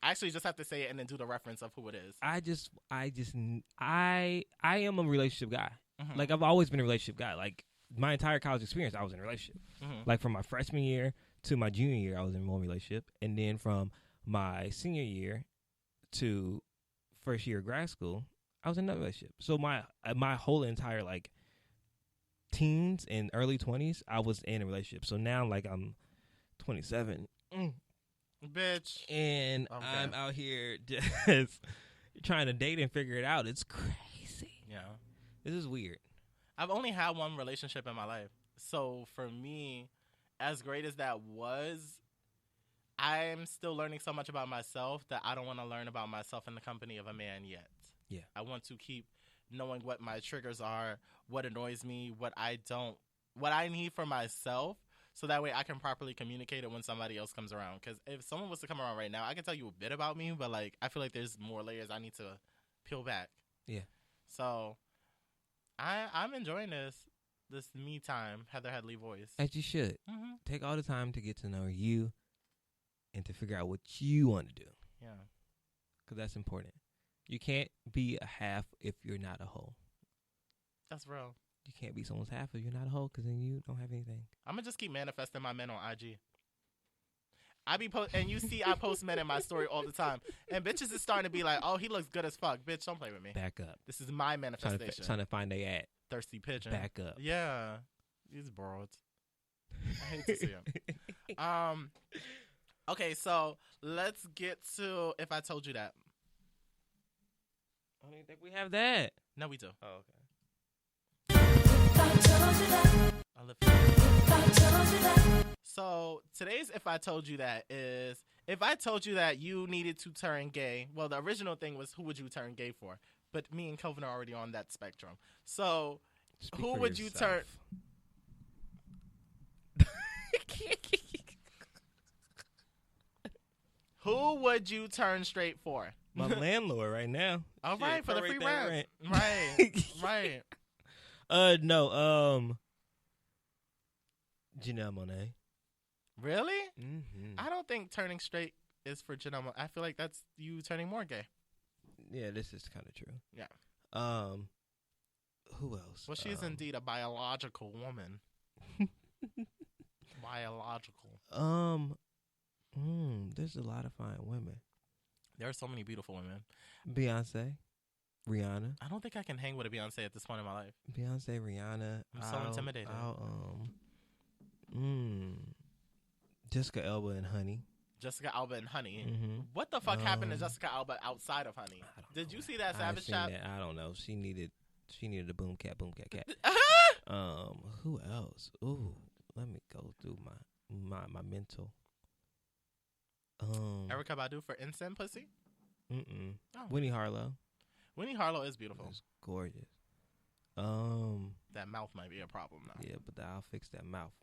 Speaker 1: I actually just have to say it and then do the reference of who it is.
Speaker 2: I am a relationship guy. Like, I've always been a relationship guy. Like, my entire college experience, I was in a relationship. Like, from my freshman year to my junior year, I was in one relationship. And then from my senior year to first year of grad school, I was in another relationship. So my whole entire, like, teens and early 20s, I was in a relationship. So now, like, I'm 27.
Speaker 1: Bitch.
Speaker 2: And
Speaker 1: Okay.
Speaker 2: I'm out here just trying to date and figure it out. It's crazy.
Speaker 1: Yeah.
Speaker 2: This is weird.
Speaker 1: I've only had one relationship in my life. So for me, as great as that was, I'm still learning so much about myself that I don't want to learn about myself in the company of a man yet.
Speaker 2: Yeah.
Speaker 1: I want to keep knowing what my triggers are, what annoys me, what I need for myself, so that way I can properly communicate it when somebody else comes around. Because if someone was to come around right now, I can tell you a bit about me, but, like, I feel like there's more layers I need to peel back.
Speaker 2: Yeah.
Speaker 1: So I'm enjoying this me time, Heather Headley voice.
Speaker 2: As you should. Take all the time to get to know you and to figure out what you want to do.
Speaker 1: Yeah.
Speaker 2: Because that's important. You can't be a half if you're not a whole.
Speaker 1: That's real.
Speaker 2: You can't be someone's half if you're not a whole, because then you don't have anything.
Speaker 1: I'm going to just keep manifesting my men on IG. And you see I post men in my story all the time. And bitches is starting to be like, oh, he looks good as fuck. Bitch, don't play with me.
Speaker 2: Back up.
Speaker 1: This is my manifestation.
Speaker 2: Trying to find they at.
Speaker 1: Thirsty pigeon.
Speaker 2: Back up.
Speaker 1: Yeah. These broads. I hate to see them. Okay, so let's get to If I Told You That.
Speaker 2: I don't even think we have that.
Speaker 1: No, we do.
Speaker 2: Oh, okay.
Speaker 1: I live for that. So today's If I Told You That is, if I told you that you needed to turn gay, well, the original thing was who would you turn gay for? But me and Kelvin are already on that spectrum. So
Speaker 2: Speak
Speaker 1: who
Speaker 2: for
Speaker 1: would you turn?
Speaker 2: yourself.
Speaker 1: Who would you turn straight for?
Speaker 2: My landlord right now.
Speaker 1: All right,
Speaker 2: Shit,
Speaker 1: for the
Speaker 2: prorate
Speaker 1: free
Speaker 2: that
Speaker 1: rent. Right, right.
Speaker 2: No, Janelle Monáe.
Speaker 1: Really?
Speaker 2: Mm-hmm.
Speaker 1: I don't think turning straight is for Janelle. I feel like that's you turning more gay.
Speaker 2: Yeah, this is kind of true.
Speaker 1: Yeah.
Speaker 2: Who else?
Speaker 1: Well, she is indeed a biological woman. Biological.
Speaker 2: There's a lot of fine women.
Speaker 1: There are so many beautiful women.
Speaker 2: Beyonce. Rihanna.
Speaker 1: I don't think I can hang with a Beyonce at this point in my life.
Speaker 2: Beyonce, Rihanna.
Speaker 1: I'm so intimidated.
Speaker 2: Jessica Alba and Honey.
Speaker 1: Jessica Alba and Honey.
Speaker 2: Mm-hmm.
Speaker 1: What the fuck happened to Jessica Alba outside of Honey? Did you see that Savage Shop?
Speaker 2: I don't know. She needed a boom cat. Who else? Ooh, let me go through my mental.
Speaker 1: Erykah Badu for Instant Pussy?
Speaker 2: Mm-mm.
Speaker 1: Oh.
Speaker 2: Winnie Harlow.
Speaker 1: Winnie Harlow is beautiful.
Speaker 2: It's gorgeous.
Speaker 1: That mouth might be a problem now.
Speaker 2: Yeah, but I'll fix that mouth.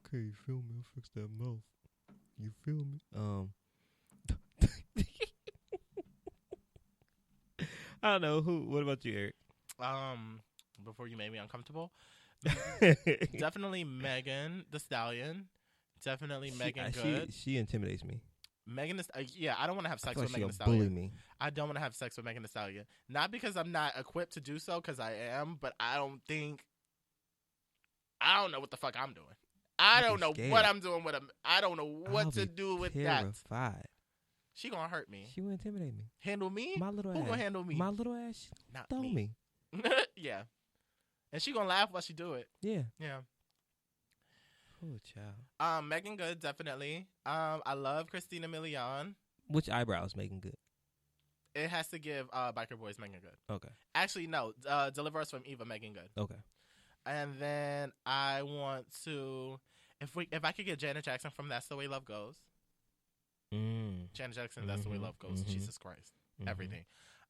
Speaker 2: Okay, you feel me? I'll fix that mouth. You feel me? I don't know who. What about you, Eric?
Speaker 1: Before you made me uncomfortable, definitely Megan Thee Stallion. Definitely Megan Good.
Speaker 2: She intimidates me.
Speaker 1: Megan Thee yeah, I don't want to have sex with Megan Thee
Speaker 2: Bully
Speaker 1: Stallion.
Speaker 2: me.
Speaker 1: I don't want to have sex with Megan Thee Stallion. Not because I'm not equipped to do so, because I am, but I don't know what the fuck I'm doing. I don't know what I'm doing with him. I don't know what to do with
Speaker 2: terrified.
Speaker 1: that. She gonna hurt me.
Speaker 2: She will intimidate me.
Speaker 1: Handle me?
Speaker 2: My little
Speaker 1: Who
Speaker 2: ass.
Speaker 1: gonna handle me?
Speaker 2: My little ass.
Speaker 1: Not
Speaker 2: Throw me.
Speaker 1: Yeah. And she gonna laugh while she do it.
Speaker 2: Yeah.
Speaker 1: Yeah.
Speaker 2: Oh, child.
Speaker 1: Megan Good, definitely. I love Christina Milian.
Speaker 2: Which eyebrow is Megan Good?
Speaker 1: It has to give Biker Boys Megan Good.
Speaker 2: Okay.
Speaker 1: Actually, no. Deliver Us from Eva Megan Good.
Speaker 2: Okay.
Speaker 1: And then I want to, if I could get Janet Jackson from That's the Way Love Goes. Janet Jackson, That's the Way Love Goes. Jesus Christ, everything.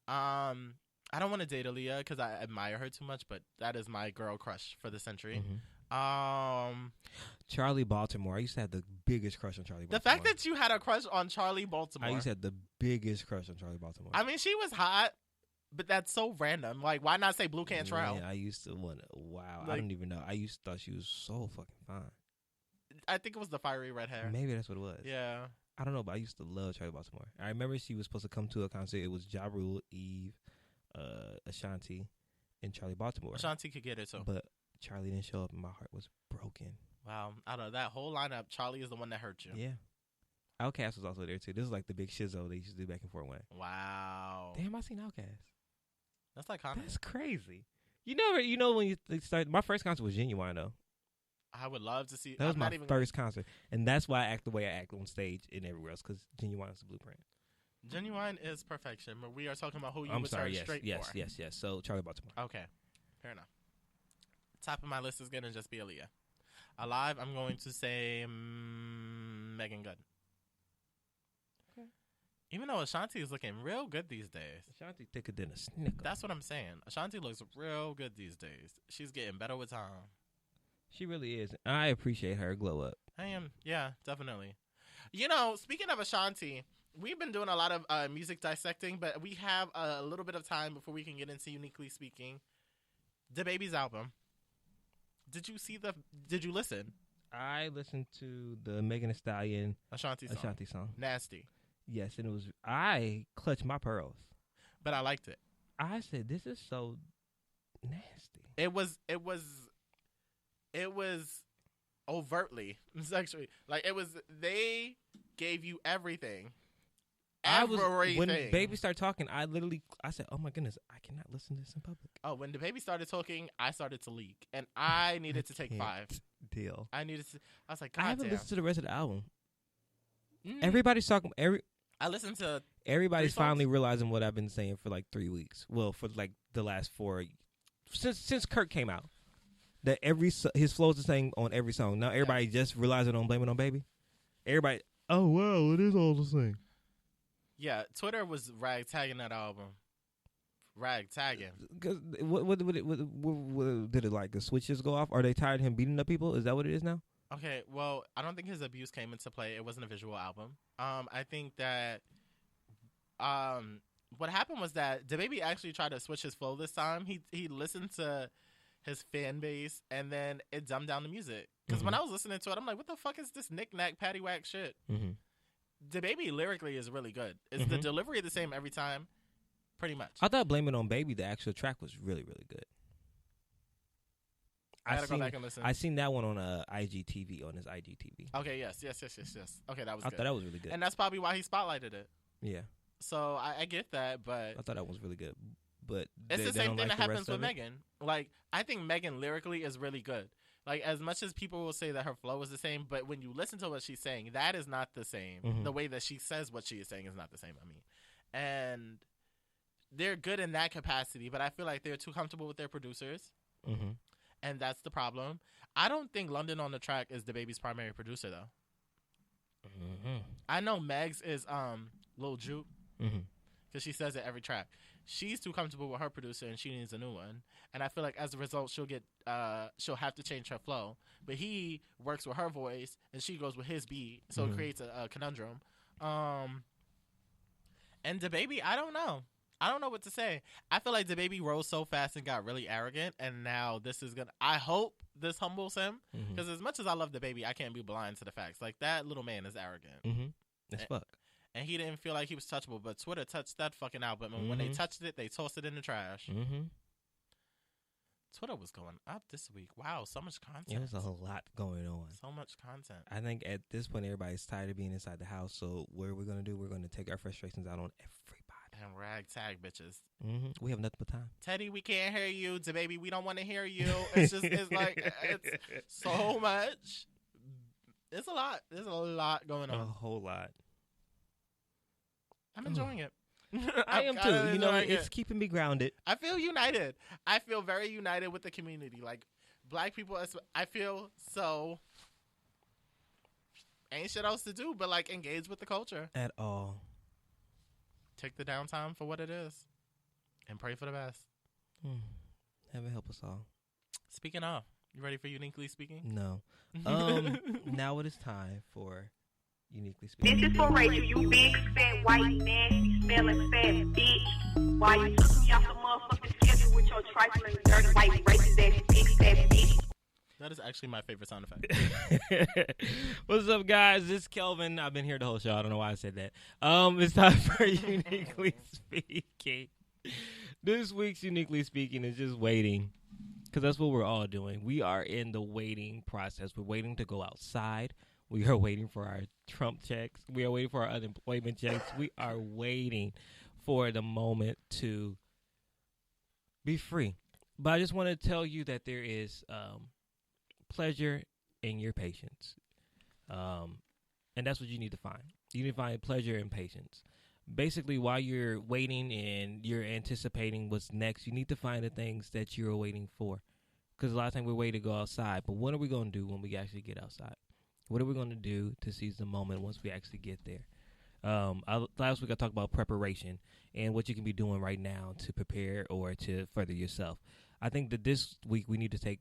Speaker 1: I don't want to date Aaliyah because I admire her too much, but that is my girl crush for the century.
Speaker 2: Charlie Baltimore. I used to have the biggest crush on Charlie Baltimore.
Speaker 1: The fact that you had a crush on Charlie Baltimore.
Speaker 2: I used to have the biggest crush on Charlie Baltimore.
Speaker 1: I mean, she was hot. But that's so random. Like, why not say Blue Cantrell?
Speaker 2: Yeah, I used to want to. Wow.
Speaker 1: Like,
Speaker 2: I don't even know. I used to thought she was so fucking fine.
Speaker 1: I think it was the fiery red hair.
Speaker 2: Maybe that's what it was.
Speaker 1: Yeah.
Speaker 2: I don't know, but I used to love Charlie Baltimore. I remember she was supposed to come to a concert. It was Ja Rule, Eve, Ashanti, and Charlie Baltimore.
Speaker 1: Ashanti could get it, too.
Speaker 2: But Charlie didn't show up, and my heart was broken.
Speaker 1: Wow. Out of that whole lineup, Charlie is the one that hurt you.
Speaker 2: Yeah. Outkast was also there, too. This is like the big shizzo they used to do back in Fort Wayne.
Speaker 1: Wow.
Speaker 2: Damn, I seen Outkast.
Speaker 1: That's iconic.
Speaker 2: That's crazy. You know when you start. My first concert was Genuine though.
Speaker 1: I would love to see.
Speaker 2: That was my first concert, and that's why I act the way I act on stage and everywhere else. Because Genuine is the blueprint.
Speaker 1: Genuine is perfection, but we are talking about who you
Speaker 2: I'm
Speaker 1: would
Speaker 2: sorry.
Speaker 1: turn straight
Speaker 2: Yes.
Speaker 1: for.
Speaker 2: Yes. So Charlie Baltimore.
Speaker 1: Okay, fair enough. Top of my list is gonna just be Aaliyah. Alive, I'm going to say Megan Good. Even though Ashanti is looking real good these days.
Speaker 2: Ashanti thicker than a snicker.
Speaker 1: That's what I'm saying. Ashanti looks real good these days. She's getting better with time.
Speaker 2: She really is. I appreciate her glow up.
Speaker 1: I am. Yeah, definitely. You know, speaking of Ashanti, we've been doing a lot of music dissecting, but we have a little bit of time before we can get into Uniquely Speaking. DaBaby's album. Did you listen?
Speaker 2: I listened to the Megan Thee Stallion
Speaker 1: Ashanti song. Nasty.
Speaker 2: Yes, and I clutched my pearls.
Speaker 1: But I liked it.
Speaker 2: I said, this is so nasty.
Speaker 1: It was overtly sexually. Like, they gave you everything.
Speaker 2: When Baby started talking, I said, oh my goodness, I cannot listen to this in public.
Speaker 1: Oh, when DaBaby started talking, I started to leak. And I needed to take 5.
Speaker 2: Deal.
Speaker 1: I was like, God
Speaker 2: I haven't
Speaker 1: damn.
Speaker 2: listened to the rest of the album. Everybody's talking,
Speaker 1: I listened to
Speaker 2: everybody's finally realizing what I've been saying for like 3 weeks. Well, for like the last 4, since Kirk came out, that his flows the same on every song. Now everybody just realizing on Blame It on Baby. Everybody, oh wow, it is all the same.
Speaker 1: Yeah, Twitter was ragtagging that album. Ragtagging.
Speaker 2: Because what did it like? The switches go off? Are they tired of him beating up people? Is that what it is now?
Speaker 1: Okay, well, I don't think his abuse came into play. It wasn't a visual album. I think that what happened was that DaBaby actually tried to switch his flow this time. He listened to his fan base, and then it dumbed down the music. Because when I was listening to it, I'm like, what the fuck is this knick-knack, paddywhack shit? DaBaby lyrically is really good. Is the delivery the same every time? Pretty much.
Speaker 2: I thought Blame It on Baby, the actual track, was really, really good.
Speaker 1: I gotta go back and listen.
Speaker 2: I seen that one on IGTV, on his IGTV.
Speaker 1: Okay, yes. Okay, that was good.
Speaker 2: I thought that was really good.
Speaker 1: And that's probably why he spotlighted it.
Speaker 2: Yeah.
Speaker 1: So I get that, but
Speaker 2: I thought that was really good. But
Speaker 1: it's
Speaker 2: they
Speaker 1: the same
Speaker 2: don't
Speaker 1: thing
Speaker 2: like
Speaker 1: that
Speaker 2: the
Speaker 1: happens
Speaker 2: rest
Speaker 1: with
Speaker 2: of it?
Speaker 1: Megan. Like, I think Megan lyrically is really good. Like, as much as people will say that her flow is the same, but when you listen to what she's saying, that is not the same.
Speaker 2: Mhm.
Speaker 1: The way that she says what she is saying is not the same. I mean, and they're good in that capacity, but I feel like they're too comfortable with their producers,
Speaker 2: Mm-hmm.
Speaker 1: and that's the problem. I don't think London on the Track is the baby's primary producer though.
Speaker 2: Mm-hmm.
Speaker 1: I know Megs is Lil Juke
Speaker 2: Mm-hmm.
Speaker 1: because she says it every track. She's too comfortable with her producer and she needs a new one. And I feel like as a result, she'll have to change her flow. But he works with her voice and she goes with his beat, so
Speaker 2: Mhm.
Speaker 1: it creates a conundrum. And the baby, I don't know. I don't know what to say. I feel like the baby rose so fast and got really arrogant, and now this is gonna. I hope this humbles him
Speaker 2: Mm-hmm.
Speaker 1: because as much as I love the baby, I can't be blind to the facts. Like that little man is arrogant.
Speaker 2: Mm-hmm. That's fuck.
Speaker 1: And he didn't feel like he was touchable, but Twitter touched that fucking album, and when they
Speaker 2: Mhm.
Speaker 1: touched it, they tossed it in the trash.
Speaker 2: Mm-hmm.
Speaker 1: Twitter was going up this week. Wow, so much content.
Speaker 2: There was a lot going on.
Speaker 1: So much content.
Speaker 2: I think at this point everybody's tired of being inside the house. So what we're gonna do? We're gonna take our frustrations out on everybody.
Speaker 1: And ragtag bitches.
Speaker 2: Mm-hmm. We have nothing but time.
Speaker 1: Teddy, we can't hear you. The baby, we don't want to hear you. It's just, it's like, it's so much. It's a lot. There's a lot going
Speaker 2: A
Speaker 1: on.
Speaker 2: whole lot.
Speaker 1: I'm enjoying it.
Speaker 2: I
Speaker 1: I'm
Speaker 2: am
Speaker 1: kinda
Speaker 2: too. You know,
Speaker 1: enjoying
Speaker 2: it's
Speaker 1: it.
Speaker 2: keeping me grounded.
Speaker 1: I feel united. I feel very united with the community. Like, black people, I feel so. Ain't shit else to do but, like, engage with the culture.
Speaker 2: At all.
Speaker 1: Take the downtime for what it is. And pray for the best.
Speaker 2: Heaven help us all.
Speaker 1: Speaking of, you ready for Uniquely Speaking?
Speaker 2: No. Now it is time for Uniquely Speaking.
Speaker 6: This is for Rachel, you big, fat, white, nasty, smelling, fat bitch. Why you took me off the motherfucking schedule with your trifling, dirty, white, racist ass, big, fat bitch.
Speaker 1: That is actually my favorite sound effect.
Speaker 2: What's up, guys? This is Kelvin. I've been here the whole show. I don't know why I said that. It's time for Uniquely Speaking. This week's Uniquely Speaking is just waiting, because that's what we're all doing. We are in the waiting process. We're waiting to go outside. We are waiting for our Trump checks. We are waiting for our unemployment checks. We are waiting for the moment to be free. But I just want to tell you that there is pleasure in your patience. And that's what you need to find. You need to find pleasure and patience. Basically, while you're waiting and you're anticipating what's next, you need to find the things that you're waiting for. Because a lot of times we're waiting to go outside. But what are we going to do when we actually get outside? What are we going to do to seize the moment once we actually get there? Last week I talked about preparation and what you can be doing right now to prepare or to further yourself. I think that this week we need to take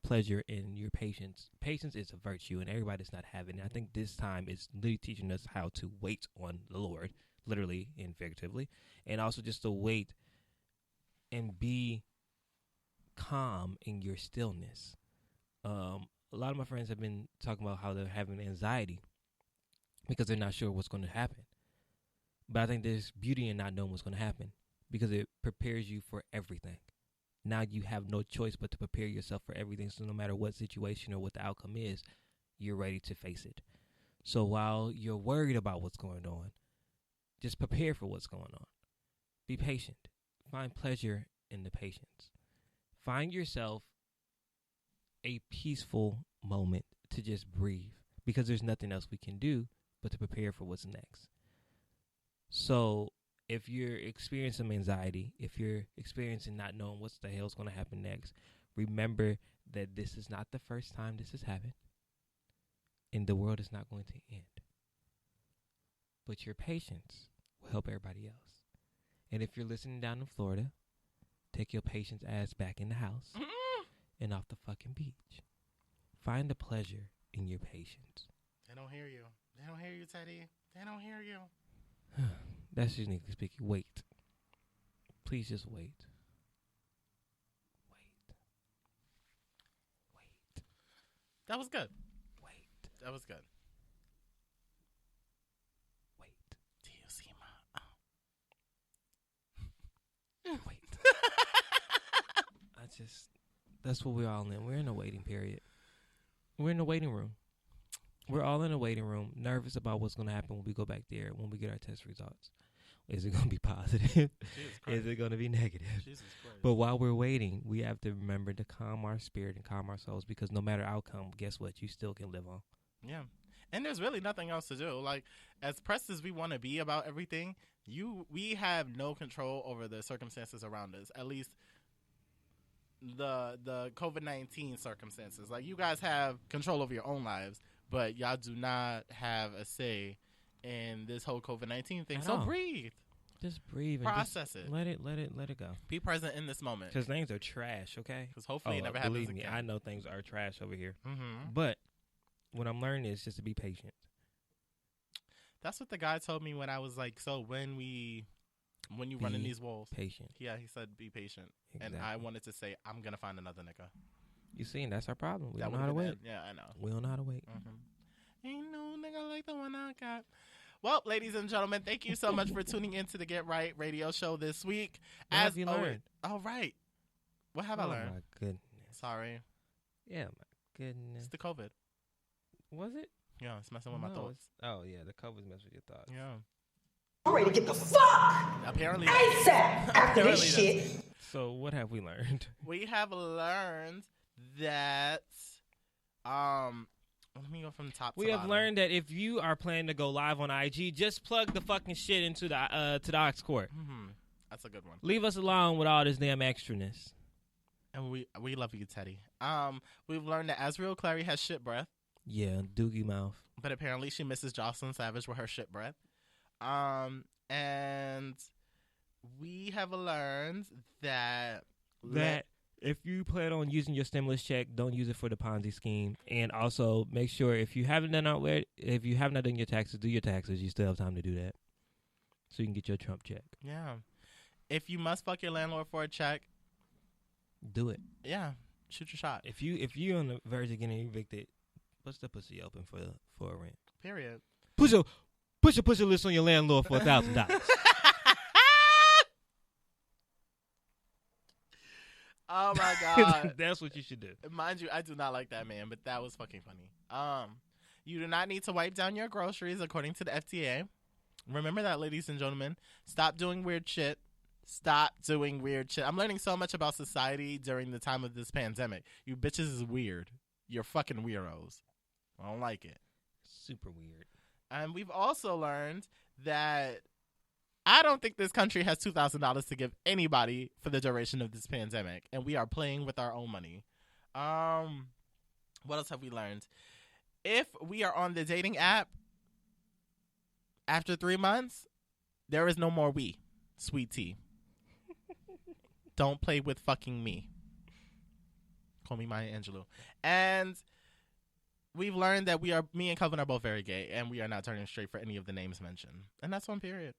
Speaker 2: pleasure in your patience. Patience is a virtue, and everybody's not having it. I think this time is really teaching us how to wait on the Lord, literally and figuratively, and also just to wait and be calm in your stillness. A lot of my friends have been talking about how they're having anxiety because they're not sure what's going to happen. But I think there's beauty in not knowing what's going to happen because it prepares you for everything. Now you have no choice but to prepare yourself for everything. So no matter what situation or what the outcome is, you're ready to face it. So while you're worried about what's going on, just prepare for what's going on. Be patient. Find pleasure in the patience. Find yourself a peaceful moment to just breathe because there's nothing else we can do but to prepare for what's next. So if you're experiencing some anxiety, if you're experiencing not knowing what the hell's going to happen next, remember that this is not the first time this has happened, and the world is not going to end. But your patience will help everybody else. And if you're listening down in Florida, take your patience ass back in the house and off the fucking beach. Find the pleasure in your patience.
Speaker 1: They don't hear you. They don't hear you, Teddy. They don't hear you.
Speaker 2: That's Uniquely Speaking. Wait. Please just wait. Wait. Wait.
Speaker 1: That was good.
Speaker 2: Wait.
Speaker 1: That was good.
Speaker 2: Wait.
Speaker 1: Do you see
Speaker 2: Wait. That's what we're all in. We're in a waiting period. We're in the waiting room. We're all in a waiting room, nervous about what's going to happen when we go back there, when we get our test results. Is it going to be positive? Is it going to be negative?
Speaker 1: Jesus Christ.
Speaker 2: But while we're waiting, we have to remember to calm our spirit and calm our souls, because no matter outcome, guess what? You still can live on.
Speaker 1: Yeah. And there's really nothing else to do. Like, as pressed as we want to be about everything, we have no control over the circumstances around us. At least the COVID-19 circumstances. Like, you guys have control over your own lives, but y'all do not have a say in this whole COVID-19 thing. So breathe.
Speaker 2: Just breathe.
Speaker 1: Process
Speaker 2: and
Speaker 1: it.
Speaker 2: Let it go.
Speaker 1: Be present in this moment.
Speaker 2: Because things are trash, okay?
Speaker 1: Because hopefully it never happens
Speaker 2: believe me,
Speaker 1: again.
Speaker 2: I know things are trash over here.
Speaker 1: Mm-hmm.
Speaker 2: But what I'm learning is just to be patient.
Speaker 1: That's what the guy told me when I was like, so when you run in these walls.
Speaker 2: Patient.
Speaker 1: Yeah, he said be patient.
Speaker 2: Exactly.
Speaker 1: And I wanted to say, I'm going to find another nigga.
Speaker 2: You see, and that's our problem. We
Speaker 1: That
Speaker 2: don't know how to
Speaker 1: would've
Speaker 2: wait.
Speaker 1: been- Yeah, I know.
Speaker 2: We don't know how to wait.
Speaker 1: Mm-hmm. Ain't no nigga like the one I got. Well, ladies and gentlemen, thank you so much for tuning into the Get Right radio show this week.
Speaker 2: What have you learned?
Speaker 1: All right. What have I learned?
Speaker 2: Oh, my goodness.
Speaker 1: Sorry.
Speaker 2: Yeah, my goodness.
Speaker 1: It's the COVID.
Speaker 2: Was it?
Speaker 1: Yeah, it's messing with my thoughts.
Speaker 2: Oh, yeah, the covers mess with your thoughts.
Speaker 1: Yeah.
Speaker 4: I'm ready to get the fuck
Speaker 1: Apparently.
Speaker 4: ASAP after this shit.
Speaker 2: So what have we learned?
Speaker 1: We have learned that, let me go from the top to
Speaker 2: We have
Speaker 1: bottom.
Speaker 2: learned that if you are planning to go live on IG, just plug the fucking shit into the aux cord.
Speaker 1: Mm-hmm. That's a good one.
Speaker 2: Leave us alone with all this damn extraness.
Speaker 1: And we love you, Teddy. We've learned that Azriel Clary has shit breath,
Speaker 2: Yeah, doogie mouth.
Speaker 1: but apparently she misses Jocelyn Savage with her shit breath. And we have learned that
Speaker 2: If you plan on using your stimulus check, don't use it for the Ponzi scheme. And also make sure if you haven't done your taxes, do your taxes. You still have time to do that, so you can get your Trump check.
Speaker 1: yeah, if you must fuck your landlord for a check,
Speaker 2: Do it.
Speaker 1: yeah, shoot your shot.
Speaker 2: If you're on the verge of getting evicted, bust the pussy open for a rent.
Speaker 1: Period.
Speaker 2: Push a list on your landlord for $1,000.
Speaker 1: Oh my god.
Speaker 2: That's what you should do.
Speaker 1: Mind you, I do not like that man, but that was fucking funny. You do not need to wipe down your groceries according to the FDA. Remember that, ladies and gentlemen. Stop doing weird shit. Stop doing weird shit. I'm learning so much about society during the time of this pandemic. You bitches is weird. You're fucking weirdos. I don't like it.
Speaker 2: Super weird.
Speaker 1: And we've also learned that I don't think this country has $2,000 to give anybody for the duration of this pandemic, and we are playing with our own money. What else have we learned? If we are on the dating app after 3 months, there is no more we, sweet tea. Don't play with fucking me. Call me Maya Angelou. And we've learned that me and Kelvin are both very gay, and we are not turning straight for any of the names mentioned. And that's on period.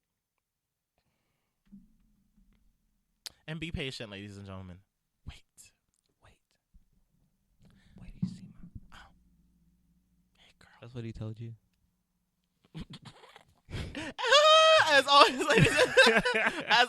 Speaker 1: And be patient, ladies and gentlemen. Wait.
Speaker 2: Wait till you see my...
Speaker 1: Oh. Hey, girl.
Speaker 2: That's what he told you?
Speaker 1: As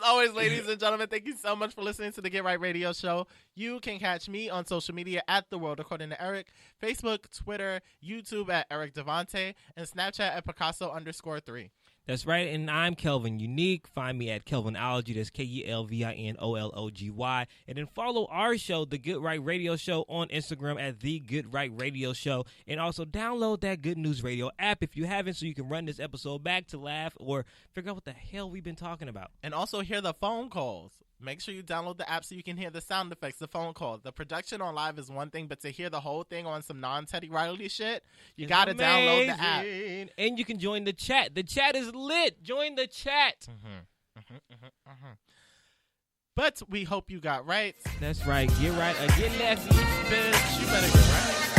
Speaker 1: always, ladies and gentlemen, thank you so much for listening to the Get Right Radio Show. You can catch me on social media at The World According to Eric, Facebook, Twitter, YouTube at Eric Devante, and Snapchat at Picasso_3.
Speaker 2: That's right, and I'm Kelvin Unique. Find me at Kelvinology. That's Kelvinology. And then follow our show, The Good Right Radio Show, on Instagram at The Good Right Radio Show. And also download that Good News Radio app if you haven't, so you can run this episode back to laugh or figure out what the hell we've been talking about.
Speaker 1: And also hear the phone calls. Make sure you download the app so you can hear the sound effects, the phone calls. The production on live is one thing, but to hear the whole thing on some non-Teddy Riley shit, you got to download the app.
Speaker 2: And you can join the chat. The chat is lit. Join the chat.
Speaker 1: But we hope you got right.
Speaker 2: That's right. Get right or get lefty.
Speaker 1: Bitch, you better get right.